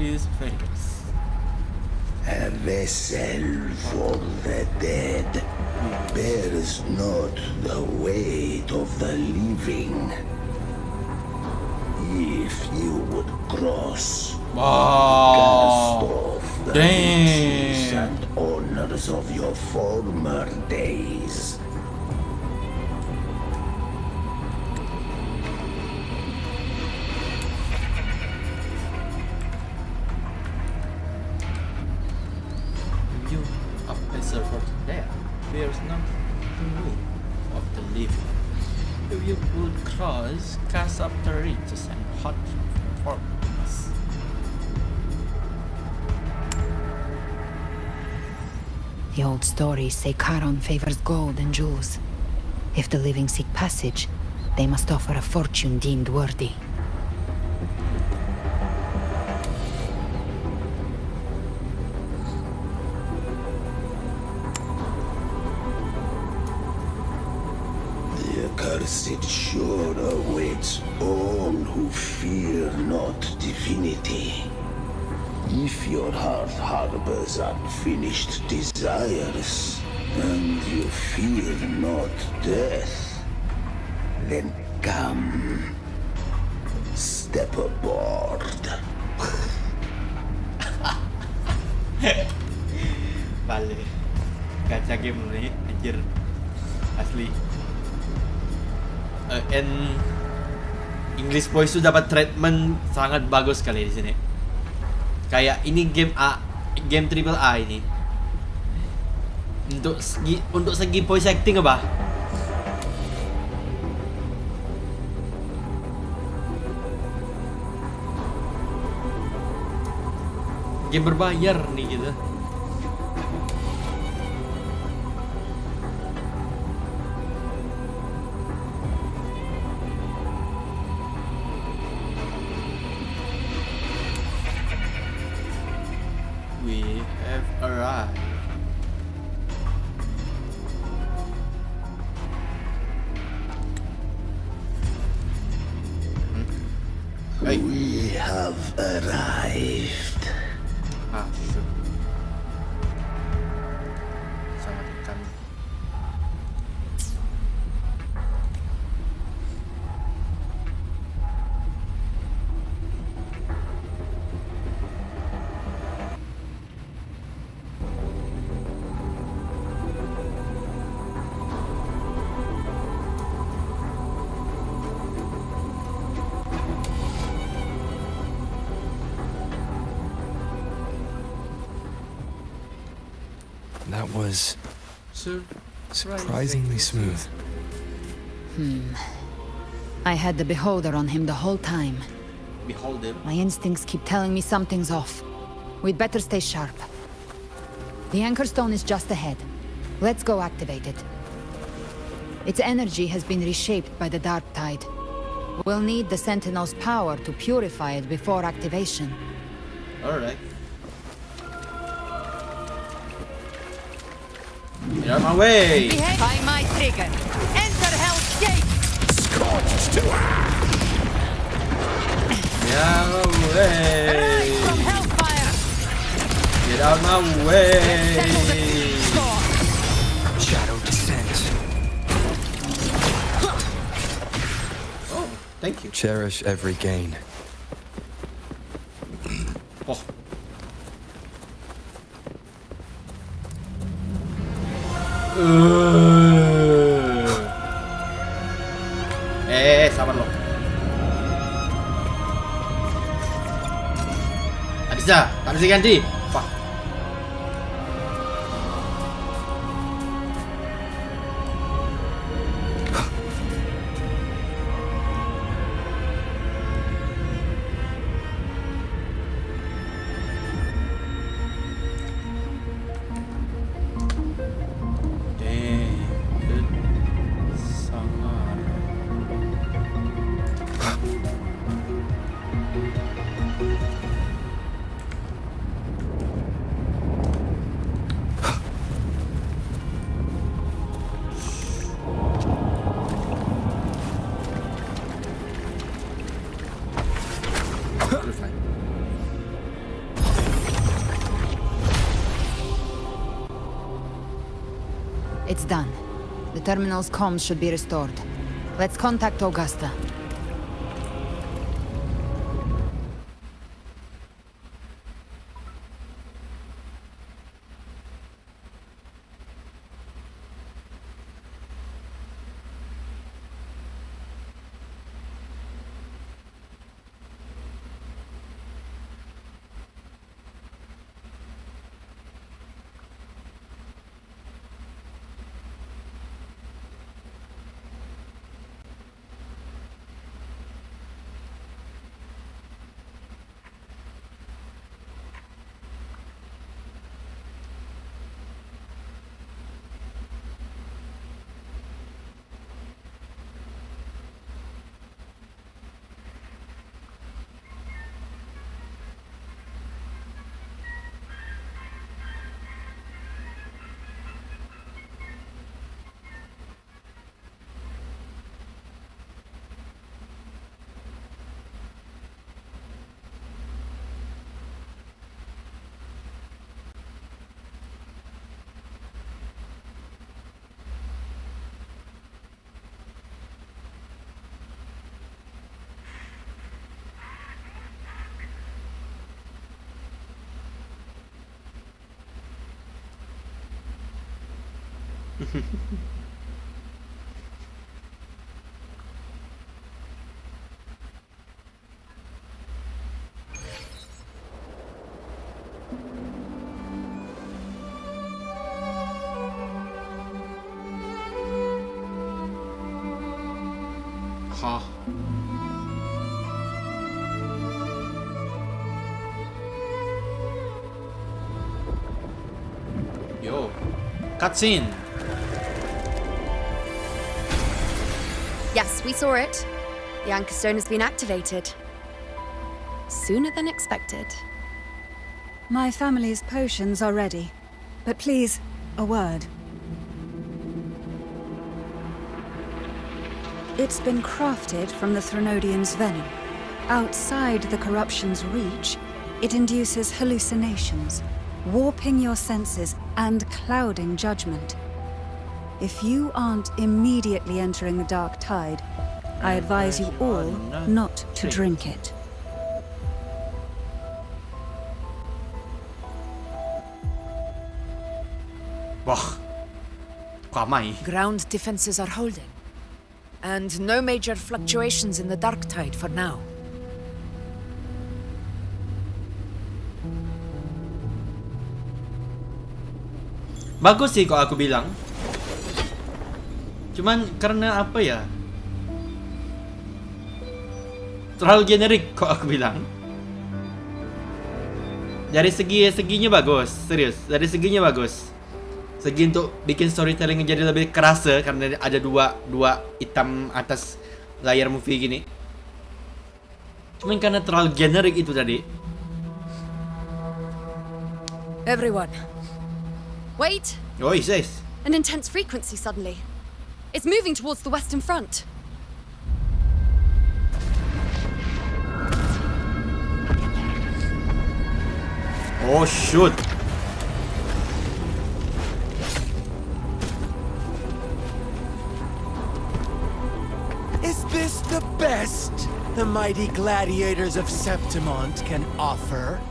is famous. A vessel for the dead bears not the weight of the living. If you would cross, cast off the riches and honors of your former days. You a vessel for the dead bears not the weight of the living. If you would cross, cast off the riches and hot forms. The old stories say Charon favors gold and jewels. If the living seek passage, they must offer a fortune deemed worthy. The accursed sure awaits all who fear not divinity. If your heart harbors unfinished desires, and you fear not death, then come, step aboard. Balik gacha game nih anjir asli. And English voice itu dapat treatment sangat bagus sekali di sini. Kayak ini game triple A ini. Untuk segi voice acting apa? Game berbayar nih gitu. We have arrived. We have arrived. Sure. Sangat ikan. That was surprisingly smooth. I had the beholder on him the whole time. Beholder? My instincts keep telling me something's off. We'd better stay sharp. The anchor stone is just ahead. Let's go activate it. Its energy has been reshaped by the dark tide. We'll need the Sentinel's power to purify it before activation. Alright. Get out of my way! By my trigger. Enter Hell's Gate! Scorched to Get out of my way! Rise from Hellfire! Get out of my way! Shadow descent. Oh, thank you. Cherish every gain. Oh. Sabar lo. Tak bisa ganti. Fuck. It's done. The terminal's comms should be restored. Let's contact Augusta. Hah. Yo, cutscene. Yes, we saw it. The Anchor Stone has been activated. Sooner than expected. My family's potions are ready. But please, a word. It's been crafted from the Threnodian's venom. Outside the corruption's reach, it induces hallucinations, warping your senses and clouding judgment. If you aren't immediately entering the dark tide, I advise you all not to drink it. Wah. Kwamai. Ground defenses are holding. And no major fluctuations in the dark tide for now. Bagus sih kalau aku bilang. Cuman karena apa ya? Terlalu generik kok aku bilang. Dari seginya bagus, serius. Dari seginya bagus. Segi untuk bikin storytelling jadi lebih kerasa karena ada dua hitam atas layar movie gini. Cuman karena terlalu generik itu tadi. Everyone. Wait! Oh, he says. An intense frequency suddenly. It's moving towards the Western Front. Oh, shoot. Is this the best the mighty gladiators of Septimont can offer?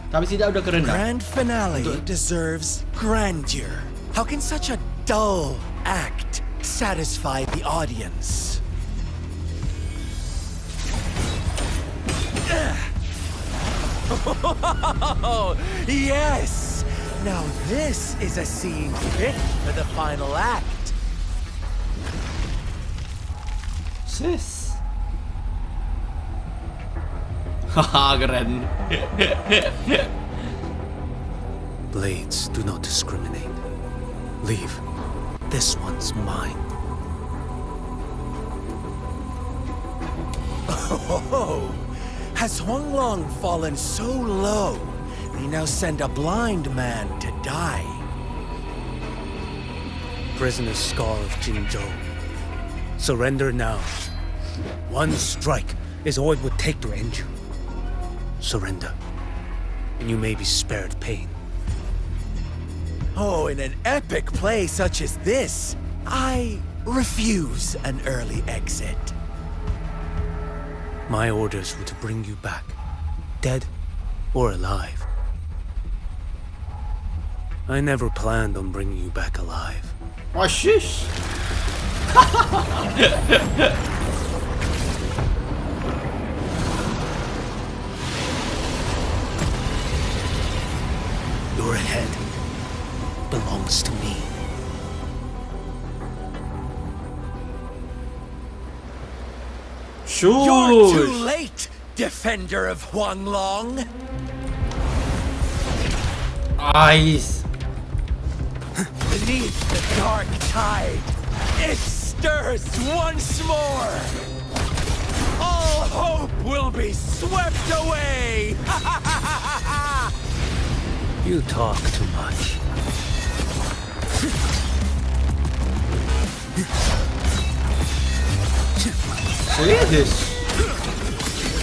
Tapi tidak udah keren dah. Grand finale deserves grandeur. How can such a dull act satisfy the audience? Oh, yes! Now this is a scene fit for the final act. Sis. Haha, keren. Blades do not discriminate. Leave. This one's mine. Oh, has Huanglong fallen so low, they now send a blind man to die? Prisoner Scar of Jingzhou. Surrender now. One strike is all it would take to end you. Surrender, and you may be spared pain. Oh, in an epic play such as this, I refuse an early exit. My orders were to bring you back, dead or alive. I never planned on bringing you back alive. Oh, shush! Your head belongs to me. Shush! You're too late, defender of Huanglong! Eyes! Beneath the dark tide, it stirs once more! All hope will be swept away! You talk too much. Swedish!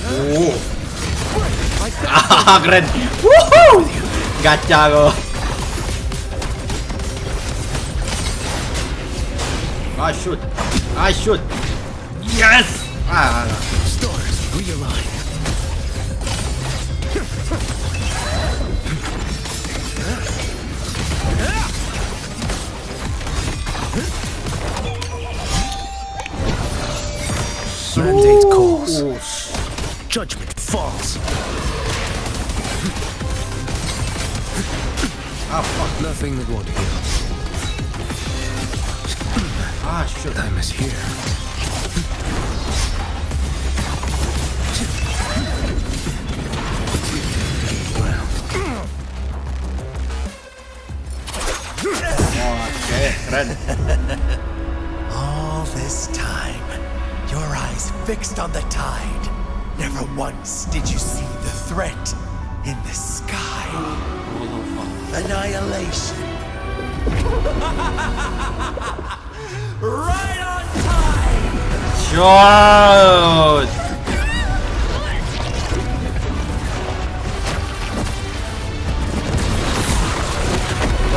Oh! Ah, keren! Woohoo! Gacha ko! I shoot! I shoot! Yes! Ah! Stars realign. Mandate calls. Judgment falls. Ah, fuck. Nothing that won't heal. Ah, shit. Time is here. Okay, keren. All this time, your eyes fixed on the tide. Never once did you see the threat in the sky. Annihilation. Right on time! Shoot!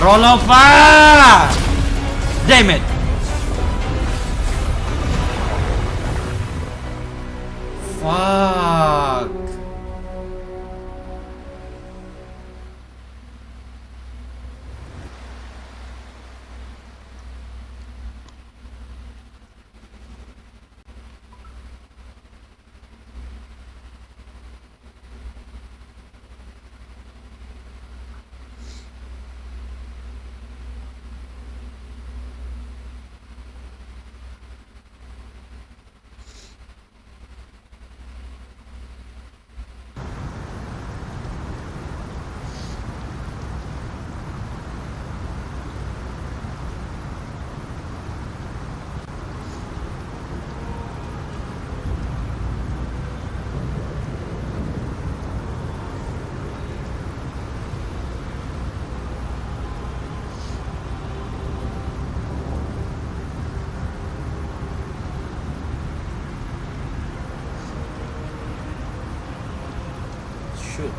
Roll over! Damn it! Fuck! Shoot.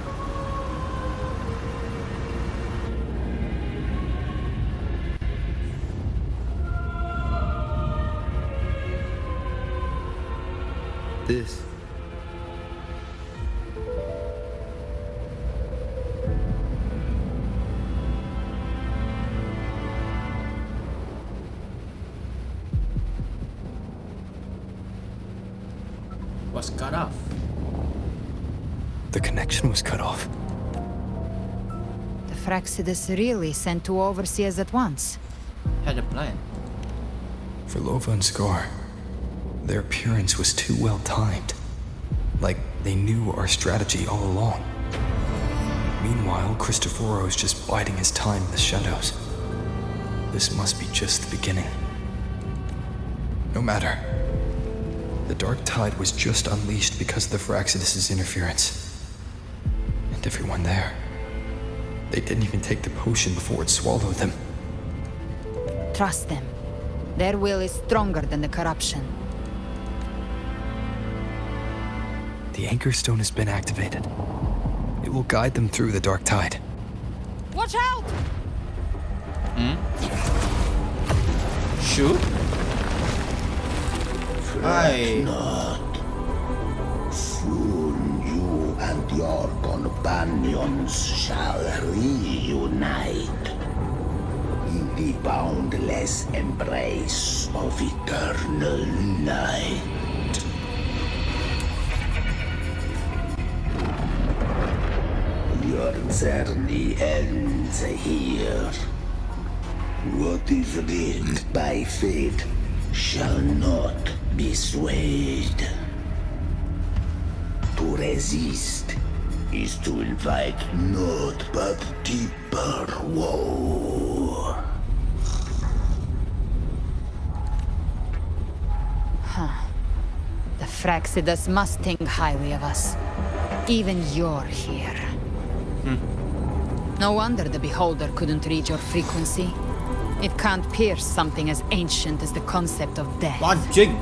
This Was cut off. The connection was cut off. The Fraxidus really sent two overseers at once. Had a plan. For Lova and Scar, their appearance was too well timed. Like they knew our strategy all along. Meanwhile, Cristoforo's just biding his time in the shadows. This must be just the beginning. No matter. The Dark Tide was just unleashed because of the Fraxidus' interference. And everyone there. They didn't even take the potion before it swallowed them. Trust them. Their will is stronger than the corruption. The anchor stone has been activated. It will guide them through the dark tide. Watch out! Shoot? Fret not. Soon you and your companions shall reunite in the boundless embrace of eternal night. Your journey ends here. What is written by fate shall not be swayed. To resist is to invite naught but deeper woe. The Fraxidus must think highly of us. Even you're here. No wonder the Beholder couldn't read your frequency. It can't pierce something as ancient as the concept of death. Anjing.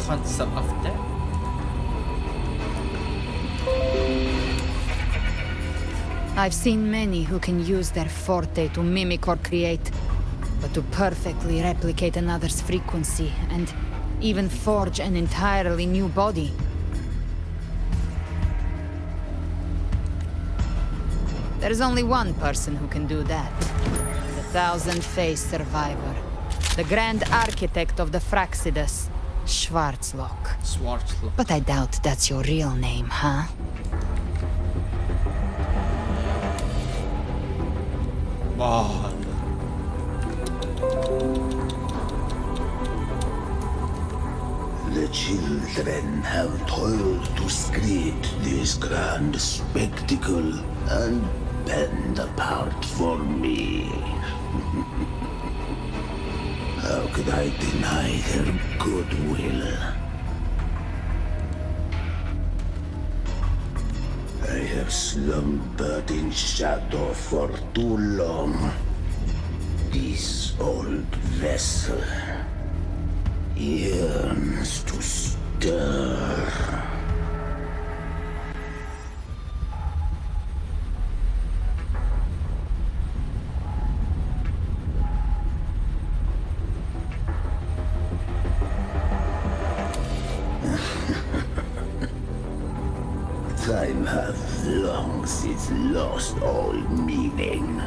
Concept of death? I've seen many who can use their forte to mimic or create, but to perfectly replicate another's frequency and even forge an entirely new body. There's only one person who can do that. The thousand-faced survivor. The grand architect of the Fraxidus, Schwarzlock. Schwarzlock. But I doubt that's your real name, huh? Wow. The children have toiled to script this grand spectacle and bend apart for me. How could I deny their goodwill? I have slumbered in shadow for too long. This old vessel yearns to stir. Time hath long since lost all meaning.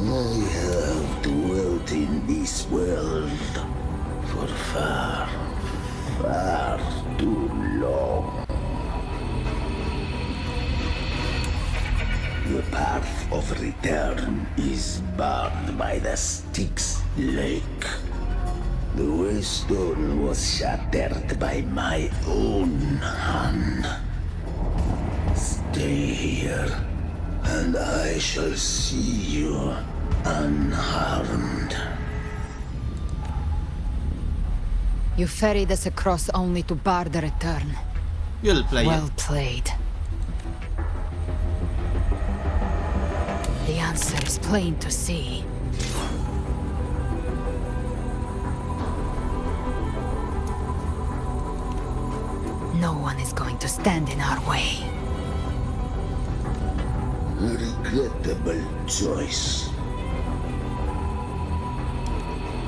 I have dwelt in this world for far, far too long. The path of return is barred by the Styx Lake. The waystone was shattered by my own hand. Stay here, and I shall see you unharmed. You ferried us across only to bar the return. You'll play well it. played. The answer is plain to see. No one is going to stand in our way. A regrettable choice.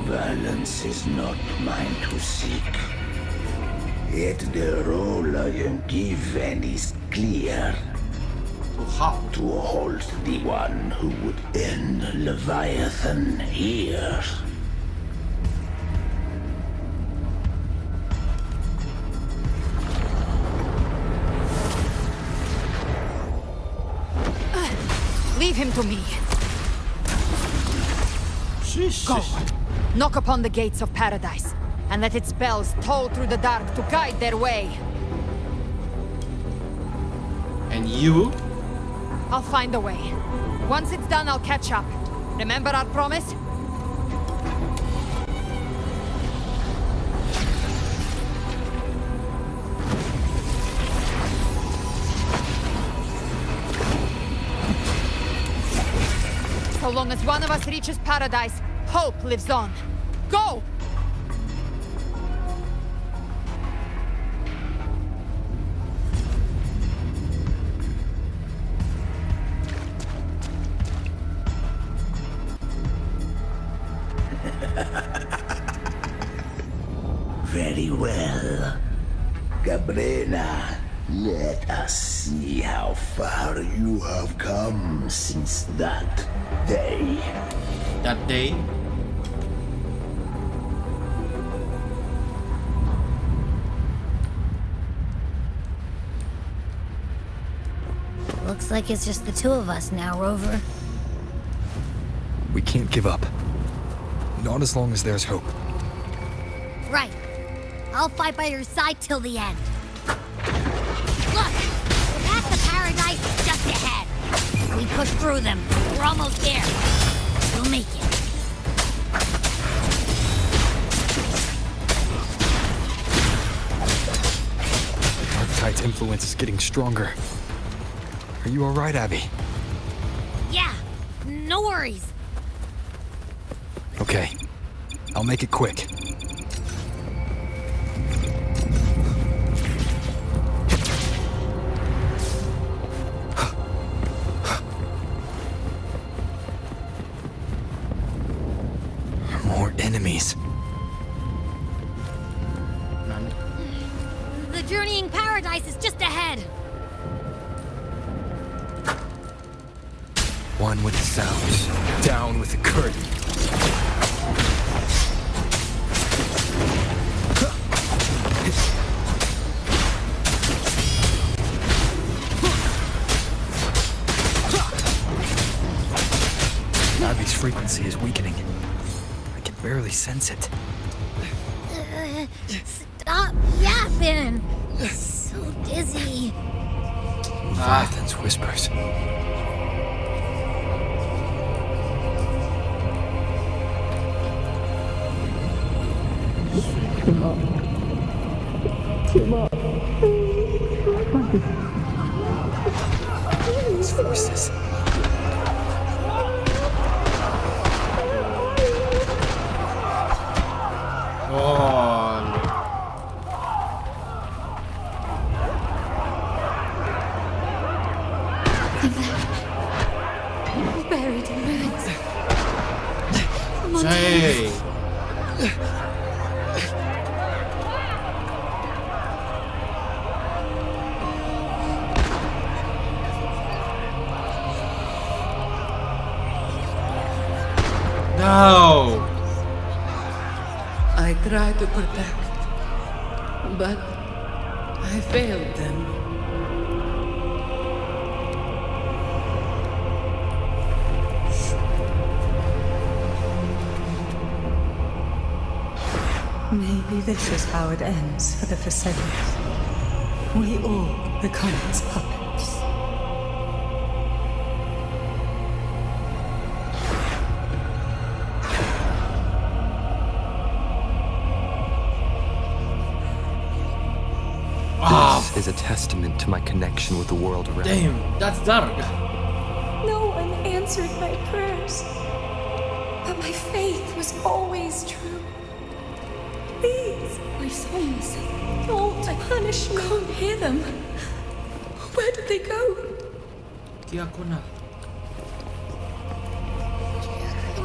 Balance is not mine to seek. Yet the role I am given is clear. To hold the one who would end Leviathan here. Leave him to me. Go. Knock upon the gates of paradise, and let its bells toll through the dark to guide their way. And you? I'll find a way. Once it's done, I'll catch up. Remember our promise? So long as one of us reaches paradise, hope lives on. Go! Very well. Gabrena, let us see how far you have come since that day. That day? Looks like it's just the two of us now, Rover. We can't give up. Not as long as there's hope. Right. I'll fight by your side till the end. Look! That's the paradise just ahead. We push through them. We're almost there. We'll make it. Dark Tide's influence is getting stronger. Are you alright, Abby? Yeah, no worries. Okay. I'll make it quick. More enemies. The journeying paradise is just ahead. One with the sounds, down with the curtain. Abby's frequency is weakening. I can barely sense it. Stop yapping. So dizzy. Leviathan's whispers. These voices. Buried in ruins. Hey. No. I tried to protect, but I failed them. Maybe this is how it ends for the Viserions. We all become its puppets. This is a testament to my connection with the world around me. Damn, that's dark. No one answered my prayers, but my faith was always true. These, my sons, don't punish me. Can't hear them. Where did they go? Diakona.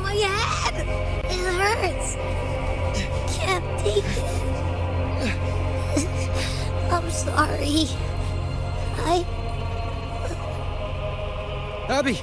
My head! It hurts! Can't take it. I'm sorry. Abby!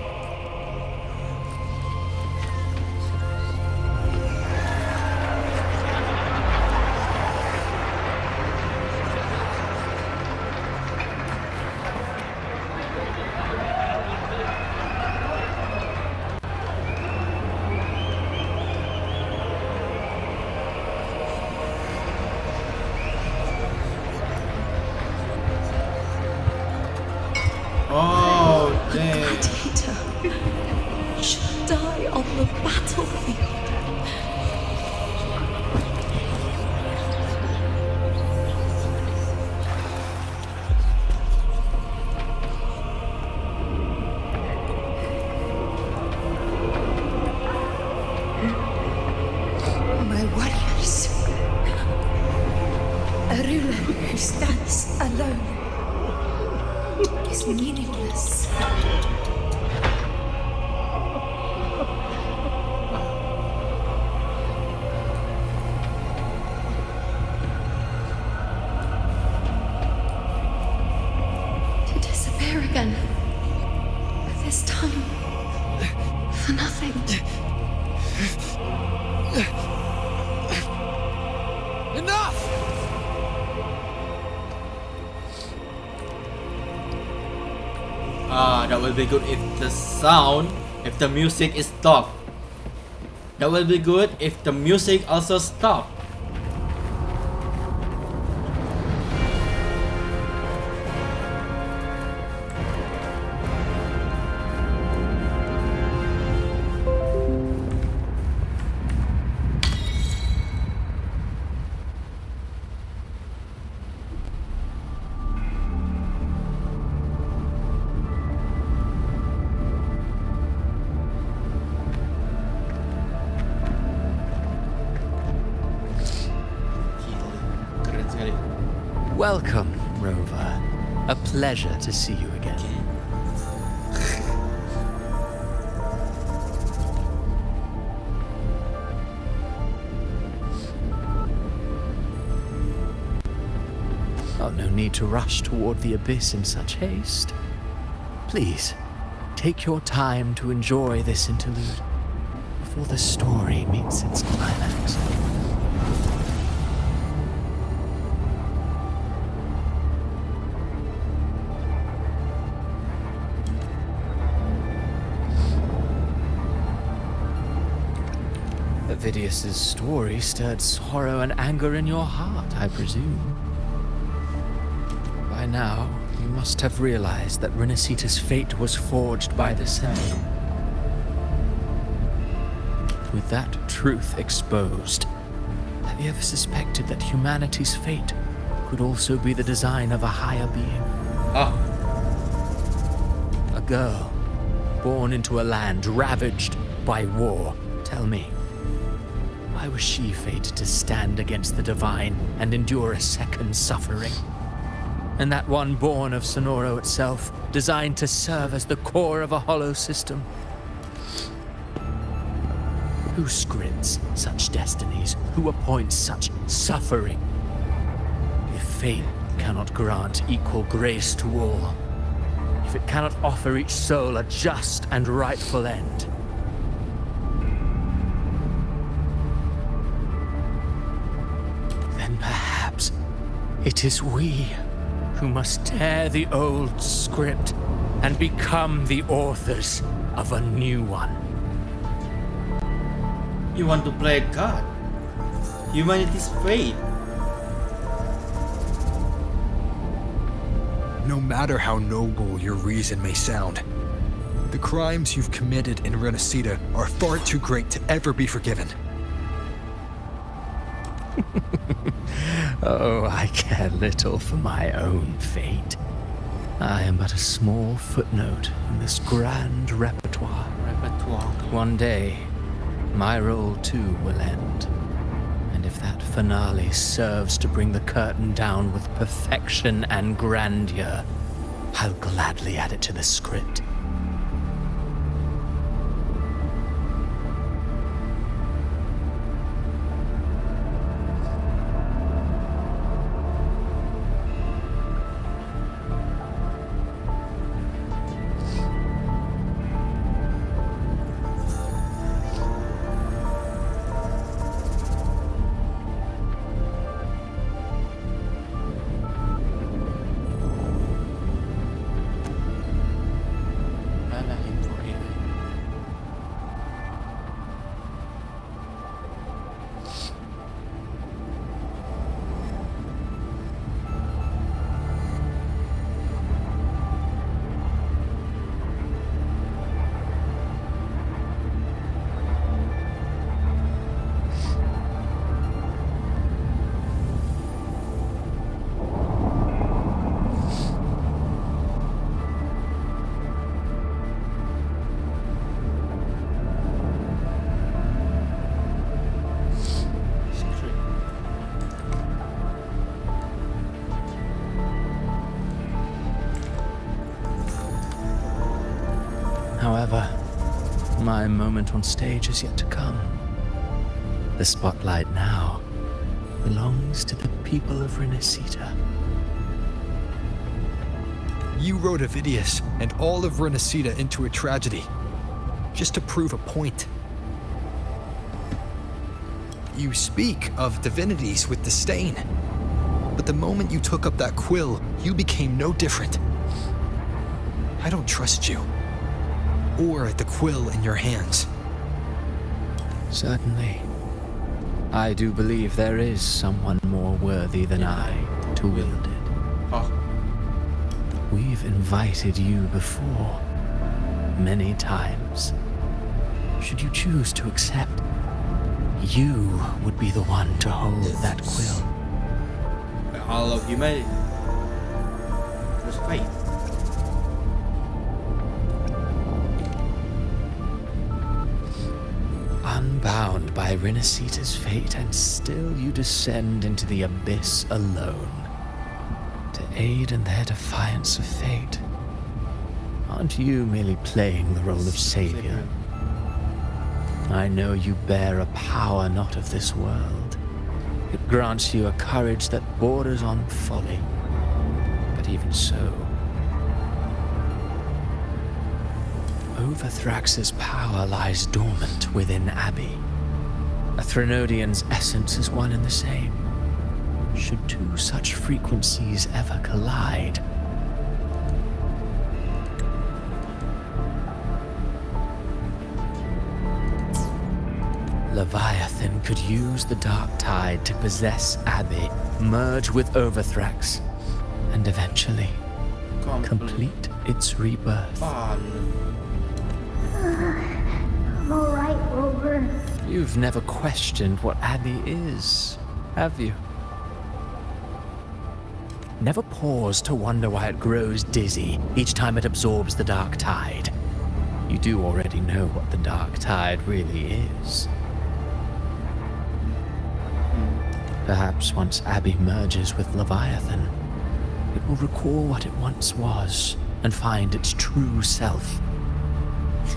Oh, damn. Gladiator should die on the battlefield. A ruler who stands alone is meaningless. To disappear again. This time, for nothing. Enough! That will be good if the music is stopped. That will be good if the music also stopped. Welcome, Rover. A pleasure to see you again. Oh, no need to rush toward the abyss in such haste. Please, take your time to enjoy this interlude before the story meets its climax. Vidius's story stirred sorrow and anger in your heart, I presume. By now, you must have realized that Renacita's fate was forged by the Sentinel. With that truth exposed, have you ever suspected that humanity's fate could also be the design of a higher being? A girl, born into a land ravaged by war. Tell me, why was she fated to stand against the divine and endure a second suffering? And that one born of Sonoro itself, designed to serve as the core of a hollow system? Who scripts such destinies? Who appoints such suffering? If fate cannot grant equal grace to all, if it cannot offer each soul a just and rightful end, then perhaps it is we who must tear the old script and become the authors of a new one. You want to play God? Humanity's fate. No matter how noble your reason may sound, the crimes you've committed in Renacita are far too great to ever be forgiven. Oh, I care little for my own fate. I am but a small footnote in this grand repertoire. One day, my role too will end. And if that finale serves to bring the curtain down with perfection and grandeur, I'll gladly add it to the script. My moment on stage is yet to come. The spotlight now belongs to the people of Renacita. You rode Avidius and all of Renacita into a tragedy, just to prove a point. You speak of divinities with disdain, but the moment you took up that quill, you became no different. I don't trust you, or the quill in your hands. Certainly. I do believe there is someone more worthy than I to wield it. Oh. We've invited you before, many times. Should you choose to accept, you would be the one to hold that quill. All of humanity. Let's fight. Unbound by Renacita's fate, and still you descend into the abyss alone, to aid in their defiance of fate. Aren't you merely playing the role of savior? I know you bear a power not of this world. It grants you a courage that borders on folly. But even so, Overthrax's power lies dormant within Abbey. A Threnodian's essence is one and the same. Should two such frequencies ever collide, Leviathan could use the dark tide to possess Abbey, merge with Overthrax, and eventually complete its rebirth. I'm alright, Rover. You've never questioned what Abbey is, have you? Never pause to wonder why it grows dizzy each time it absorbs the dark tide. You do already know what the dark tide really is. Perhaps once Abbey merges with Leviathan, it will recall what it once was and find its true self.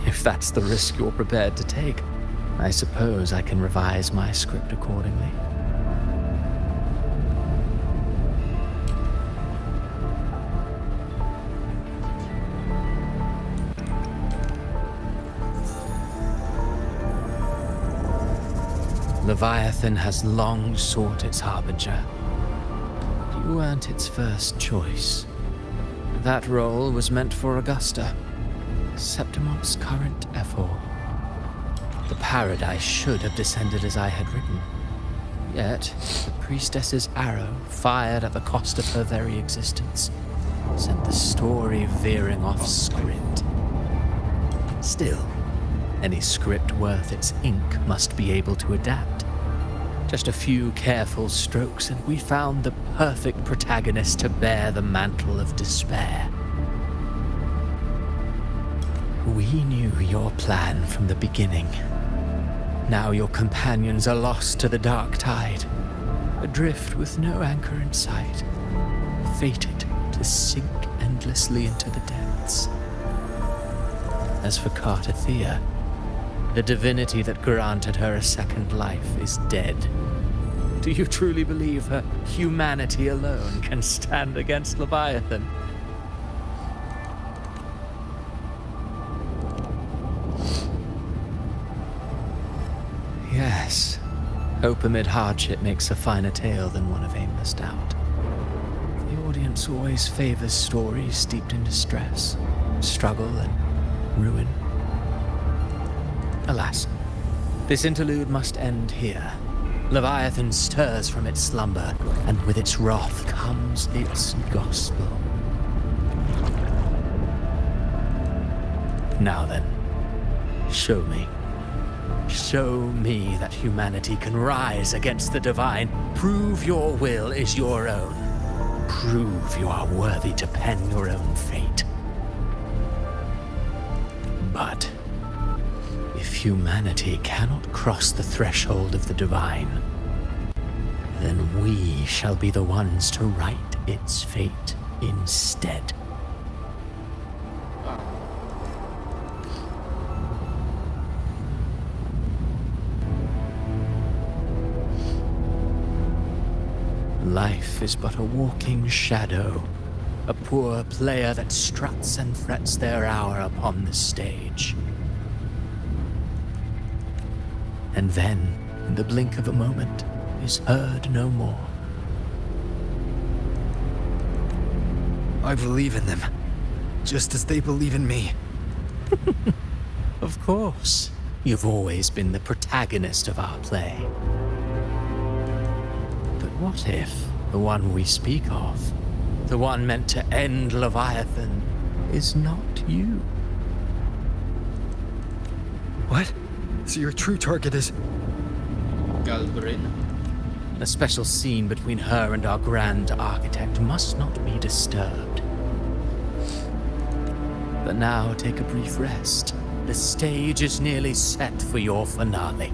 If that's the risk you're prepared to take, I suppose I can revise my script accordingly. Leviathan has long sought its harbinger. You weren't its first choice. That role was meant for Augusta, Septimon's current ephor. The paradise should have descended as I had written. Yet, the priestess's arrow, fired at the cost of her very existence, sent the story veering off script. Still, any script worth its ink must be able to adapt. Just a few careful strokes and we found the perfect protagonist to bear the mantle of despair. We knew your plan from the beginning. Now your companions are lost to the dark tide, adrift with no anchor in sight, fated to sink endlessly into the depths. As for Cartathea, the divinity that granted her a second life is dead. Do you truly believe her humanity alone can stand against Leviathan? Yes, hope amid hardship makes a finer tale than one of aimless doubt. The audience always favors stories steeped in distress, struggle, and ruin. Alas, this interlude must end here. Leviathan stirs from its slumber, and with its wrath comes its gospel. Now then, show me. Show me that humanity can rise against the divine. Prove your will is your own. Prove you are worthy to pen your own fate. But if humanity cannot cross the threshold of the divine, then we shall be the ones to write its fate instead. Life is but a walking shadow, a poor player that struts and frets their hour upon the stage. And then, in the blink of a moment, is heard no more. I believe in them, just as they believe in me. Of course. You've always been the protagonist of our play. But what if the one we speak of, the one meant to end Leviathan, is not you? What? So your true target is... Galbraith. A special scene between her and our Grand Architect must not be disturbed. But now take a brief rest. The stage is nearly set for your finale.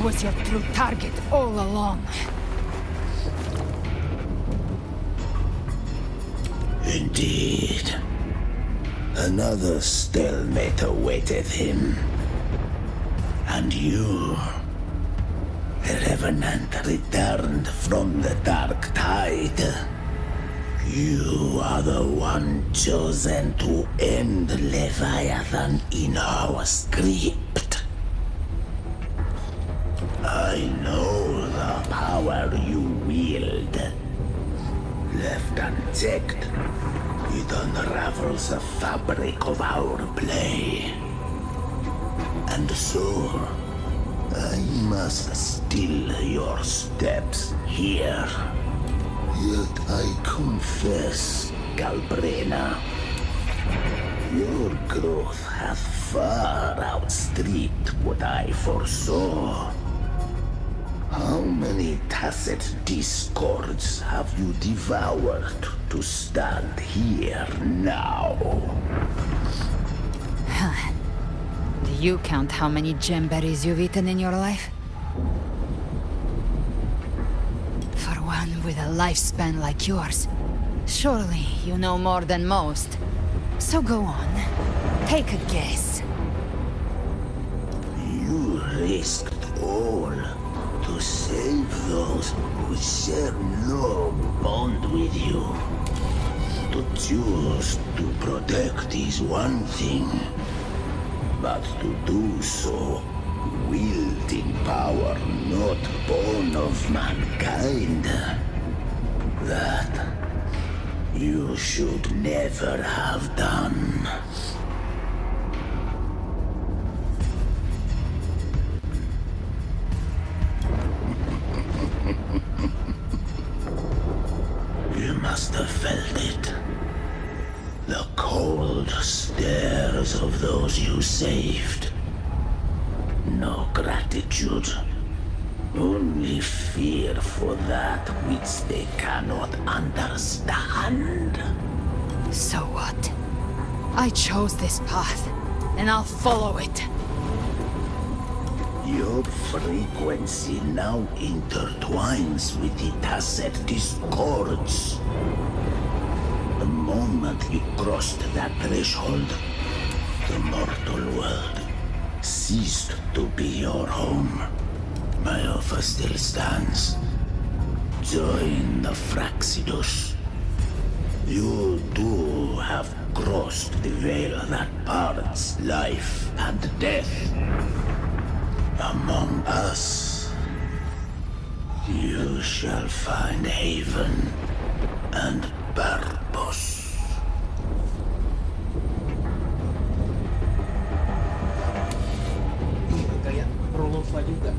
Was your true target all along. Indeed. Another stalemate awaited him. And you, the Revenant returned from the Dark Tide. You are the one chosen to end Leviathan in our script. I know the power you wield. Left unchecked, it unravels the fabric of our play. And so, I must still your steps here. Yet I confess, Galbrena, your growth hath far outstripped what I foresaw. How many tacit discords have you devoured to stand here now? Do you count how many gemberries you've eaten in your life? For one with a lifespan like yours, surely you know more than most. So go on, take a guess. You risked all to save those who share no bond with you. To choose to protect is one thing, but to do so wielding power not born of mankind, that you should never have done. You must have felt it. The cold stares of those you saved. No gratitude. Only fear for that which they cannot understand. So what? I chose this path, and I'll follow it. Your frequency now intertwines with the tacit discords. The moment you crossed that threshold, the mortal world ceased to be your home. My offer still stands. Join the Fraxidus. You too have crossed the veil that parts life and death. Among us, You shall find haven and purpose. Kayak prolova juga.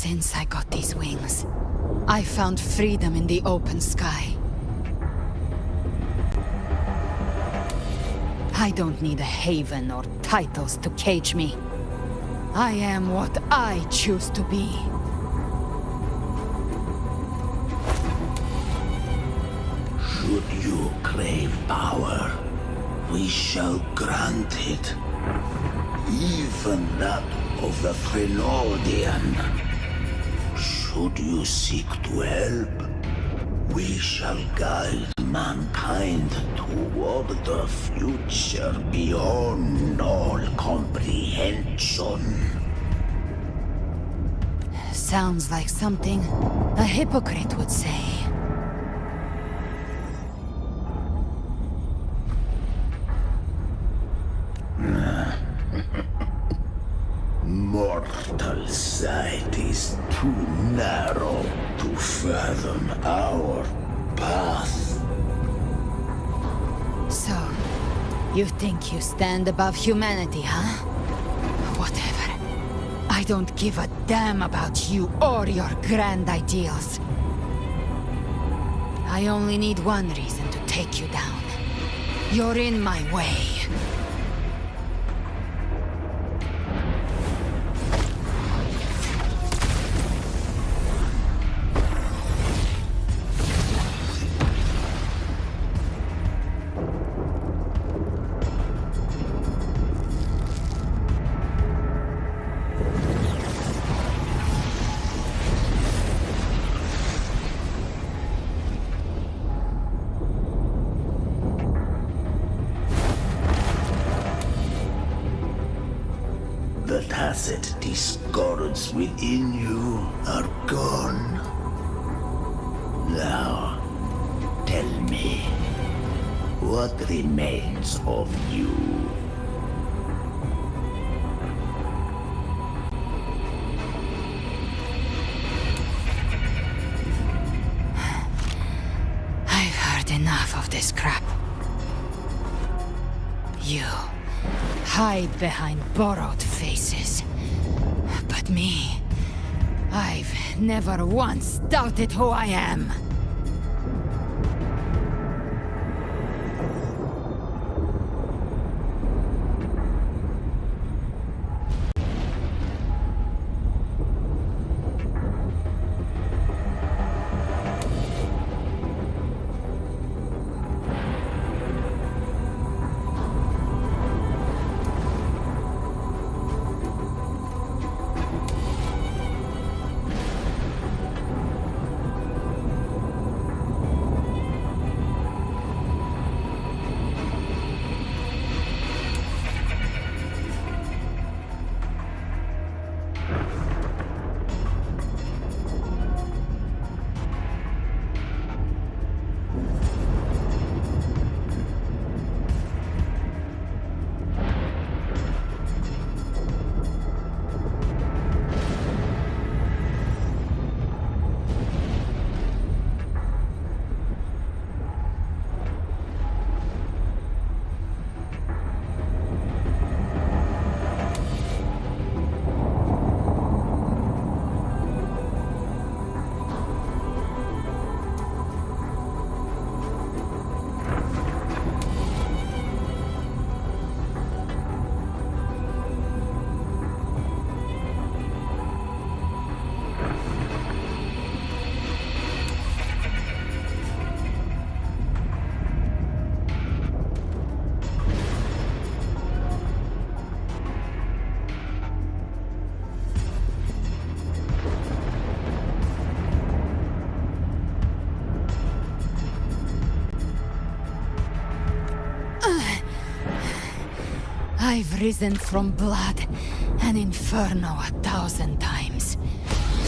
Since I got these wings, I found freedom in the open sky. I don't need a haven or titles to cage me. I am what I choose to be. Should you crave power, we shall grant it. Even that of the Frenoldian. Should you seek to help, we shall guide mankind toward the future beyond all comprehension. Sounds like something a hypocrite would say. Mortal sight is too narrow to fathom our path. So, you think you stand above humanity, huh? Whatever. I don't give a damn about you or your grand ideals. I only need one reason to take you down. You're in my way. The tacit discords within you are gone. Now, tell me, what remains of you? I've heard enough of this crap. You hide behind borrowed faces. But me, I've never once doubted who I am. I've risen from blood and inferno 1,000 times.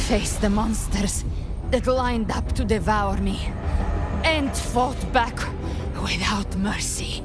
Faced the monsters that lined up to devour me, and fought back without mercy.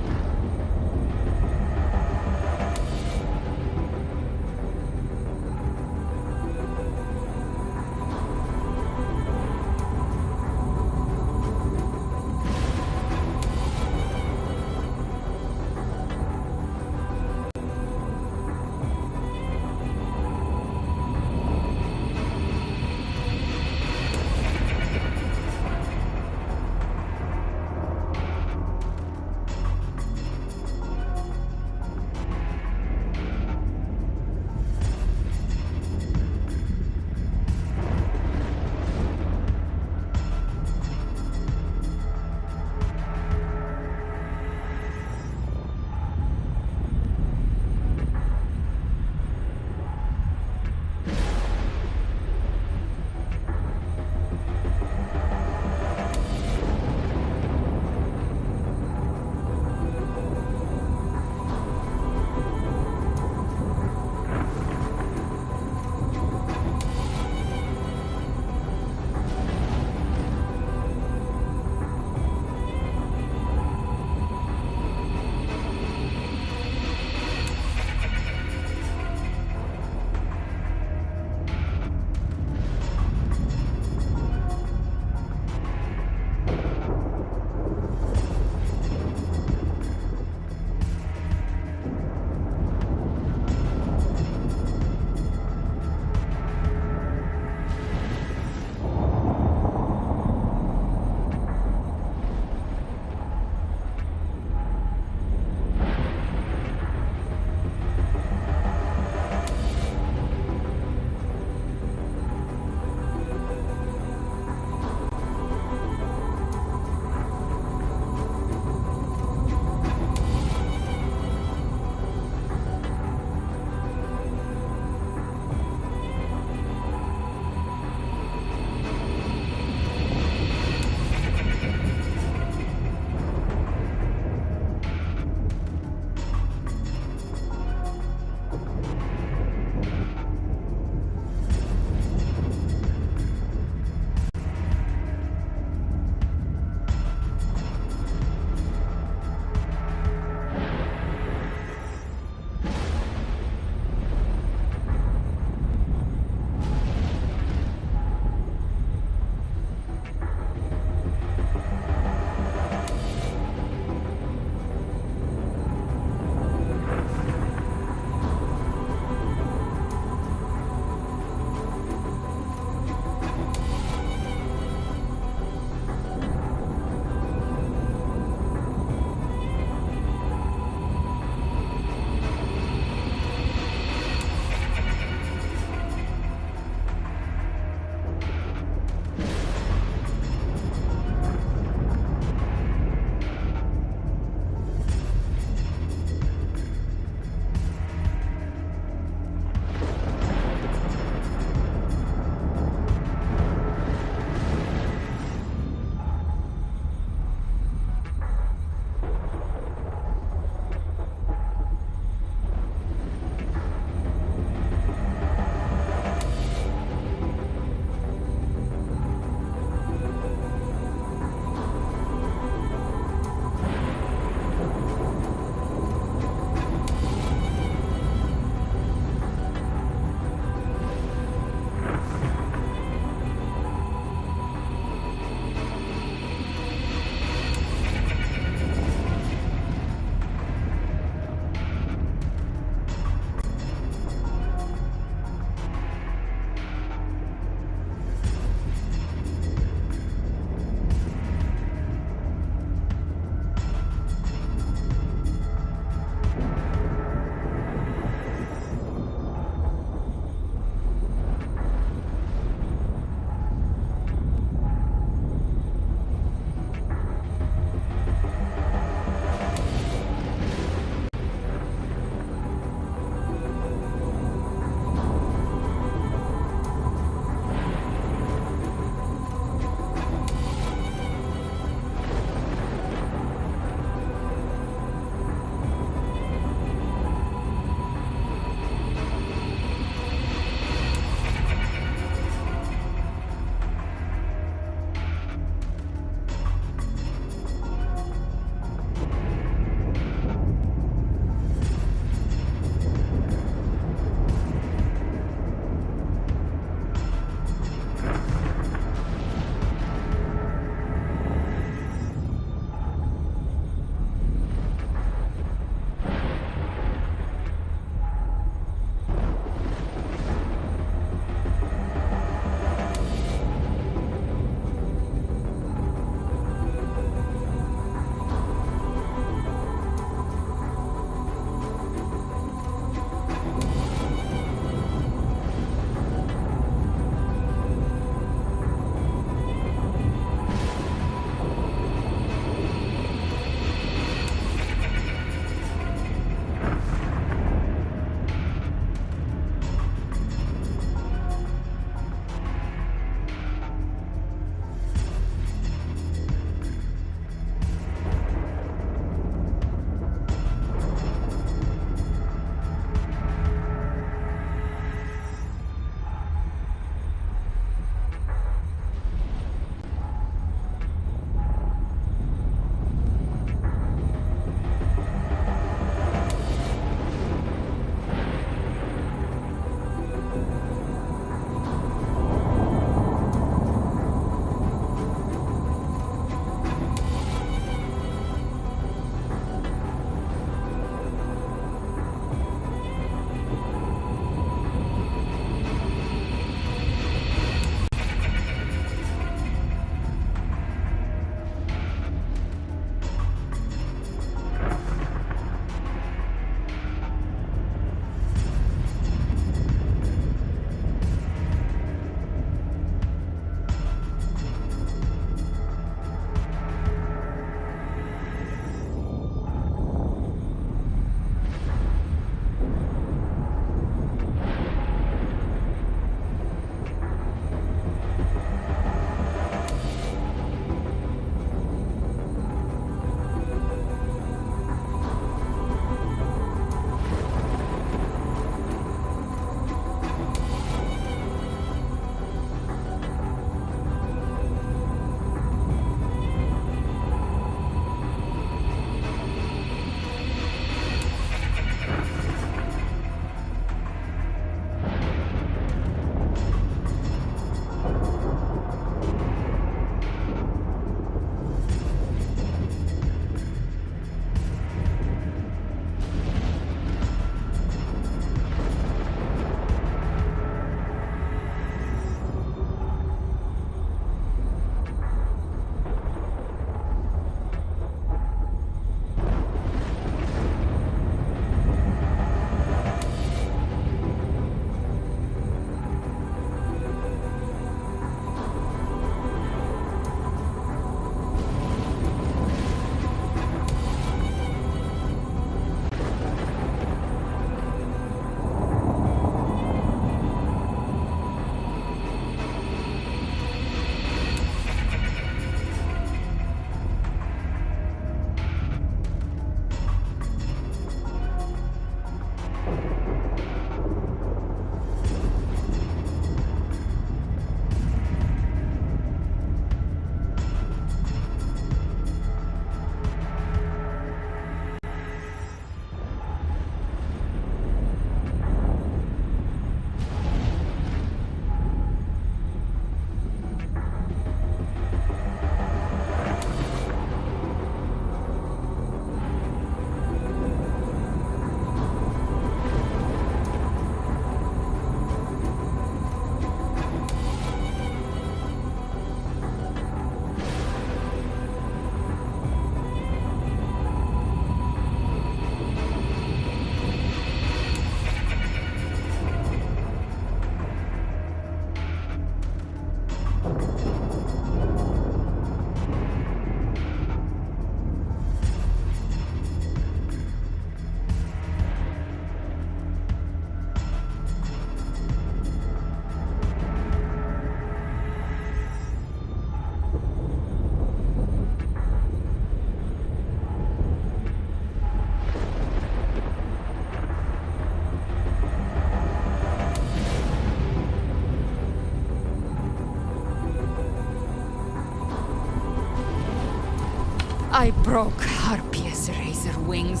I broke Harpia's razor wings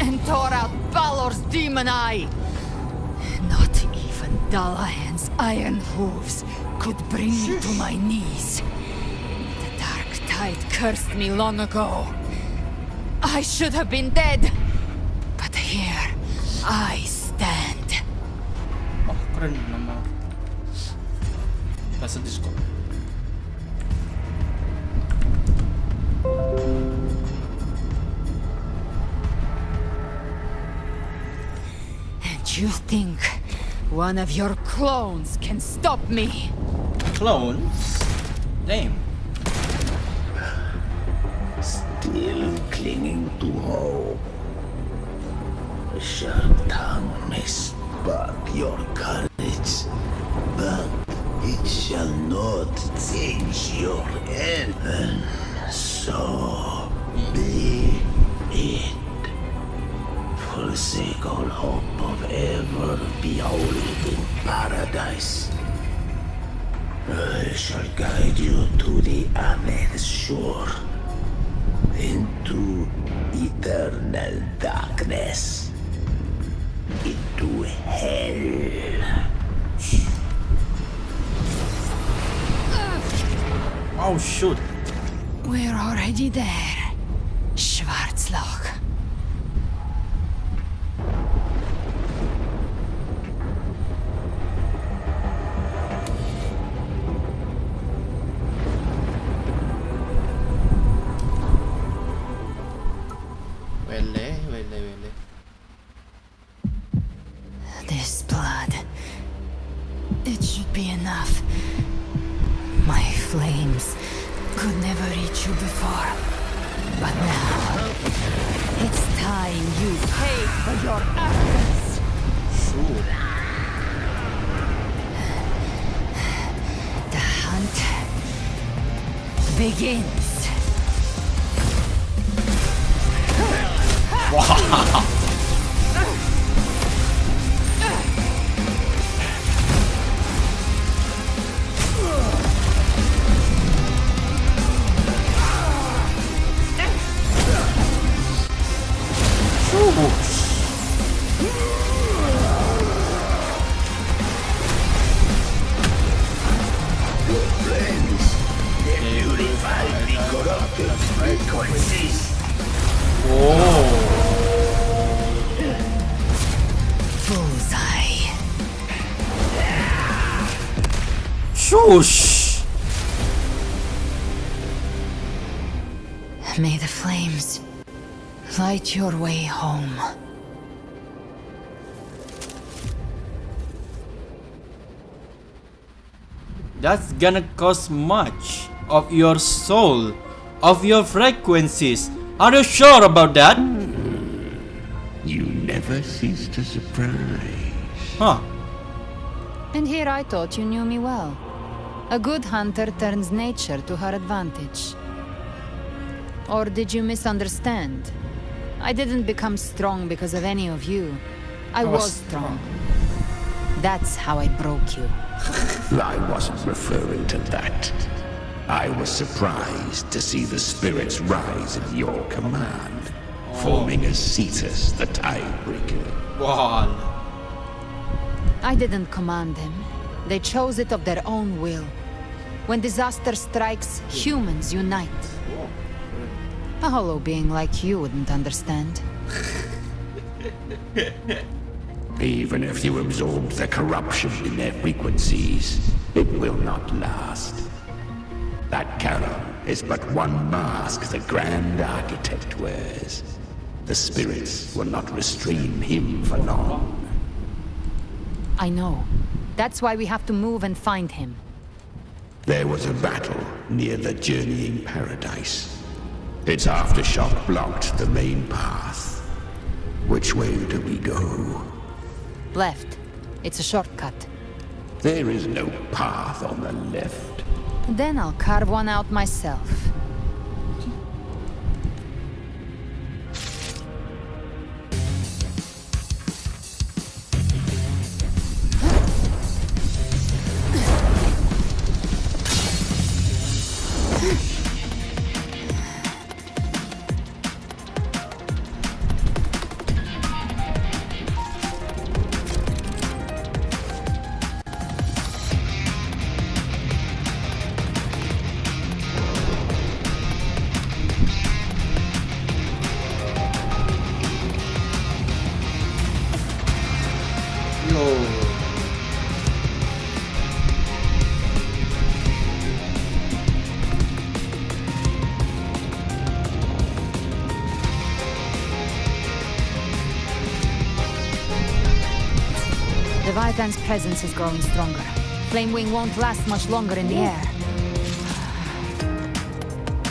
and tore out Balor's demon eye. Not even Dalahan's iron hooves could bring me to my knees. The dark tide cursed me long ago. I should have been dead, but here I stand. Oh, keren nama. Bahasa disco. And you think one of your clones can stop me? Clones? Damn. Still clinging to hope. A sharp tongue may spark your courage, but it shall not change your end. And so be it. Forsake all hope of ever beholding paradise. I shall guide you to the Amet's shore, into eternal darkness, into hell. Oh shoot. We're already there, Schwarzloch. Wele. This blood, it should be enough. My flames could never reach you before, but now it's time you pay for your actions. The hunt begins. Wow. Bullseye. Shush. May the flames light your way home. That's gonna cost much of your soul, of your frequencies. Are you sure about that? You never cease to surprise. Huh. And here I thought you knew me well. A good hunter turns nature to her advantage. Or did you misunderstand? I didn't become strong because of any of you. I was strong. That's how I broke you. I wasn't referring to that. I was surprised to see the spirits rise at your command, forming as Cetus the Tidebreaker. Wow. I didn't command them. They chose it of their own will. When disaster strikes, humans unite. A hollow being like you wouldn't understand. Even if you absorb the corruption in their frequencies, it will not last. That Charon is but one mask the Grand Architect wears. The spirits will not restrain him for long. I know. That's why we have to move and find him. There was a battle near the Journeying Paradise. Its aftershock blocked the main path. Which way do we go? Left. It's a shortcut. There is no path on the left. Then I'll carve one out myself. Leviathan's presence is growing stronger. Flamewing won't last much longer in the air.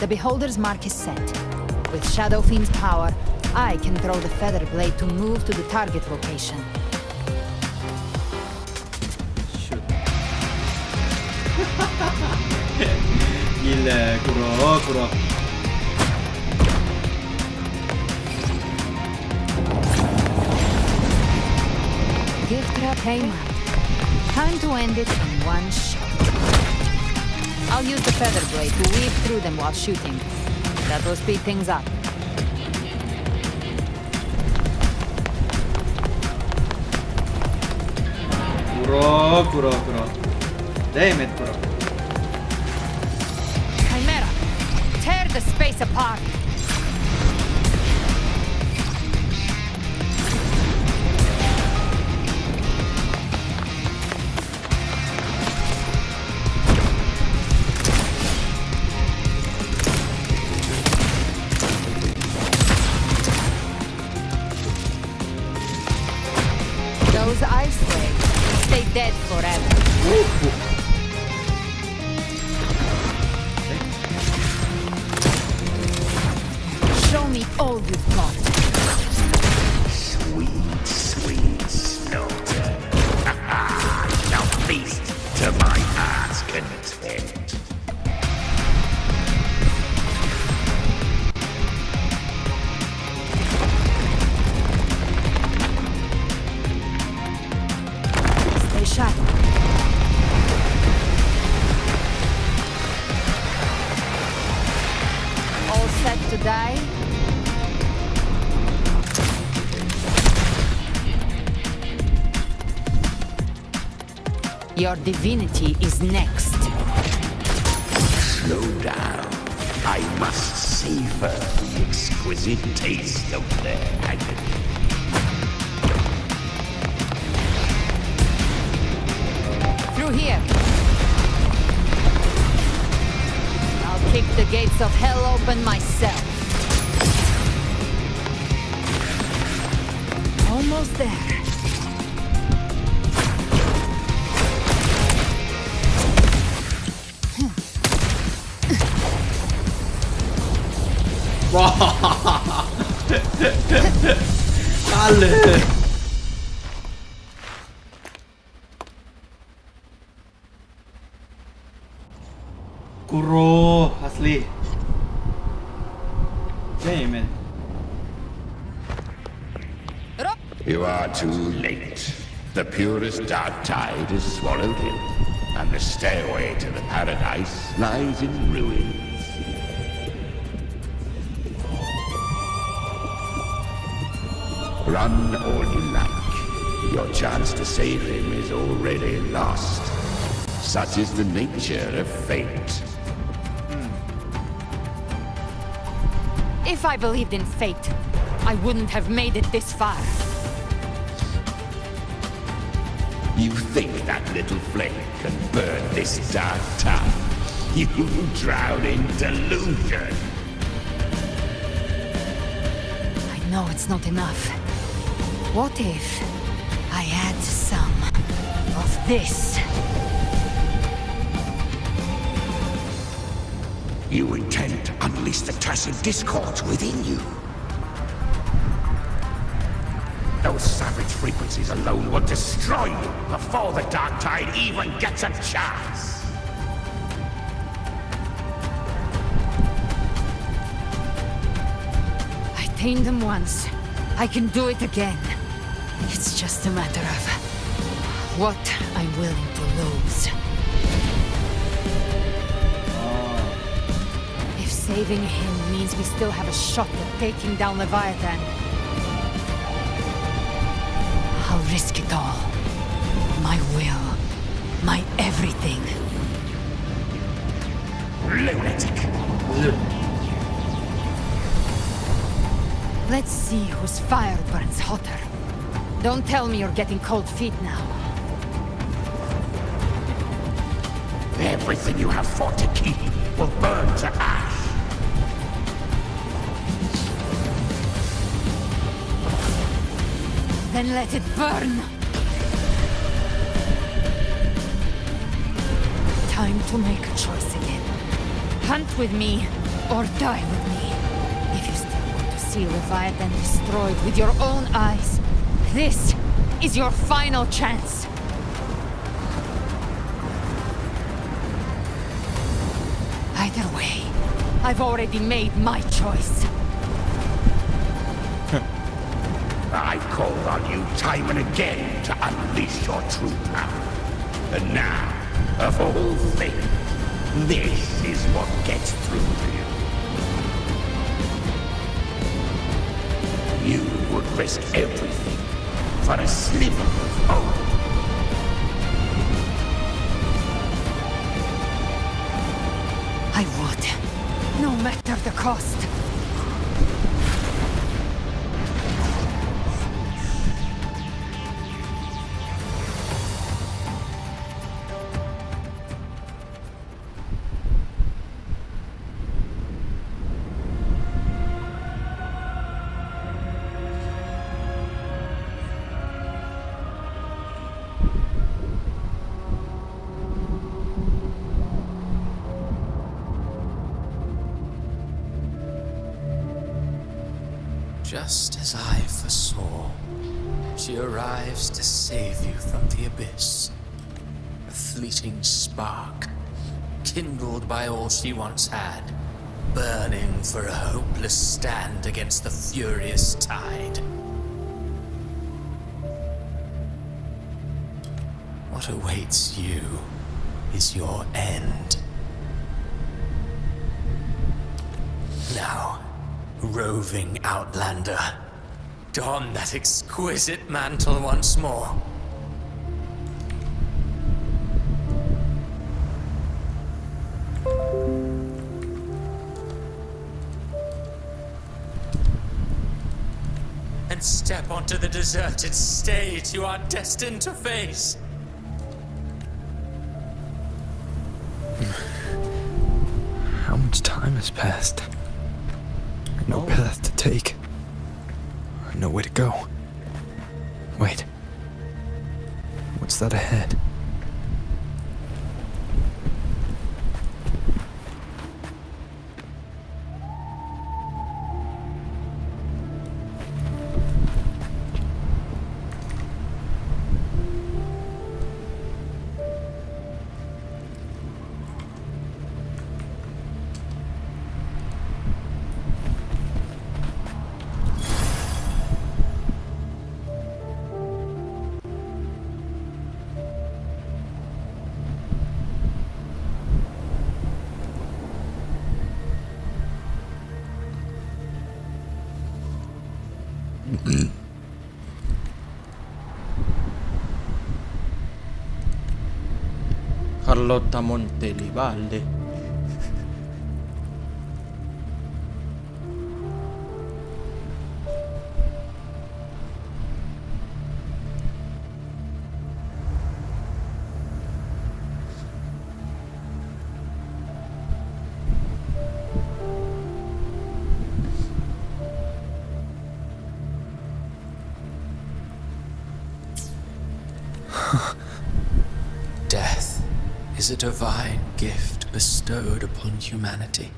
The Beholder's mark is set. With Shadow Fiend's power, I can throw the Feather Blade to move to the target location. Gila, Kuro. Gift wrap payment. Time to end it in one shot. I'll use the Feather Blade to weave through them while shooting. That will speed things up. Kuro. Damn it, Kuro. Chimera, tear the space apart. Those ice waves stay dead forever. Show me all you've got. Sweet slaughter. Now feast to my heart's content. Stay sharp. All set to die? Your divinity is next. Slow down. I must savor the exquisite taste of their agony. Through here. I'll kick the gates of hell open myself. Almost there. Ale. Kuro asli. Damn it. You are too late. The purest dark tide is swallowed in, and the stairway to the paradise lies in ruins. Run all you like. Your chance to save him is already lost. Such is the nature of fate. If I believed in fate, I wouldn't have made it this far. You think that little flame can burn this dark tide? You drown in delusion. I know it's not enough. What if I add some of this? You intend to unleash the tacit discords within you. Those savage frequencies alone will destroy you before the dark tide even gets a chance. I tamed them once. I can do it again. It's just a matter of what I'm willing to lose. If saving him means we still have a shot at taking down Leviathan, I'll risk it all. My will. My everything. Lunatic. Let's see whose fire burns hotter. Don't tell me you're getting cold feet now. Everything you have fought to keep will burn to ash. Then let it burn! time to make a choice again. Hunt with me, or die with me. If you still want to see Leviathan destroyed with your own eyes, this is your final chance. Either way, I've already made my choice. I've called on you time and again to unleash your true power. And now, of all things, this is what gets through to you. You would risk everything for a sliver of hope. I would, no matter the cost. Just as I foresaw, she arrives to save you from the abyss. A fleeting spark, kindled by all she once had, burning for a hopeless stand against the furious tide. What awaits you is your end. Now, roving outlander, don that exquisite mantle once more. And step onto the deserted stage you are destined to face. How much time has passed? No path to take. No way to go. Wait. What's that ahead? Carlotta Montelivalde. Death is a divine gift bestowed upon humanity.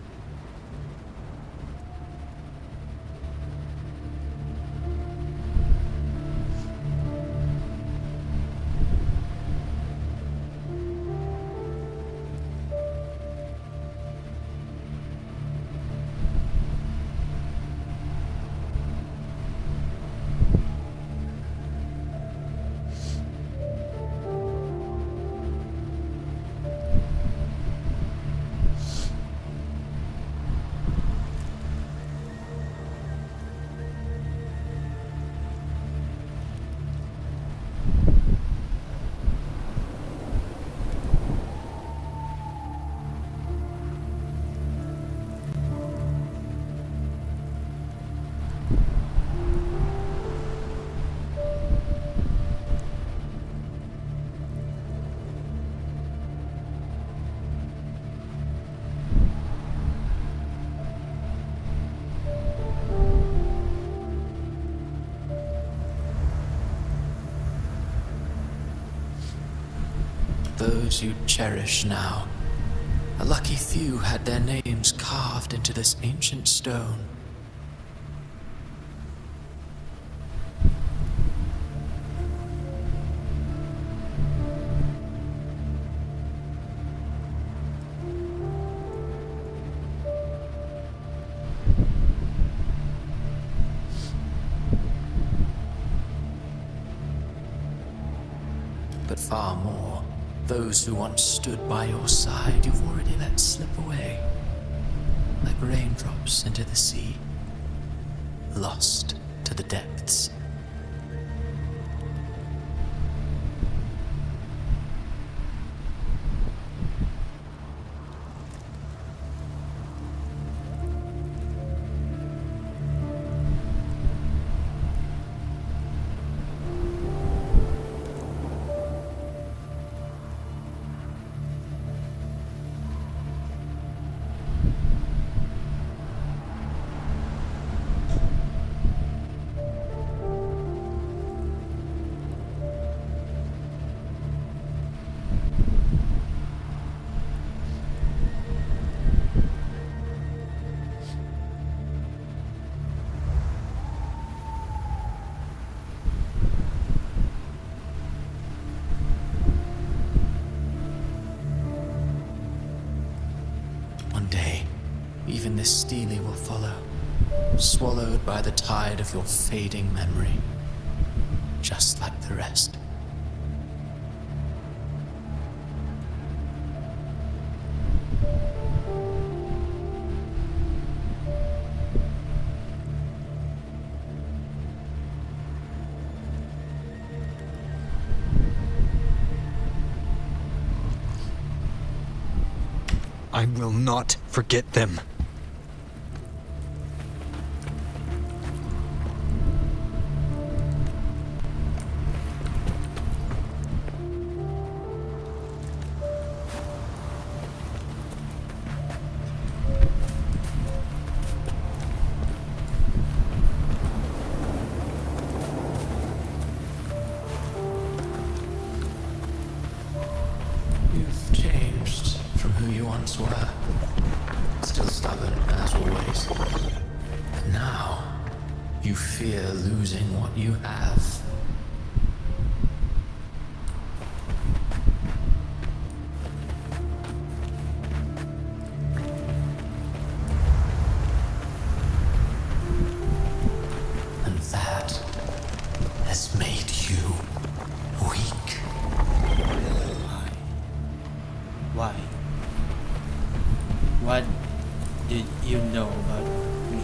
those you cherish now. A lucky few had their names carved into this ancient stone. But far more, those who once stood by your side you've already let slip away, like raindrops into the sea, lost to the depths. One day, even this Steely will follow, swallowed by the tide of your fading memory, just like the rest. I will not forget them. You've changed from who you once were. Still stubborn, as always. But now, you fear losing what you have. And that has made you weak. Why? What did you know about me?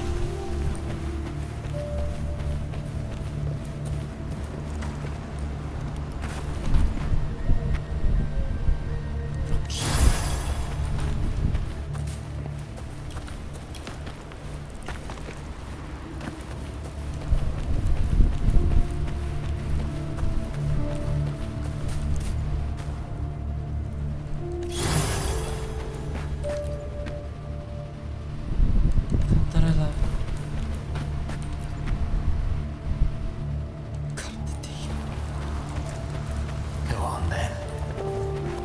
Go on then.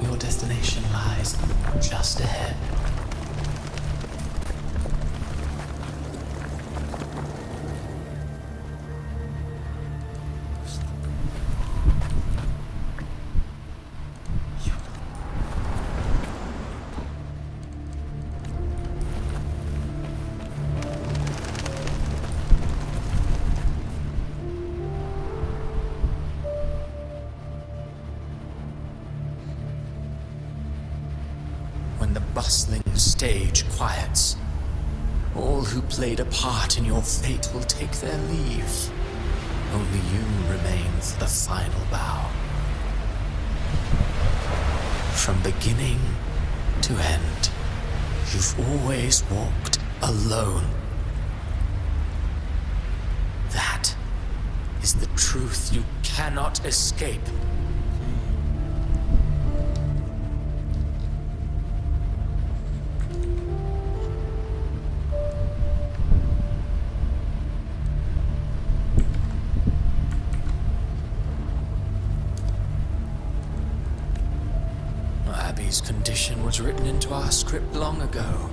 Your destination lies just ahead. When the bustling stage quiets, all who played a part in your fate will take their leave. Only you remain for the final bow. From beginning to end, you've always walked alone. That is the truth you cannot escape. Abby's condition was written into our script long ago.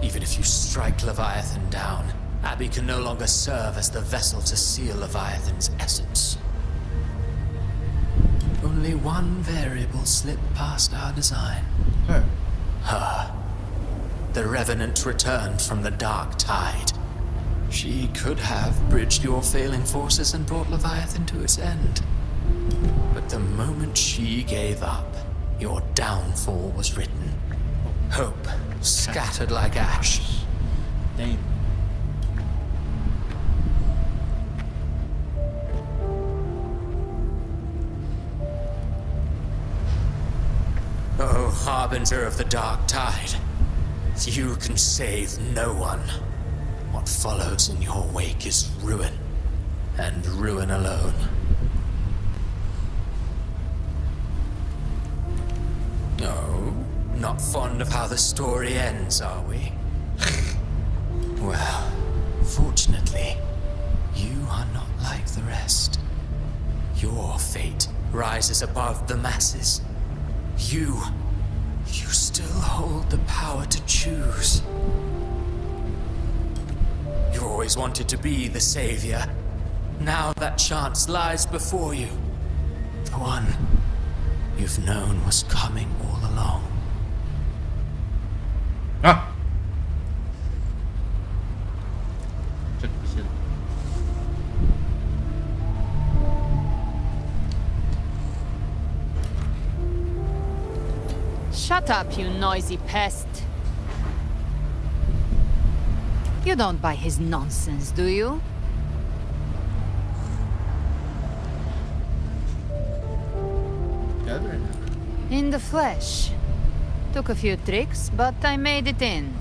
Even if you strike Leviathan down, Abby can no longer serve as the vessel to seal Leviathan's essence. Only one variable slipped past our design. Her. The Revenant returned from the Dark Tide. She could have bridged your failing forces and brought Leviathan to its end. But the moment she gave up, your downfall was written. Hope scattered like ash. Damn. Oh, harbinger of the Dark Tide. You can save no one. What follows in your wake is ruin, and ruin alone. No, not fond of how the story ends, are we? Well, fortunately, you are not like the rest. Your fate rises above the masses. You still hold the power to choose. You always wanted to be the savior. Now that chance lies before you. The one you've known was coming all along. Ah! Shut up, you noisy pest. You don't buy his nonsense, do you? In the flesh. Took a few tricks, but I made it in.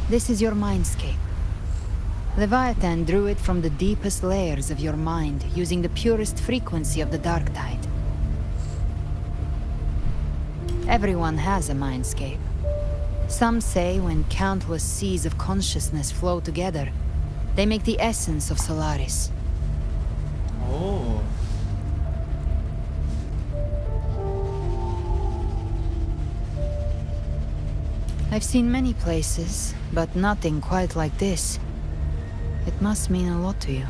This is your mindscape. Leviathan drew it from the deepest layers of your mind, using the purest frequency of the Dark Tide. Everyone has a mindscape. Some say when countless seas of consciousness flow together, they make the essence of Solaris. Oh. I've seen many places, but nothing quite like this. It must mean a lot to you.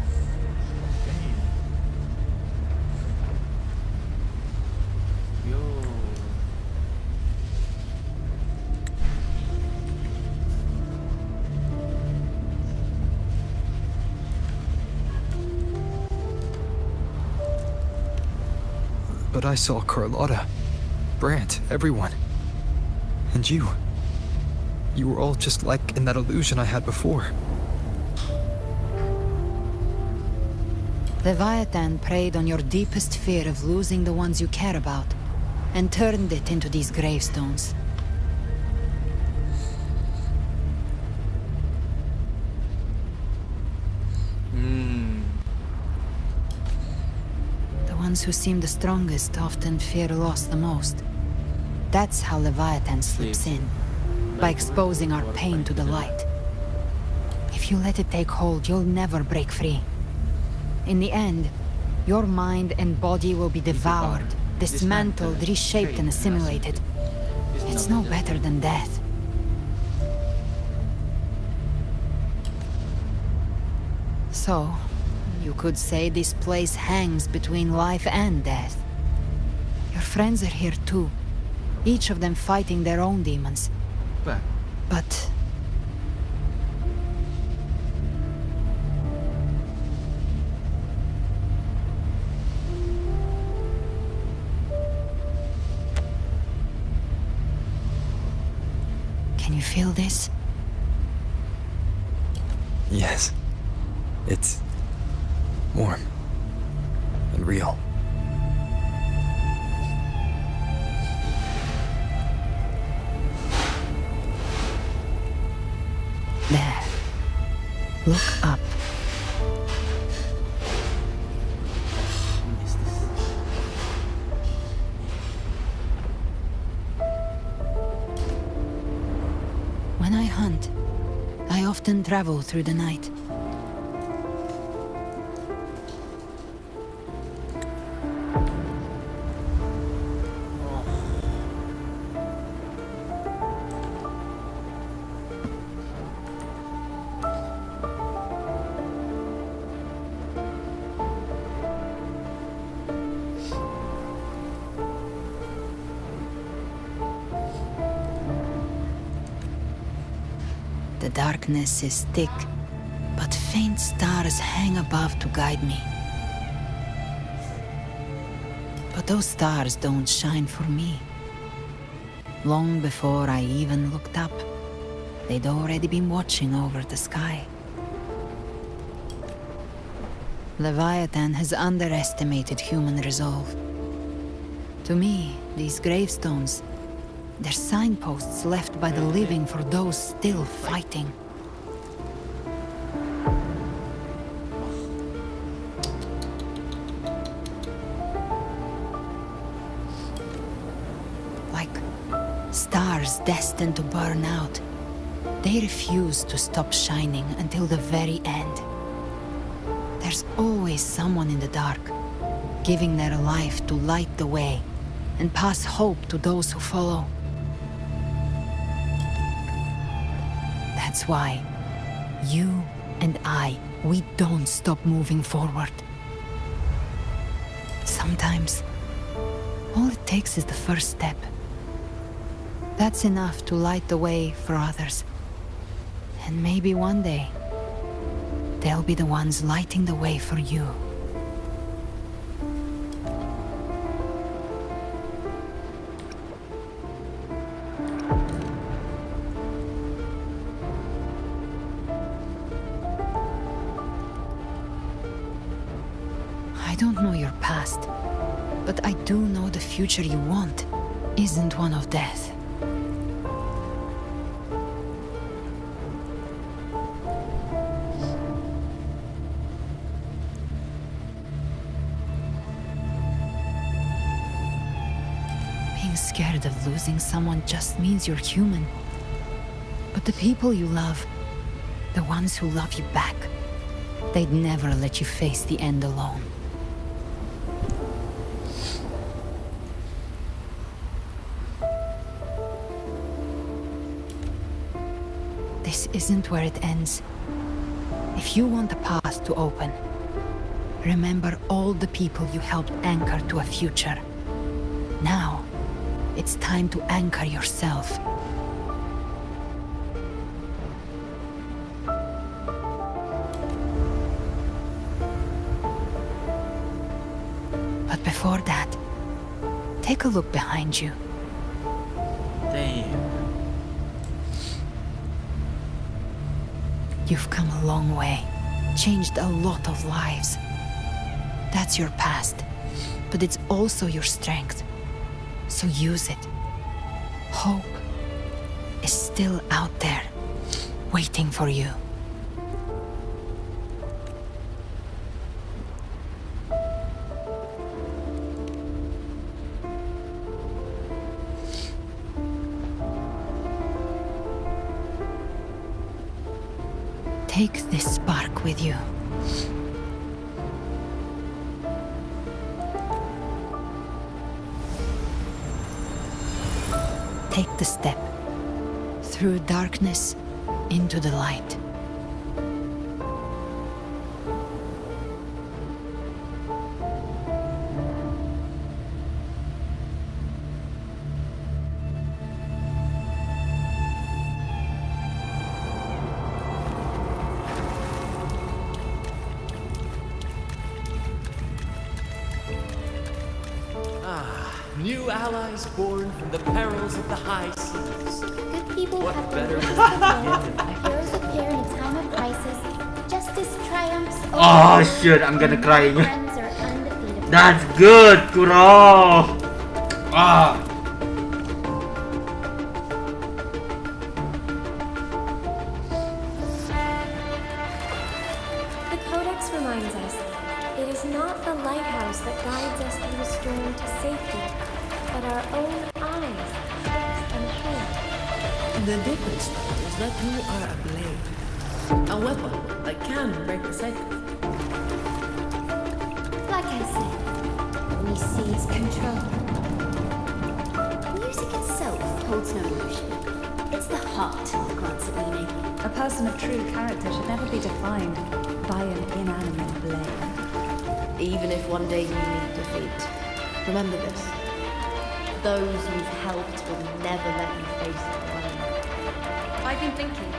But I saw Carlotta, Brant, everyone. And you. You were all just like in that illusion I had before. Leviathan preyed on your deepest fear of losing the ones you care about, and turned it into these gravestones. The ones who seem the strongest often fear loss the most. That's how Leviathan slips in, by exposing our pain to the light. If you let it take hold, you'll never break free. In the end, your mind and body will be devoured, dismantled, reshaped, and assimilated. It's no better than death. So, you could say this place hangs between life and death. Your friends are here too, each of them fighting their own demons. But... Can you feel this? Yes. It's warm and real. There. Look up. When I hunt, I often travel through the night. The darkness is thick, but faint stars hang above to guide me. But those stars don't shine for me. Long before I even looked up, they'd already been watching over the sky. Leviathan has underestimated human resolve. To me, these gravestones, they're signposts left by the living for those still fighting. Like stars destined to burn out, they refuse to stop shining until the very end. There's always someone in the dark, giving their life to light the way and pass hope to those who follow. That's why you and we don't stop moving forward. Sometimes, all it takes is the first step. That's enough to light the way for others. And maybe one day, they'll be the ones lighting the way for you. I don't know your past, but I do know the future you want isn't one of death. Being scared of losing someone just means you're human. But the people you love, the ones who love you back, they'd never let you face the end alone. This isn't where it ends. If you want the path to open, remember all the people you helped anchor to a future. Now, it's time to anchor yourself. But before that, take a look behind you. Damn. You've come a long way, changed a lot of lives. That's your past, but it's also your strength. So use it. Hope is still out there, waiting for you. Take this spark with you. Take the step through darkness into the light. New allies born from the perils of the high seas. Good people What have better been way heroes Heroes appear in a time of crisis. Justice triumphs over Oh evil, shit, I'm gonna and cry. friends are undefeatable. That's good, Kuro. Ah. The Codex reminds us, it is not the lighthouse that guides us through the storm to safety, but our own eyes, fixed and clear. The difference is that you are a blade. A weapon that can break the cycle. Like I said, we seize control. Music itself holds no emotion. It's the heart that grants it meaning. A person of true character should never be defined by an inanimate blade. Even if one day you meet defeat, remember this. Those you've helped will never let you face it alone. I've been thinking.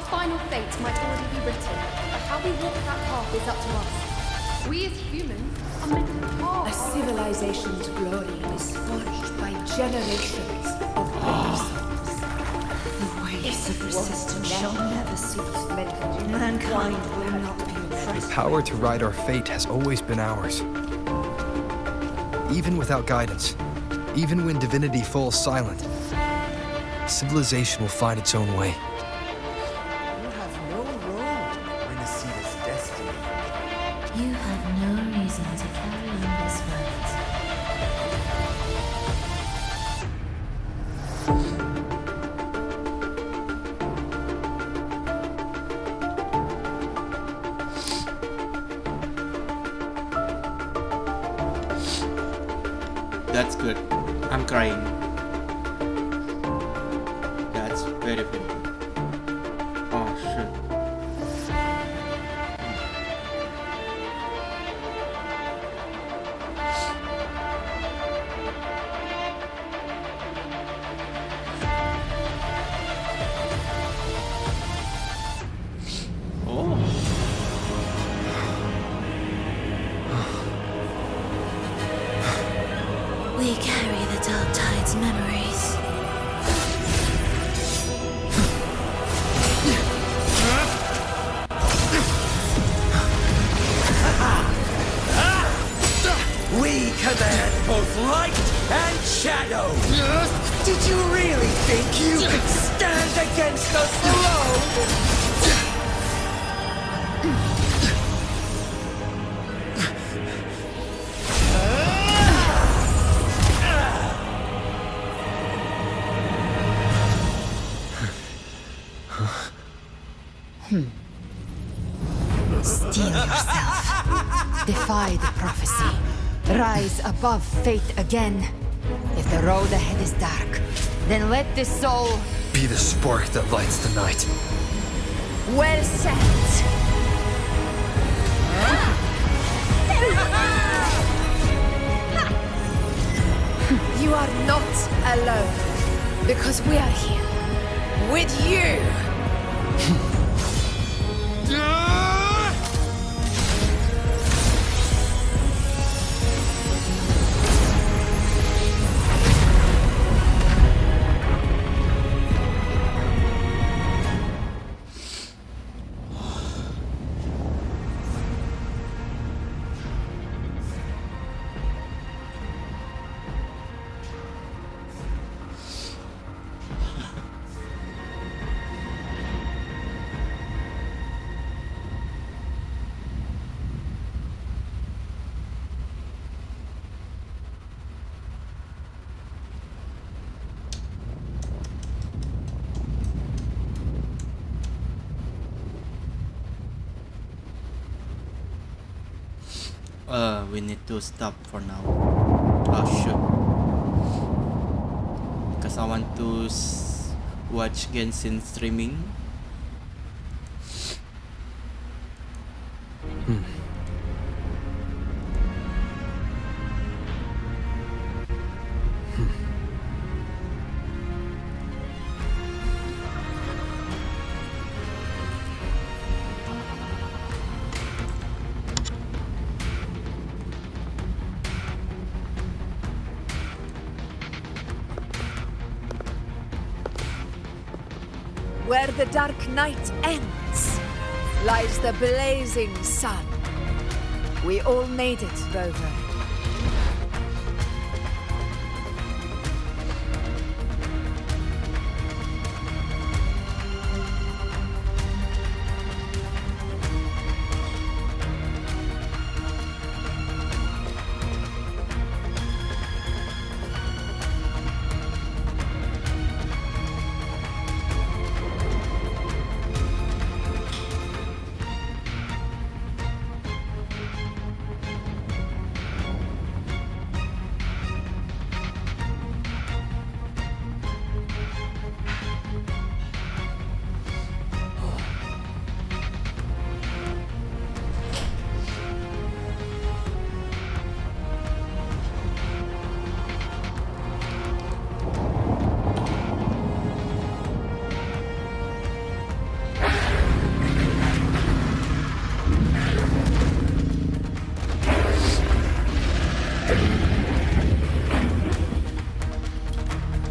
final fate might already be written, but how we walk that path is up to us. We as humans are meant to carve. A civilization's glory is forged by generations of brave souls. The waves of resistance shall never cease. Mankind will not be oppressed. The power to ride our fate has always been ours. Even without guidance, even when divinity falls silent, civilization will find its own way. You have no role in Asida's destiny. You have no reason to carry on this fight. That's good. I'm crying. That's very painful. Oh shit. Oh. We carry the Dark Tide's memories. We command both light and shadow! Did you really think you could stand against us alone? Steel yourself. Defy the prophecy. Rise above fate again. If the road ahead is dark, then let the soul Be the spark that lights the night. Well said. You are not alone, because we are here with you. We need to stop for now. Oh shoot. Because I want to watch Genshin streaming. Where the dark night ends, lies the blazing sun. We all made it, Rover.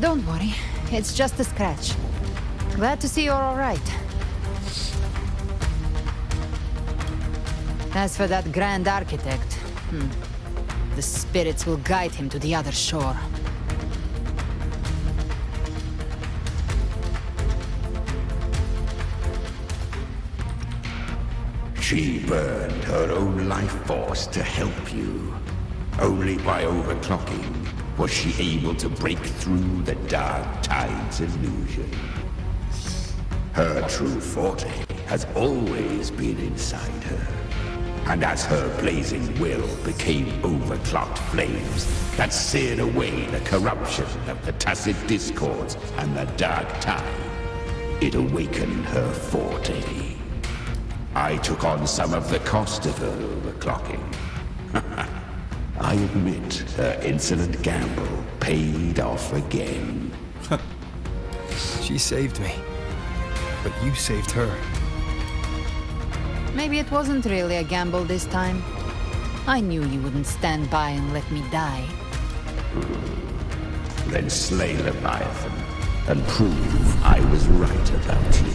Don't worry, it's just a scratch. Glad to see you're all right. As for that Grand Architect, the spirits will guide him to the other shore. She burned her own life force to help you. Only by overclocking was she able to break through the Dark Tide's illusion. Her true forte has always been inside her. And as her blazing will became overclocked flames that seared away the corruption of the tacit discords and the Dark Tide, it awakened her forte. I took on some of the cost of her overclocking. I admit her insolent gamble paid off again. She saved me, but you saved her. Maybe it wasn't really a gamble this time. I knew you wouldn't stand by and let me die. Then slay Leviathan and prove I was right about you.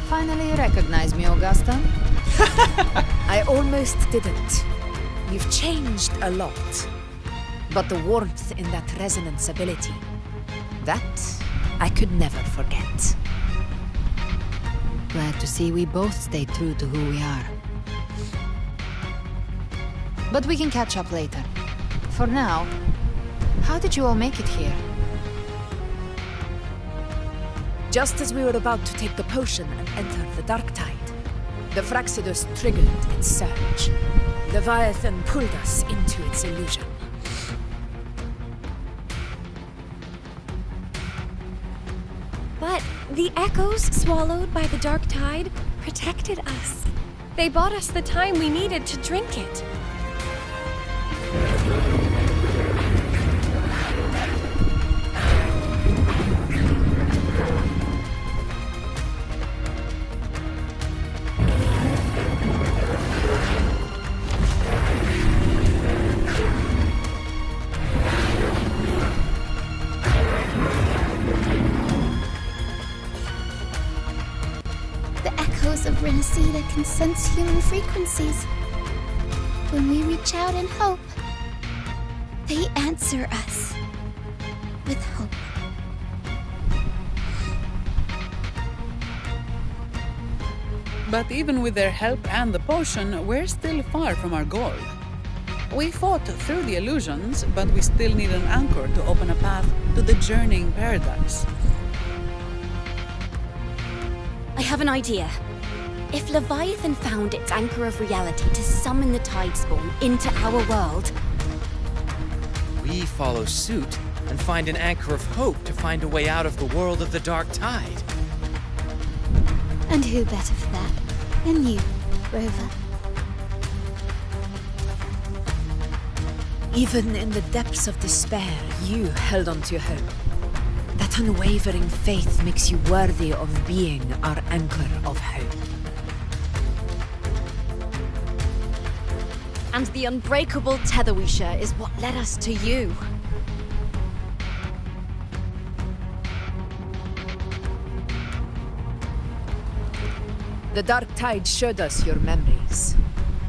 Finally recognize me, Augusta? I almost didn't. You've changed a lot. But the warmth in that resonance ability, that I could never forget. Glad to see we both stayed true to who we are. But we can catch up later. For now, how did you all make it here? Just as we were about to take the potion and enter the Dark Tide, the Fraxidus triggered its surge. Leviathan pulled us into its illusion. But the echoes swallowed by the Dark Tide protected us. They bought us the time we needed to drink it. Can sense human frequencies. When we reach out in hope, they answer us with hope. But even with their help and the potion, we're still far from our goal. We fought through the illusions, but we still need an anchor to open a path to the journeying paradise. I have an idea. If Leviathan found its anchor of reality to summon the Tidespawn into our world, we follow suit and find an anchor of hope to find a way out of the world of the Dark Tide. And who better for that than you, Rover? Even in the depths of despair, you held on to hope. That unwavering faith makes you worthy of being our anchor of hope. And the unbreakable tether we share is what led us to you. The Dark Tide showed us your memories.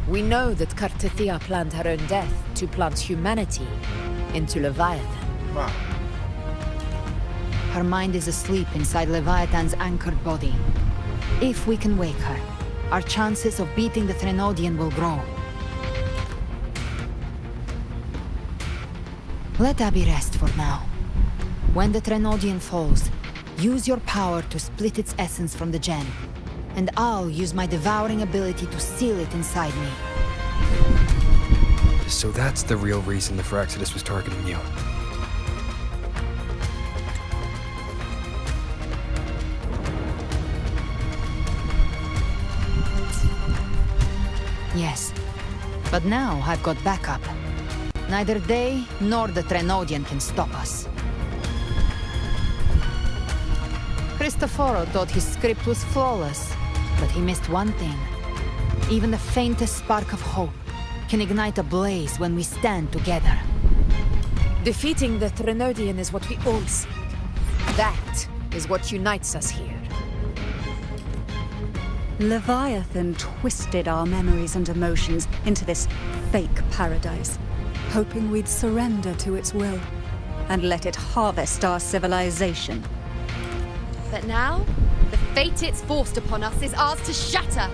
We know that Kartithia planned her own death to plant humanity into Leviathan. Wow. Her mind is asleep inside Leviathan's anchored body. If we can wake her, our chances of beating the Threnodian will grow. Let Abby rest for now. When the Threnodian falls, use your power to split its essence from the gem. And I'll use my devouring ability to seal it inside me. So that's the real reason the Fraxidus was targeting you. Yes. But now I've got backup. Neither they nor the Threnodian can stop us. Cristoforo thought his script was flawless, but he missed one thing. Even the faintest spark of hope can ignite a blaze when we stand together. Defeating the Threnodian is what we all seek. That is what unites us here. Leviathan twisted our memories and emotions into this fake paradise, hoping we'd surrender to its will and let it harvest our civilization. But now, the fate it's forced upon us is ours to shatter.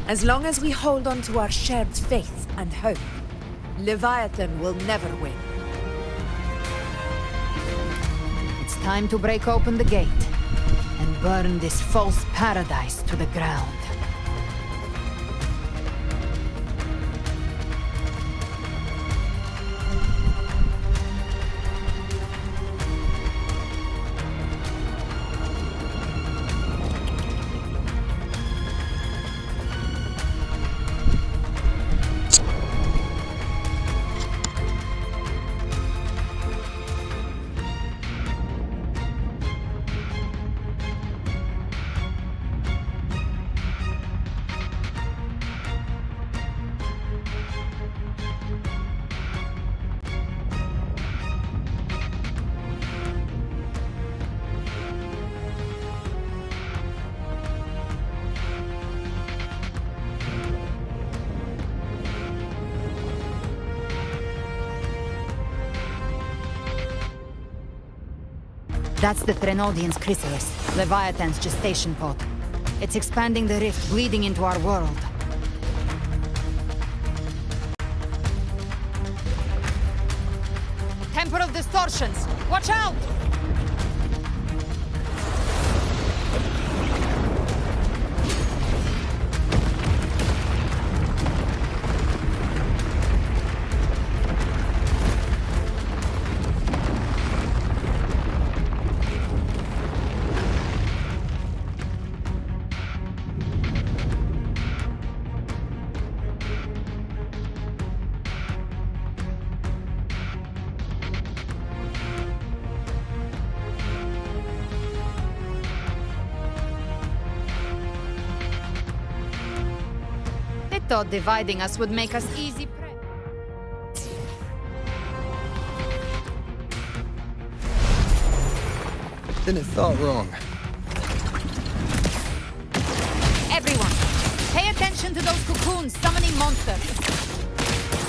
As long as we hold on to our shared faith and hope, Leviathan will never win. It's time to break open the gate and burn this false paradise to the ground. That's the Threnodian's chrysalis, Leviathan's gestation pod. It's expanding the rift, bleeding into our world. Temporal distortions! Watch out! Thought dividing us would make us easy prey. Then it felt wrong. Everyone, pay attention to those cocoons summoning monsters.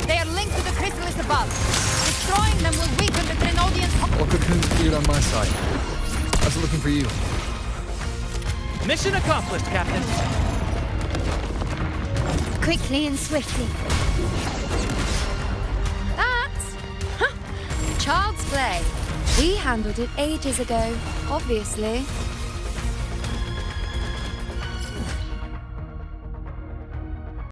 They are linked to the chrysalis above. Destroying them will weaken the Threnodian's... All cocoons cleared on my side. I was looking for you. Mission accomplished, Captain. Quickly and swiftly. That's child's play. We handled it ages ago, obviously.